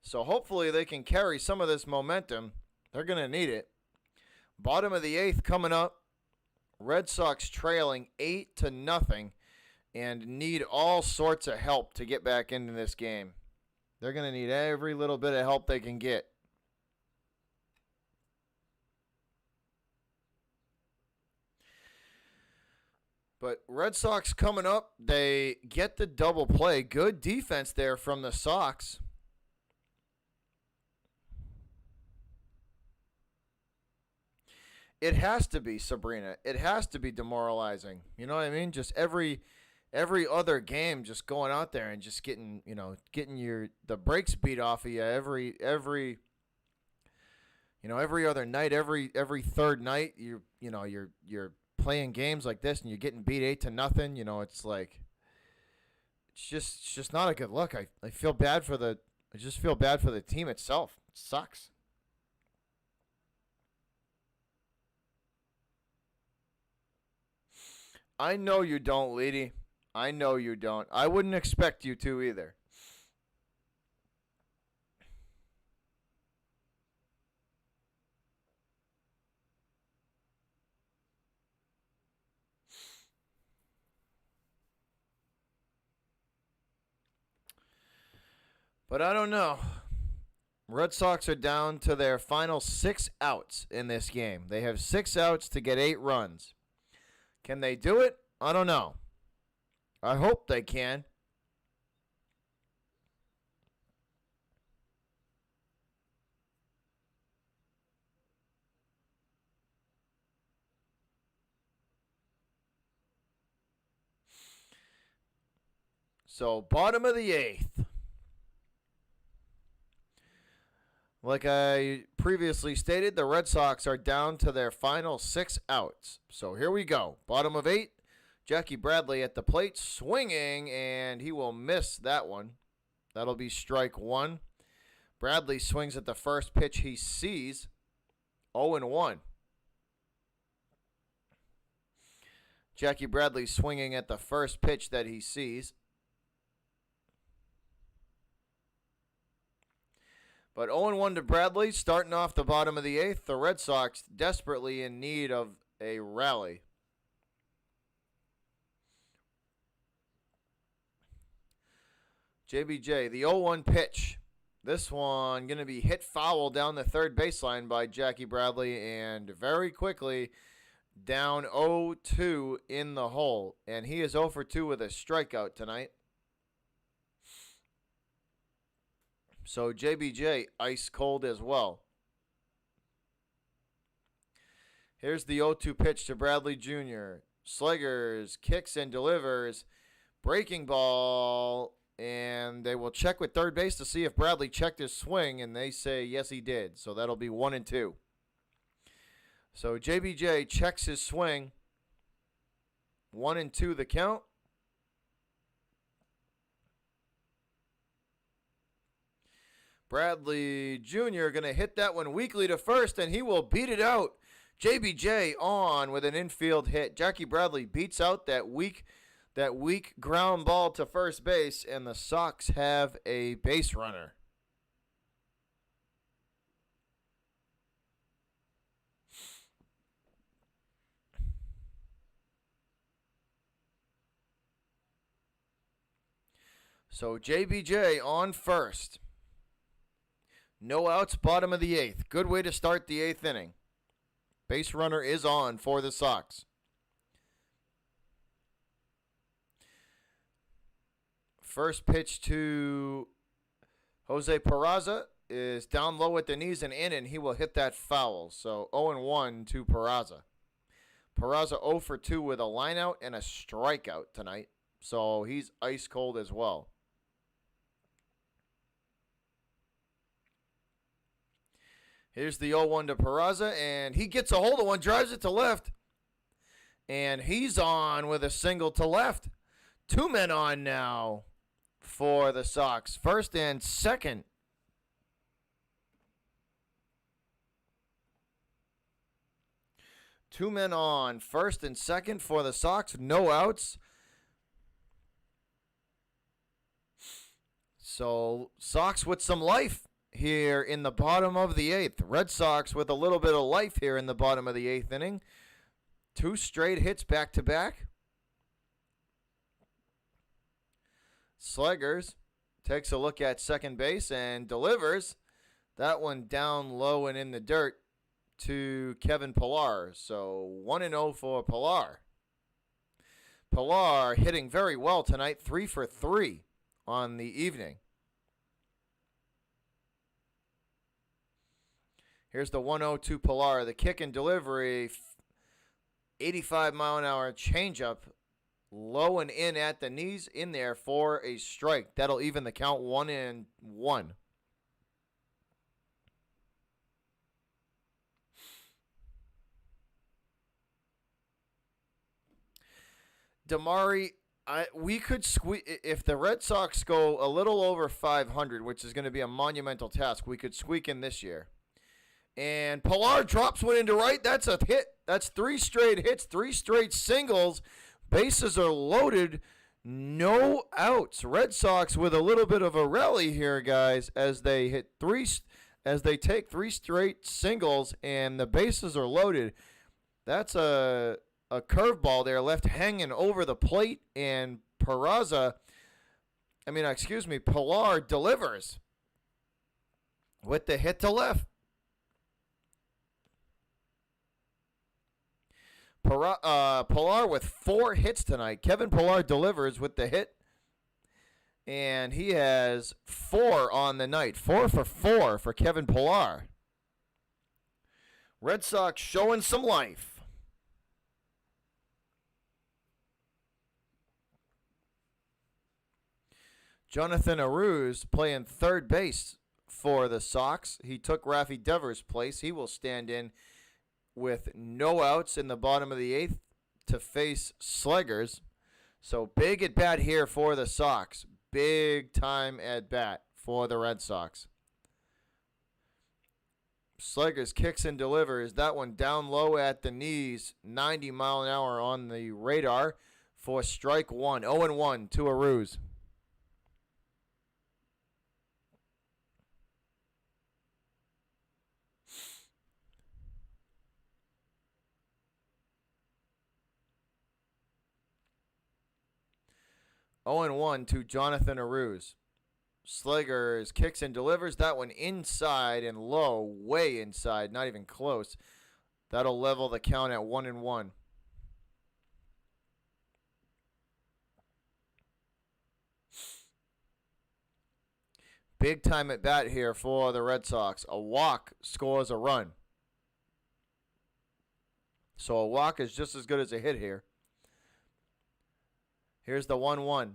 So hopefully they can carry some of this momentum. They're going to need it. Bottom of the 8th coming up. Red Sox trailing 8-0 and need all sorts of help to get back into this game. They're going to need every little bit of help they can get. But Red Sox coming up, they get the double play. Good defense there from the Sox. It has to be, Sabrina. It has to be demoralizing. You know what I mean? Just every other game, just going out there and just getting the brakes beat off of you every other night, every third night. You're playing games like this and you're getting beat 8-0. You know, it's like it's just not a good look. I feel bad for the team itself. It sucks. I know you don't, Leedy. I know you don't. I wouldn't expect you to either. But I don't know. Red Sox are down to their final 6 outs in this game. They have 6 outs to get 8 runs. Can they do it? I don't know. I hope they can. So, bottom of the 8th. Like I previously stated, the Red Sox are down to their final 6 outs. So here we go. Bottom of 8. Jackie Bradley at the plate swinging, and he will miss that one. That'll be strike 1. Bradley swings at the first pitch he sees. 0-1. Jackie Bradley swinging at the first pitch that he sees. But 0-1 to Bradley, starting off the bottom of the 8th. The Red Sox desperately in need of a rally. JBJ, the 0-1 pitch. This one going to be hit foul down the third baseline by Jackie Bradley, and very quickly down 0-2 in the hole. And he is 0 for 2 with a strikeout tonight. So JBJ ice cold as well. Here's the 0-2 pitch to Bradley Jr. Sluggers, kicks and delivers. Breaking ball. And they will check with third base to see if Bradley checked his swing. And they say yes, he did. So that'll be 1-2. So JBJ checks his swing. 1-2 the count. Bradley Jr. going to hit that one weakly to first, and he will beat it out. JBJ on with an infield hit. Jackie Bradley beats out that weak ground ball to first base, and the Sox have a base runner. So JBJ on first. No outs, bottom of the eighth. Good way to start the eighth inning. Base runner is on for the Sox. First pitch to Jose Peraza is down low at the knees and in, and he will hit that foul. So 0-1 to Peraza. Peraza 0 for 2 with a lineout and a strikeout tonight. So he's ice cold as well. Here's the 0-1 to Peraza, and he gets a hold of one, drives it to left. And he's on with a single to left. 2 men on now for the Sox. First and second. Two men on. First and second for the Sox. No outs. So Sox with some life here in the bottom of the eighth. Red Sox with a little bit of life here in the bottom of the eighth inning. 2 straight hits back to back. Sluggers takes a look at second base and delivers that one down low and in the dirt to Kevin Pillar. So 1-0 for Pillar. Pillar hitting very well tonight, 3 for 3 on the evening. Here's the 1-0 to Pillar. The kick and delivery, 85-mile-an-hour changeup, low and in at the knees, in there for a strike. That'll even the count 1-1. Damari, we could squeak if the Red Sox go a little over 500, which is going to be a monumental task. We could squeak in this year. And Pillar drops one into right. That's a hit. That's 3 straight hits, 3 straight singles. Bases are loaded. No outs. Red Sox with a little bit of a rally here, guys, as they take 3 straight singles and the bases are loaded. That's a curveball there left hanging over the plate, and Pillar delivers with the hit to left. Pillar with 4 hits tonight. Kevin Pillar delivers with the hit, and he has 4 on the night. 4 for 4 for Kevin Pillar. Red Sox showing some life. Jonathan Aruz playing third base for the Sox. He took Rafi Devers' place. He will stand in with no outs in the bottom of the eighth to face Sluggers. So big at bat here for the Sox. Big time at bat for the Red Sox. Sluggers kicks and delivers. That one down low at the knees. 90 mile an hour on the radar for strike 1. 0-1 to Aruz. Oh and 1 to Jonathan Aruz. Slegers kicks and delivers. That one inside and low, way inside, not even close. That'll level the count at 1-1. Big time at bat here for the Red Sox. A walk scores a run. So a walk is just as good as a hit here. Here's the 1-1.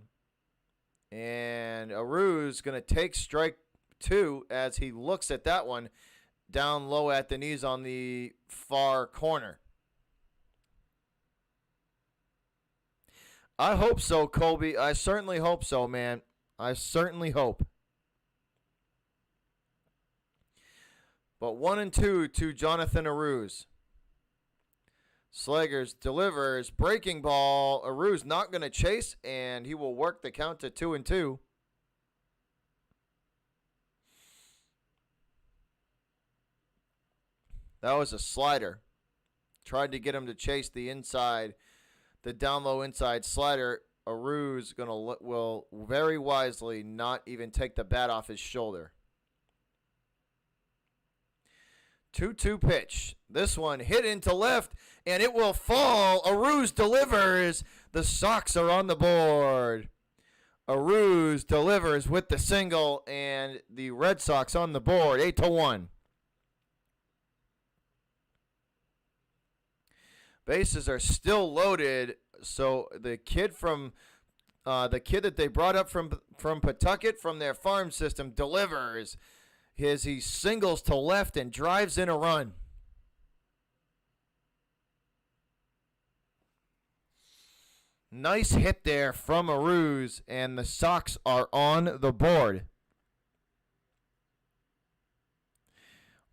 And Aru's going to take strike 2 as he looks at that one down low at the knees on the far corner. I hope so, Colby. I certainly hope so, man. I certainly hope. But 1-2 to Jonathan Aruz. Slegers delivers, breaking ball. Aruz not going to chase, and he will work the count to 2-2. That was a slider. Tried to get him to chase the inside, the down low inside slider. Aruz will very wisely not even take the bat off his shoulder. 2-2 pitch. This one hit into left, and it will fall. Aruz delivers. The Sox are on the board. Aruz delivers with the single, and the Red Sox on the board, 8-1. Bases are still loaded, so the kid that they brought up from Pawtucket from their farm system delivers. He singles to left and drives in a run. Nice hit there from Aruz, and the Sox are on the board.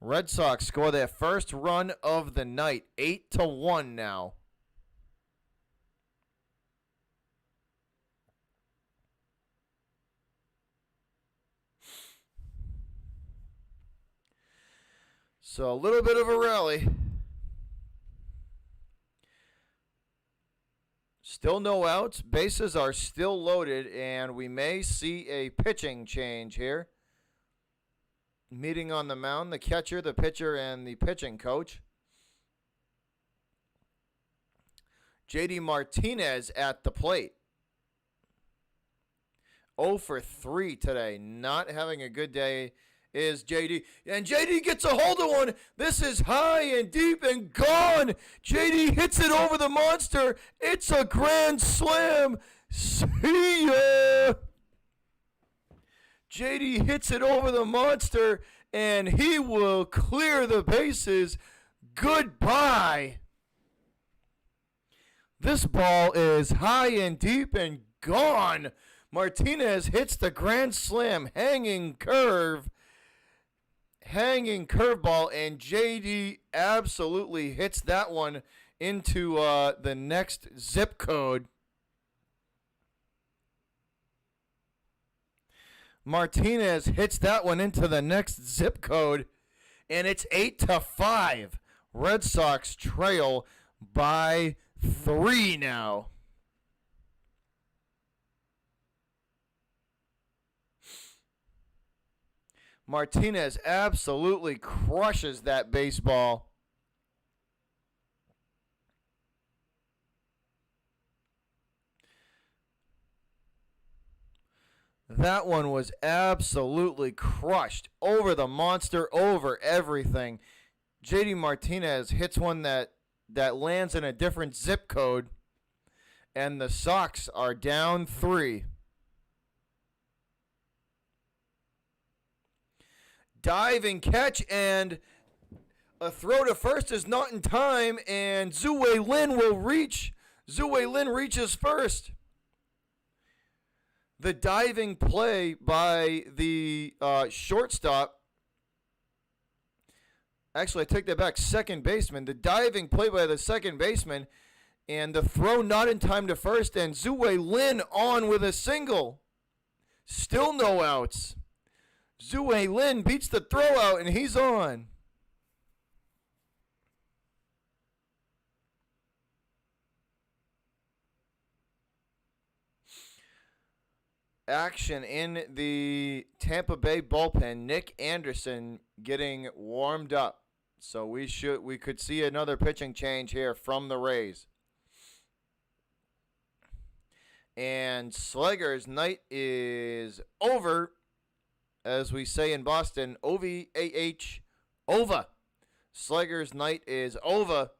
Red Sox score their first run of the night, 8-1 now. So a little bit of a rally. Still no outs. Bases are still loaded, and we may see a pitching change here. Meeting on the mound, the catcher, the pitcher, and the pitching coach. JD Martinez at the plate. 0 for 3 today. Not having a good day is JD. And JD gets a hold of one. This is high and deep and gone. JD hits it over the monster. It's a grand slam. See ya. JD hits it over the monster, and he will clear the bases. Goodbye. This ball is high and deep and gone. Martinez hits the grand slam, hanging curveball, and JD absolutely hits that one into the next zip code. Martinez hits that one into the next zip code, and it's 8-5. Red Sox trail by 3 now. Martinez absolutely crushes that baseball. That one was absolutely crushed over the monster, over everything. JD Martinez hits one that lands in a different zip code, and the Sox are down 3. Diving catch, and a throw to first is not in time, and Zue Lin will reach. Zue Lin reaches first. The diving play by the shortstop. Actually, I take that back. Second baseman. The diving play by the second baseman. And the throw not in time to first. And Zue Lin on with a single. Still no outs. Zue Lin beats the throw out, and he's on. action in the Tampa Bay bullpen. Nick Anderson getting warmed up. So we could see another pitching change here from the Rays. And Slager's night is over, as we say in Boston. OVAH, over. Slager's night is over.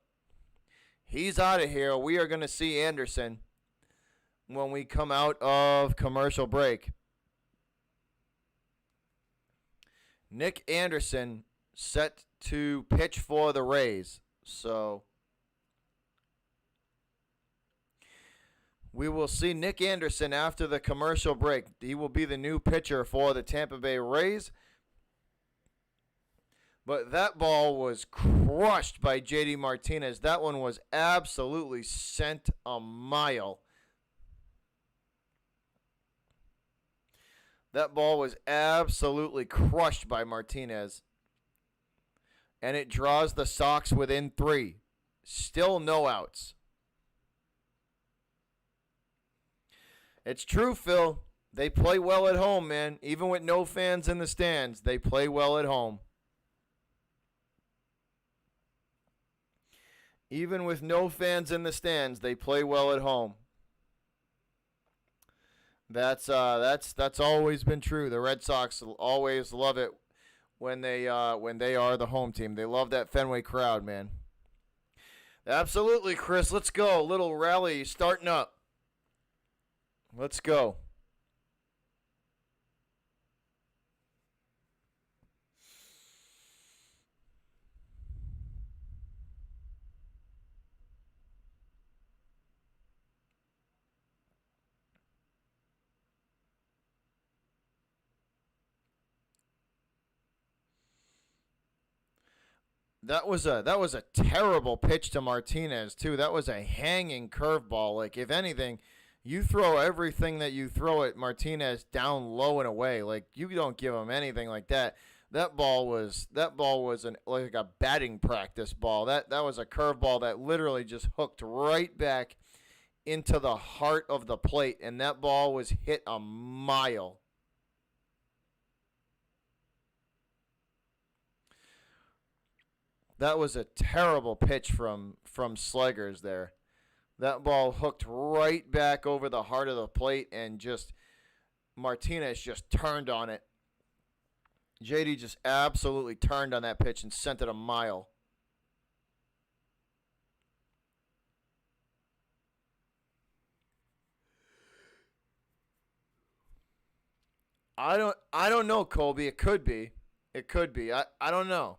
He's out of here. We are going to see Anderson when we come out of commercial break. Nick Anderson set to pitch for the Rays. So we will see Nick Anderson after the commercial break. He will be the new pitcher for the Tampa Bay Rays. But that ball was crushed by JD Martinez. That one was absolutely sent a mile. That ball was absolutely crushed by Martinez. And it draws the Sox within 3. Still no outs. It's true, Phil. They play well at home, man. Even with no fans in the stands, they play well at home. Even with no fans in the stands, they play well at home. That's always been true. The Red Sox always love it when they are the home team. They love that Fenway crowd, man. Absolutely, Chris. Let's go. Little rally starting up. Let's go. That was a terrible pitch to Martinez too. That was a hanging curveball. Like, if anything, you throw everything that you throw at Martinez down low and away. Like, you don't give him anything like that. That ball was like a batting practice ball. That was a curveball that literally just hooked right back into the heart of the plate, and that ball was hit a mile. That was a terrible pitch from Slegers there. That ball hooked right back over the heart of the plate, and just Martinez just turned on it. JD just absolutely turned on that pitch and sent it a mile. I don't know, Colby. It could be. It could be. I don't know.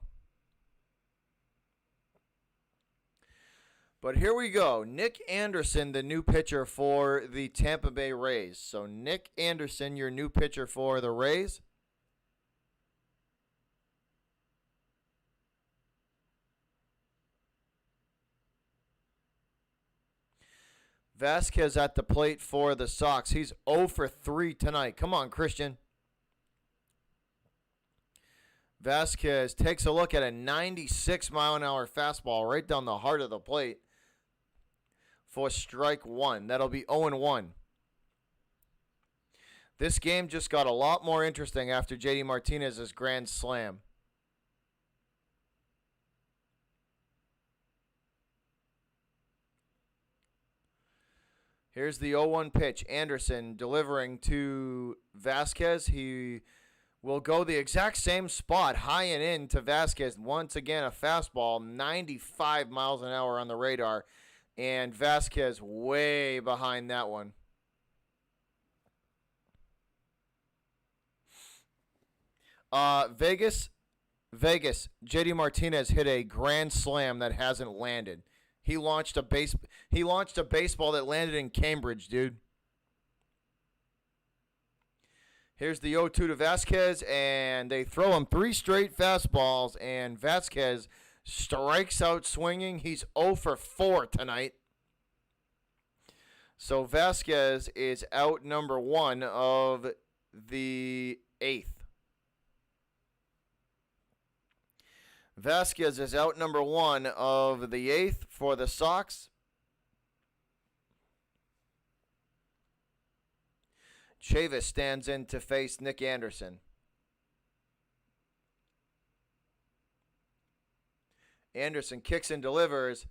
But here we go. Nick Anderson, the new pitcher for the Tampa Bay Rays. So Nick Anderson, your new pitcher for the Rays. Vasquez at the plate for the Sox. He's 0 for 3 tonight. Come on, Christian. Vasquez takes a look at a 96-mile-an-hour fastball right down the heart of the plate for strike 1. That'll be 0-1. This game just got a lot more interesting after JD Martinez's grand slam. Here's the 0-1 pitch. Anderson delivering to Vasquez. He will go the exact same spot, high and in to Vasquez. Once again, a fastball, 95 miles an hour on the radar. And Vasquez way behind that one. Vegas. JD Martinez hit a grand slam that hasn't landed. He launched a baseball that landed in Cambridge, dude. Here's the 0-2 to Vasquez, and they throw him 3 straight fastballs, and Vasquez strikes out swinging. He's 0 for 4 tonight. So Vasquez is out number 1 of the 8th. Vasquez is out number 1 of the 8th for the Sox. Chavis stands in to face Nick Anderson. Anderson kicks and delivers,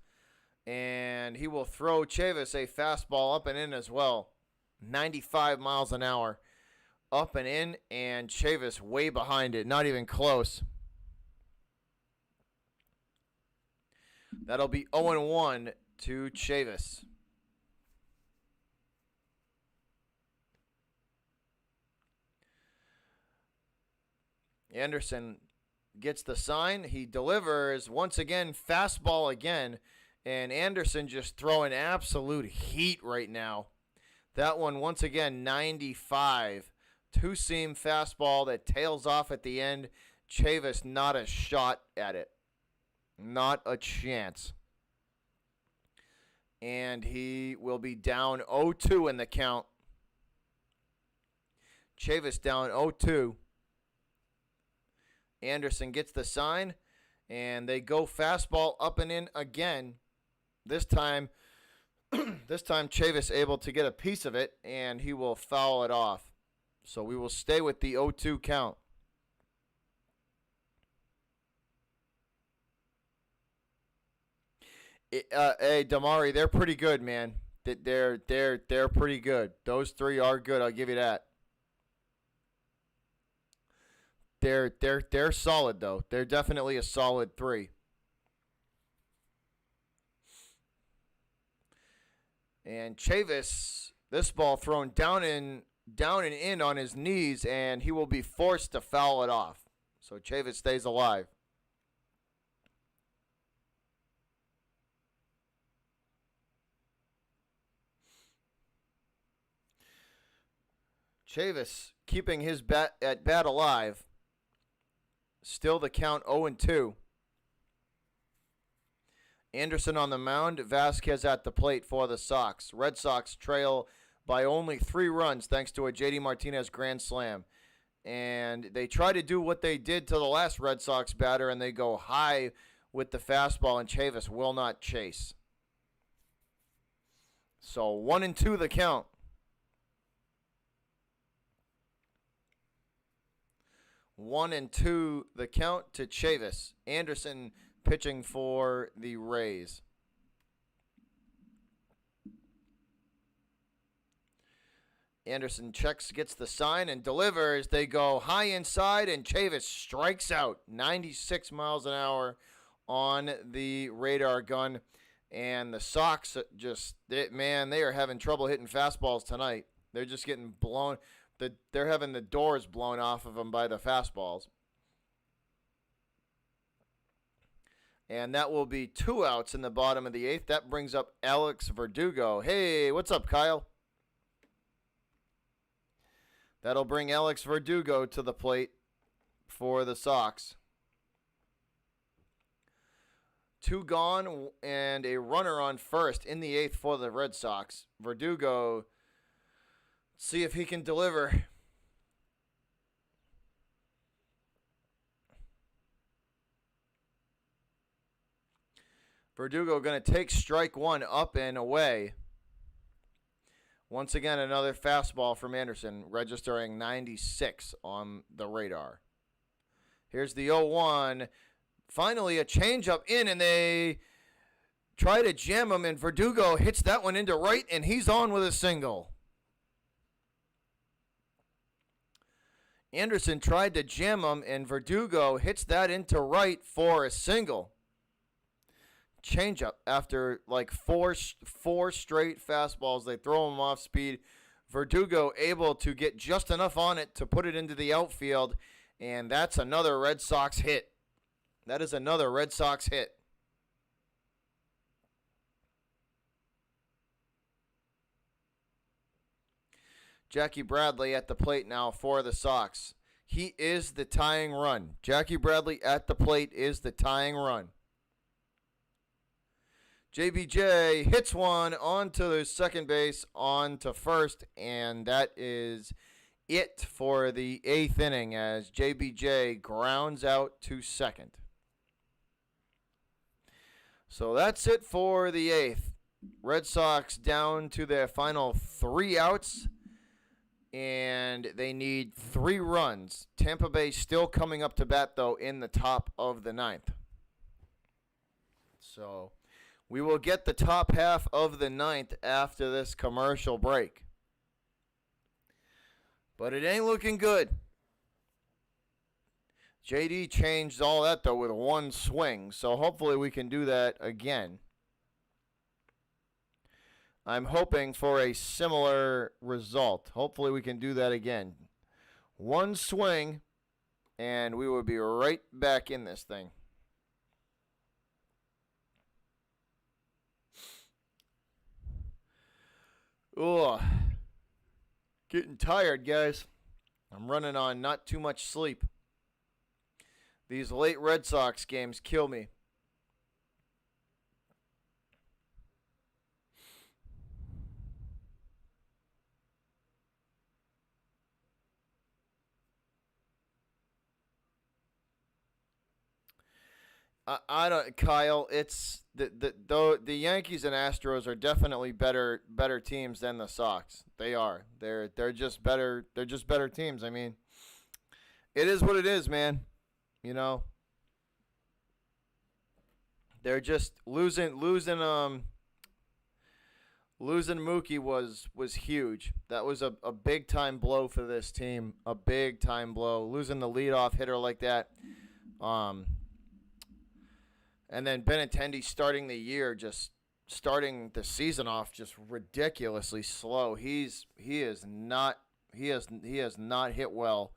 and he will throw Chavis a fastball up and in as well. 95 miles an hour. Up and in, and Chavis way behind it. Not even close. That'll be 0-1 to Chavis. Anderson gets the sign. He delivers once again, fastball again. And Anderson just throwing absolute heat right now. That one once again, 95. Two-seam fastball that tails off at the end. Chavis not a shot at it. Not a chance. And he will be down 0-2 in the count. Chavis down 0-2. Anderson gets the sign, and they go fastball up and in again. This time Chavis able to get a piece of it, and he will foul it off. So we will stay with the 0-2 count. Hey, Damari, they're pretty good, man. They're pretty good. Those three are good. I'll give you that. They're solid though. They're definitely a solid three. And Chavis, this ball thrown down and in on his knees, and he will be forced to foul it off. So Chavis stays alive. Chavis keeping his bat alive. Still the count 0-2. Anderson on the mound. Vasquez at the plate for the Sox. Red Sox trail by only 3 runs thanks to a J.D. Martinez grand slam. And they try to do what they did to the last Red Sox batter, and they go high with the fastball, and Chavis will not chase. So 1-2 the count. 1-2 the count to Chavis. Anderson pitching for the Rays. Anderson checks, gets the sign, and delivers. They go high inside, and Chavis strikes out. 96 miles an hour on the radar gun. And the Sox they are having trouble hitting fastballs tonight. They're just getting blown. They're having the doors blown off of them by the fastballs. And that will be 2 outs in the bottom of the 8th. That brings up Alex Verdugo. Hey, what's up, Kyle? That'll bring Alex Verdugo to the plate for the Sox. 2 gone and a runner on first in the 8th for the Red Sox. Verdugo, see if he can deliver. Verdugo going to take strike 1 up and away. Once again, another fastball from Anderson, registering 96 on the radar. Here's the 0-1. Finally, a changeup in, and they try to jam him, and Verdugo hits that one into right, and he's on with a single. Anderson tried to jam him, and Verdugo hits that into right for a single. Changeup after like four straight fastballs. They throw him off speed. Verdugo able to get just enough on it to put it into the outfield, and that's another Red Sox hit. That is another Red Sox hit. Jackie Bradley at the plate now for the Sox. He is the tying run. Jackie Bradley at the plate is the tying run. JBJ hits one onto the second base, onto first, and that is it for the 8th inning as JBJ grounds out to second. So that's it for the 8th. Red Sox down to their final 3 outs. and they need 3 runs. Tampa Bay still coming up to bat, though, in the top of the 9th. So we will get the top half of the 9th after this commercial break. But it ain't looking good. JD changed all that, though, with 1 swing, so hopefully we can do that again. I'm hoping for a similar result. Hopefully we can do that again. 1 swing, and we will be right back in this thing. Ugh. Getting tired, guys. I'm running on not too much sleep. These late Red Sox games kill me. I don't, Kyle. It's the Yankees and Astros are definitely better teams than the Sox. They are. They're just better. They're just better teams. I mean, it is what it is, man. You know, they're just losing. Losing Mookie was huge. That was a big time blow for this team. A big time blow. Losing the leadoff hitter like that. And then Benintendi starting the season off just ridiculously slow. He has not hit well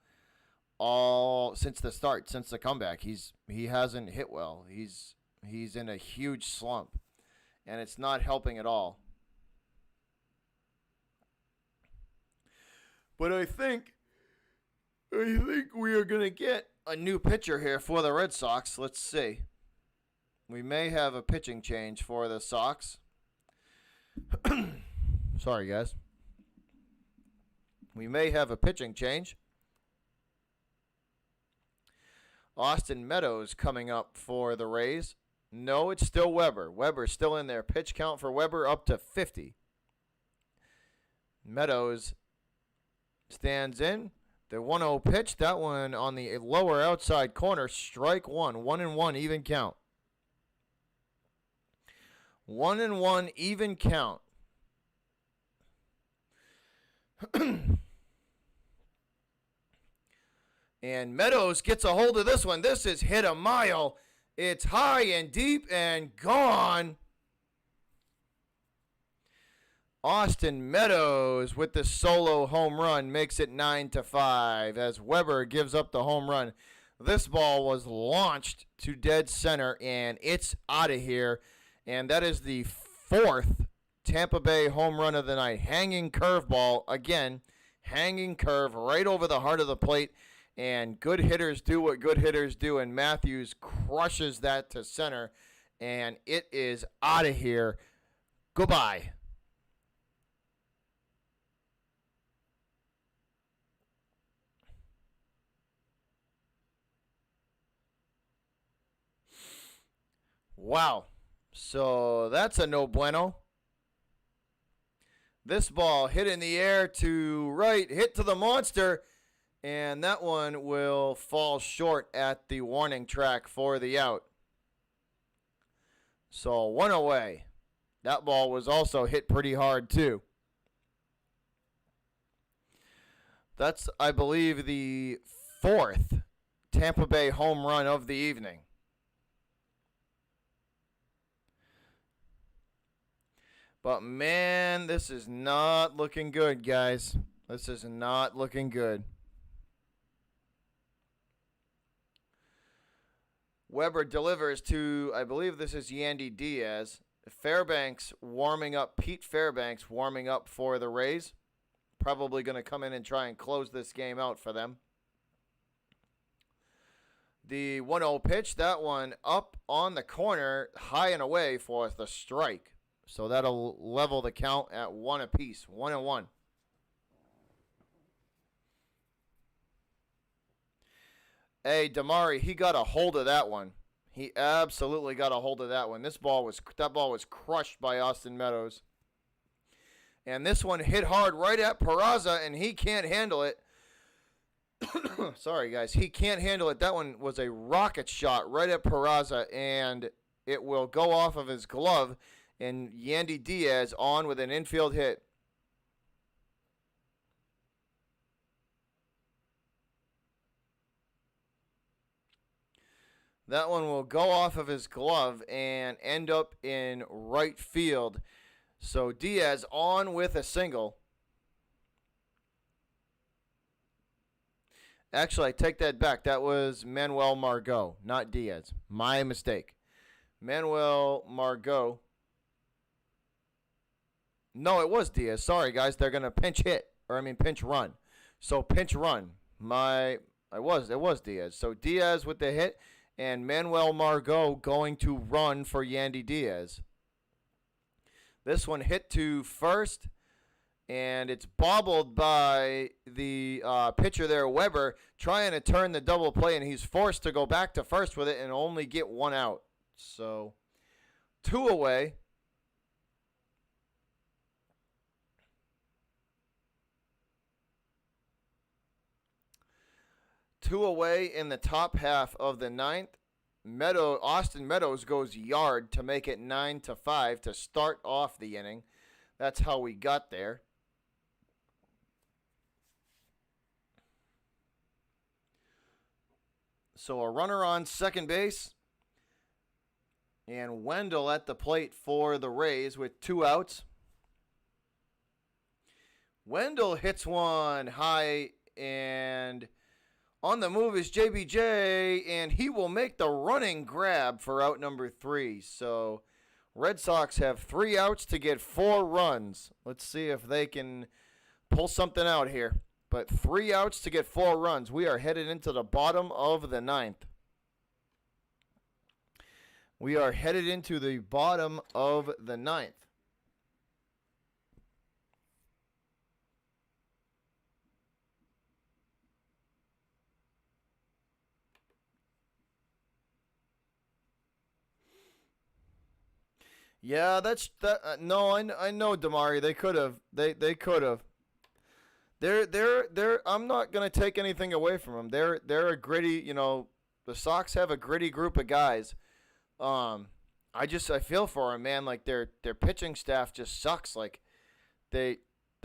all since the start, since the comeback. He hasn't hit well. He's in a huge slump, and it's not helping at all. But I think we are going to get a new pitcher here for the Red Sox. Let's see. We may have a pitching change for the Sox. Sorry, guys. We may have a pitching change. Austin Meadows coming up for the Rays. No, it's still Weber. Weber's still in there. Pitch count for Weber up to 50. Meadows stands in. The 1-0 pitch. That one on the lower outside corner. Strike 1. 1-1 even count. 1-1 even count. And Meadows gets a hold of this one. This is hit a mile. It's high and deep and gone. Austin Meadows with the solo home run makes it 9-5 as Weber gives up the home run. This ball was launched to dead center, and it's out of here. And that is the 4th Tampa Bay home run of the night. Hanging curveball again. Hanging curve right over the heart of the plate. And good hitters do what good hitters do. And Matthews crushes that to center. And it is out of here. Goodbye. Wow. So that's a no bueno. This ball hit in the air to right, hit to the monster, and that one will fall short at the warning track for the out. So 1 away. That ball was also hit pretty hard too. That's, I believe, the 4th Tampa Bay home run of the evening. But, man, this is not looking good, guys. This is not looking good. Weber delivers to, I believe this is Yandy Diaz. Fairbanks warming up, Pete Fairbanks warming up for the Rays. Probably going to come in and try and close this game out for them. The 1-0 pitch, that one up on the corner, high and away for the strike. So that'll level the count at 1 apiece, 1-1. Hey, Damari, he got a hold of that one. He absolutely got a hold of that one. That ball was crushed by Austin Meadows. And this one hit hard right at Peraza, and he can't handle it. Sorry, guys. He can't handle it. That one was a rocket shot right at Peraza, and it will go off of his glove, and Yandy Diaz on with an infield hit. That one will go off of his glove and end up in right field. So Diaz on with a single. Actually, I take that back. That was Manuel Margot, not Diaz. My mistake. Manuel Margot. No, it was Diaz. Sorry, guys. They're going to pinch run. So pinch run. It was Diaz. So Diaz with the hit, and Manuel Margot going to run for Yandy Diaz. This one hit to first, and it's bobbled by the pitcher there, Weber, trying to turn the double play, and he's forced to go back to first with it and only get one out. So 2 away. Two away in the top half of the ninth. Austin Meadows goes yard to make it 9-5 to start off the inning. That's how we got there. So a runner on second base. And Wendell at the plate for the Rays with 2 outs. Wendell hits one high, and on the move is JBJ, and he will make the running grab for out number 3. So Red Sox have 3 outs to get 4 runs. Let's see if they can pull something out here. But 3 outs to get 4 runs. We are headed into the bottom of the ninth. We are headed into the bottom of the ninth. Yeah, that's that. No, I know, Damari. They could have. They could have. They're. I'm not gonna take anything away from them. They're a gritty. The Sox have a gritty group of guys. I feel for them, man. Like their pitching staff just sucks. Like the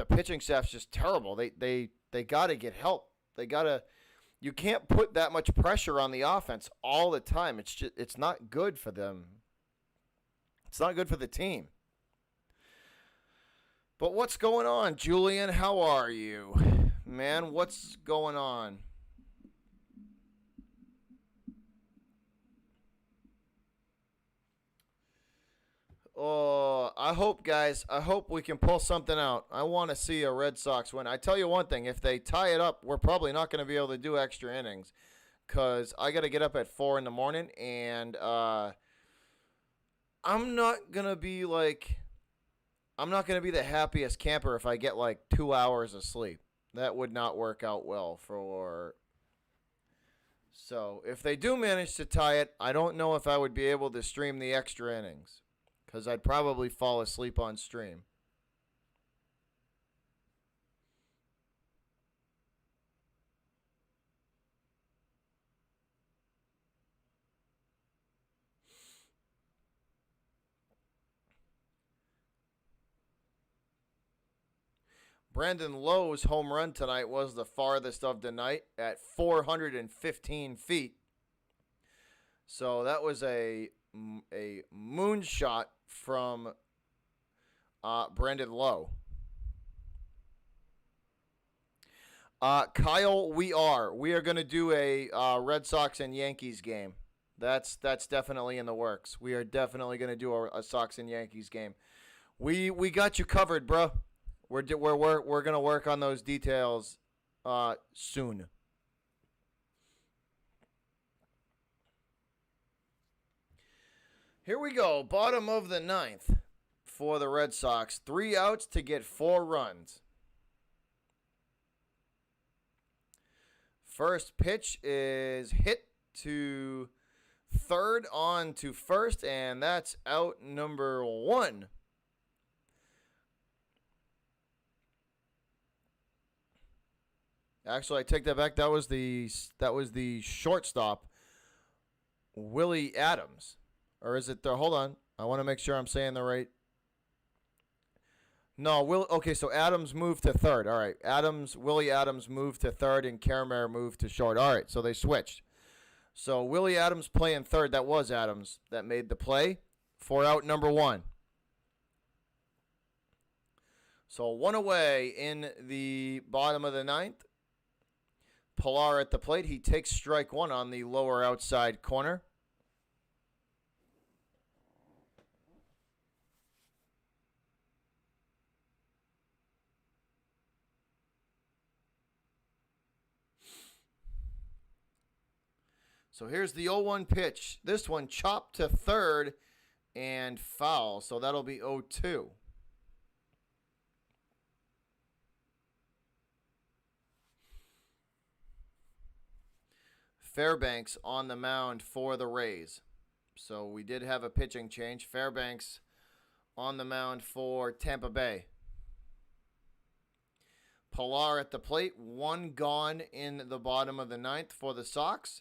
pitching staff's just terrible. They gotta get help. You can't put that much pressure on the offense all the time. It's not good for them. It's not good for the team. But what's going on, Julian? How are you? Man, what's going on? Oh, I hope we can pull something out. I want to see a Red Sox win. I tell you one thing, if they tie it up, we're probably not going to be able to do extra innings because I got to get up at 4 in the morning, and I'm not going to be the happiest camper if I get like 2 hours of sleep. That would not work out well for. So if they do manage to tie it, I don't know if I would be able to stream the extra innings because I'd probably fall asleep on stream. Brandon Lowe's home run tonight was the farthest of the night at 415 feet. So that was a moonshot from Brandon Lowe. Kyle, we are going to do a Red Sox and Yankees game. That's definitely in the works. We are definitely going to do a Sox and Yankees game. We got you covered, bro. We're going to work on those details soon. Here we go. Bottom of the ninth for the Red Sox. 3 outs to get 4 runs. First pitch is hit to third on to first, and that's out number 1. Actually, I take that back. That was the shortstop, Willie Adams. Or is it the, hold on. I want to make sure I'm saying the right. No, okay, so Adams moved to third. All right. Willie Adams moved to third and Karameyer moved to short. All right, so they switched. So Willie Adams playing third. That was Adams that made the play for out number 1. So 1 away in the bottom of the 9th. Pilar at the plate. He takes strike 1 on the lower outside corner. So here's the 0-1 pitch. This one chopped to third and foul. So that'll be 0-2. Fairbanks on the mound for the Rays. So we did have a pitching change. Fairbanks on the mound for Tampa Bay. Pilar at the plate. 1 gone in the bottom of the 9th for the Sox.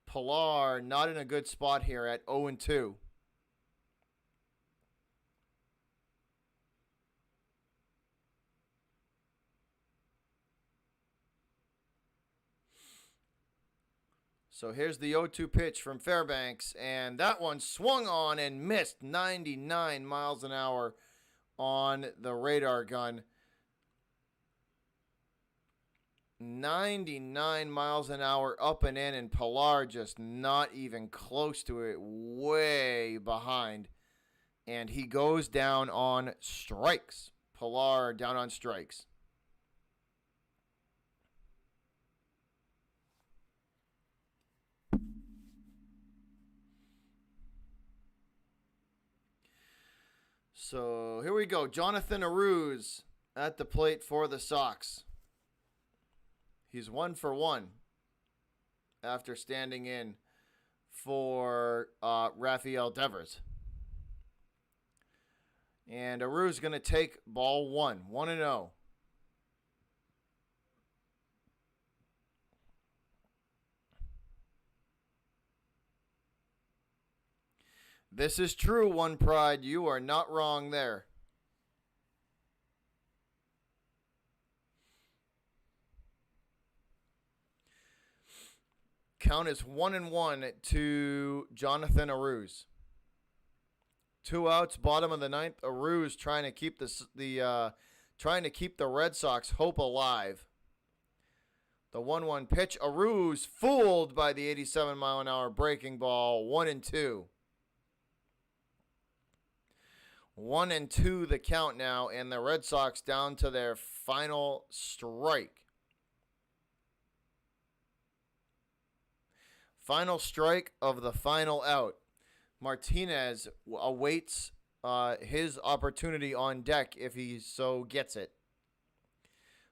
Pilar not in a good spot here at 0-2. So here's the 0-2 pitch from Fairbanks, and that one swung on and missed 99 miles an hour on the radar gun. 99 miles an hour up and in, and Pilar just not even close to it, way behind. And he goes down on strikes. Pilar down on strikes. So here we go. Jonathan Aruz at the plate for the Sox. He's 1 for 1 after standing in for Rafael Devers. And Aruz going to take ball 1, 1-0. This is true, One Pride. You are not wrong there. Count is 1-1 to Jonathan Aruz. 2 outs, bottom of the 9th. Aruz trying to keep the Red Sox hope alive. The 1-1 pitch. Aruz fooled by the 87-mile-an-hour breaking ball. 1-2. 1-2 the count now, and the Red Sox down to their final strike. Final strike of the final out. Martinez awaits his opportunity on deck if he so gets it.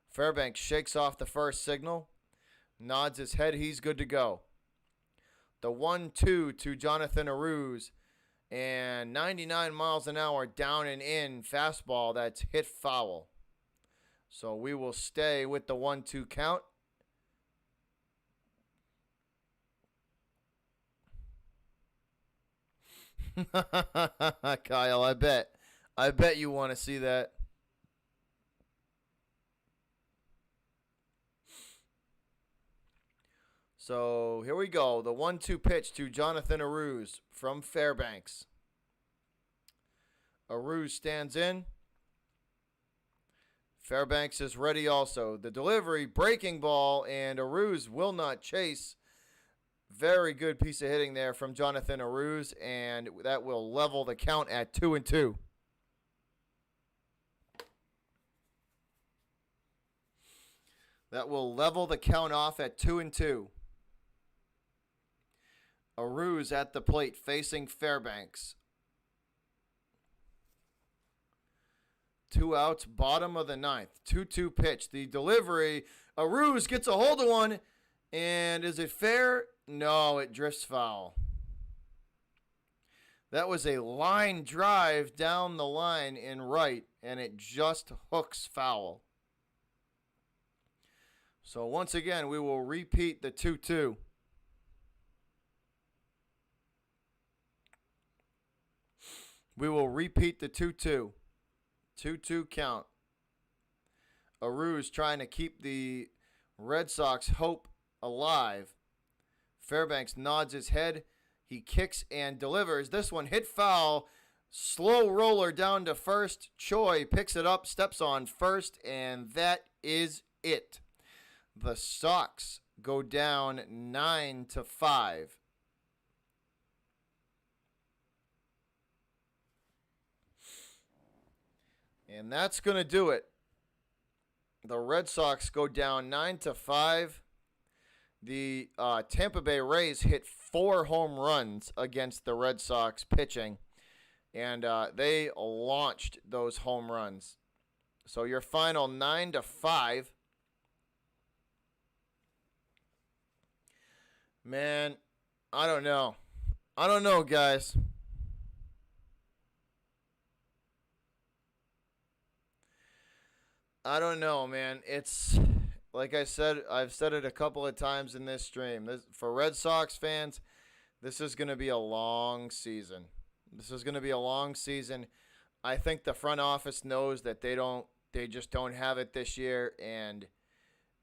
Fairbanks shakes off the first signal, nods his head, he's good to go. The 1-2 to Jonathan Aruz, and 99 miles an hour down and in fastball that's hit foul. So we will stay with the 1-2 count. Kyle, I bet you want to see that. So here we go. The 1-2 pitch to Jonathan Aruz from Fairbanks. Aruz stands in. Fairbanks is ready also. The delivery, breaking ball, and Aruz will not chase. Very good piece of hitting there from Jonathan Aruz, and that will level the count at 2-2. That will level the count off at 2-2. Aruz at the plate facing Fairbanks. 2 outs, bottom of the 9th. 2-2 pitch. The delivery. Aruz gets a hold of one. And is it fair? No, it drifts foul. That was a line drive down the line in right, and it just hooks foul. So once again, we will repeat the 2-2. We will repeat the 2-2. 2-2 count. Aru's trying to keep the Red Sox hope alive. Fairbanks nods his head. He kicks and delivers. This one hit foul. Slow roller down to first. Choi picks it up, steps on first, and that is it. The Sox go down 9-5. And that's going to do it. The Red Sox go down 9-5. The Tampa Bay Rays hit 4 home runs against the Red Sox pitching, and they launched those home runs. So your final 9-5. Man, I don't know. I don't know, guys. I don't know, man. It's like I said, I've said it a couple of times in this stream. For Red Sox fans, this is going to be a long season. This is going to be a long season. I think the front office knows that they just don't have it this year, and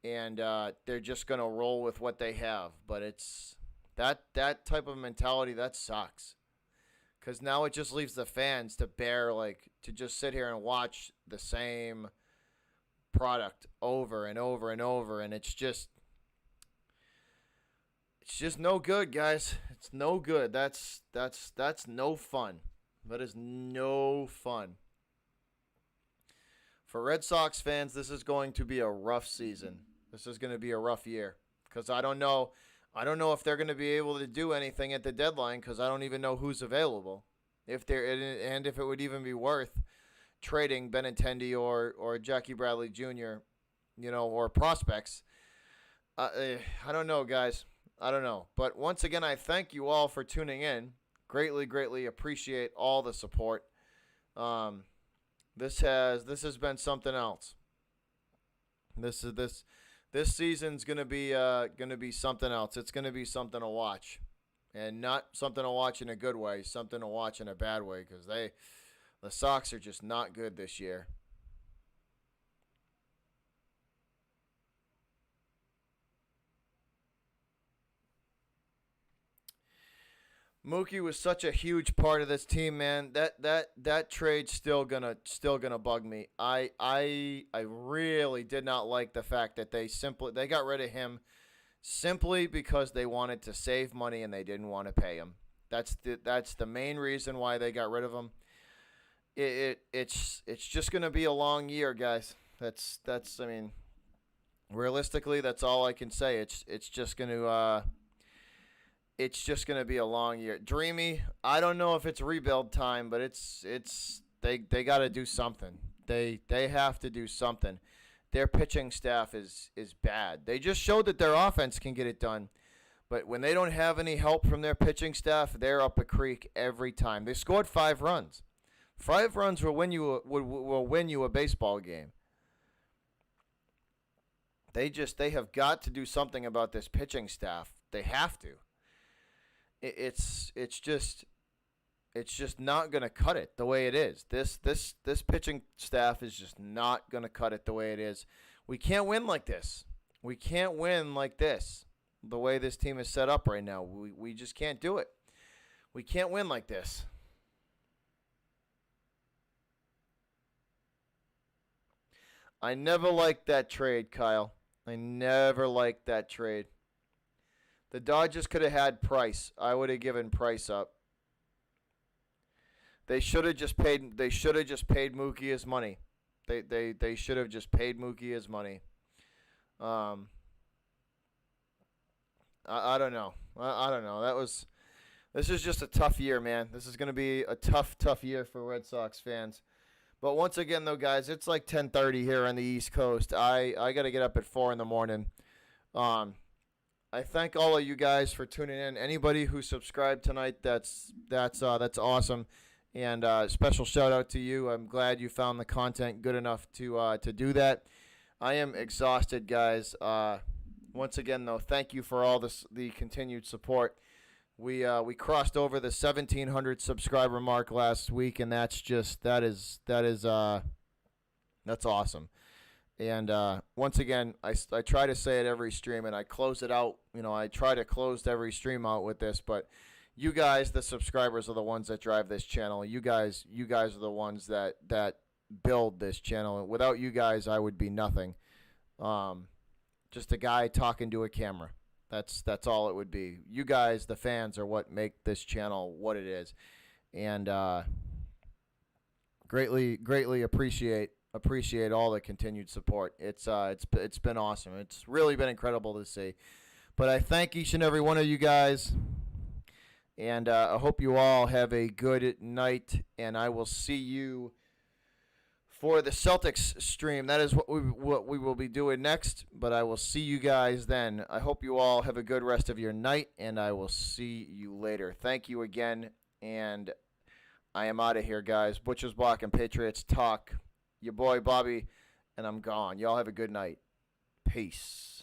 they're just going to roll with what they have. But it's that type of mentality that sucks, because now it just leaves the fans to to just sit here and watch the same product over and over and over, and it's just no good, guys. It's no good. That's no fun. That is no fun. For Red Sox fans, this is going to be a rough season. This is going to be a rough year, because I don't know if they're going to be able to do anything at the deadline, because I don't even know who's available, if it would even be worth trading Benintendi or Jackie Bradley Jr., or prospects. I don't know, guys. I don't know. But once again, I thank you all for tuning in. Greatly, greatly appreciate all the support. This has been something else. This season's gonna be something else. It's gonna be something to watch, and not something to watch in a good way. Something to watch in a bad way, because the Sox are just not good this year. Mookie was such a huge part of this team, man. That trade's still gonna bug me. I really did not like the fact that they got rid of him simply because they wanted to save money and they didn't want to pay him. That's the main reason why they got rid of him. It's just gonna be a long year, guys. That's I mean, realistically, that's all I can say. It's just gonna be a long year. Dreamy, I don't know if it's rebuild time, but they got to do something. They have to do something. Their pitching staff is bad. They just showed that their offense can get it done, but when they don't have any help from their pitching staff, they're up a creek every time. They scored 5 runs. 5 runs will win you a baseball game. They have got to do something about this pitching staff. They have to. It's just not going to cut it the way it is. This pitching staff is just not going to cut it the way it is. We can't win like this. We can't win like this. The way this team is set up right now, we just can't do it. We can't win like this. I never liked that trade, Kyle. I never liked that trade. The Dodgers could have had Price. I would have given Price up. They should have just paid Mookie his money. They should have just paid Mookie his money. I don't know. I don't know. This is just a tough year, man. This is going to be a tough year for Red Sox fans. But once again, though, guys, it's like 10:30 here on the East Coast. I got to get up at 4 in the morning. I thank all of you guys for tuning in. Anybody who subscribed tonight, that's awesome. And special shout out to you. I'm glad you found the content good enough to do that. I am exhausted, guys. Once again, though, thank you for all the continued support. We crossed over the 1,700 subscriber mark last week, and that's awesome. And once again, I try to say it every stream, and I close it out. I try to close every stream out with this, but you guys, the subscribers, are the ones that drive this channel. You guys are the ones that build this channel. Without you guys, I would be nothing. Just a guy talking to a camera. That's all it would be. You guys, the fans, are what make this channel what it is, and greatly appreciate all the continued support. It's been awesome. It's really been incredible to see. But I thank each and every one of you guys, and I hope you all have a good night. And I will see you for the Celtics stream. That is what we will be doing next. But I will see you guys then. I hope you all have a good rest of your night, and I will see you later. Thank you again, and I am out of here, guys. Butchers Block and Patriots Talk. Your boy Bobby, and I'm gone. Y'all have a good night. Peace.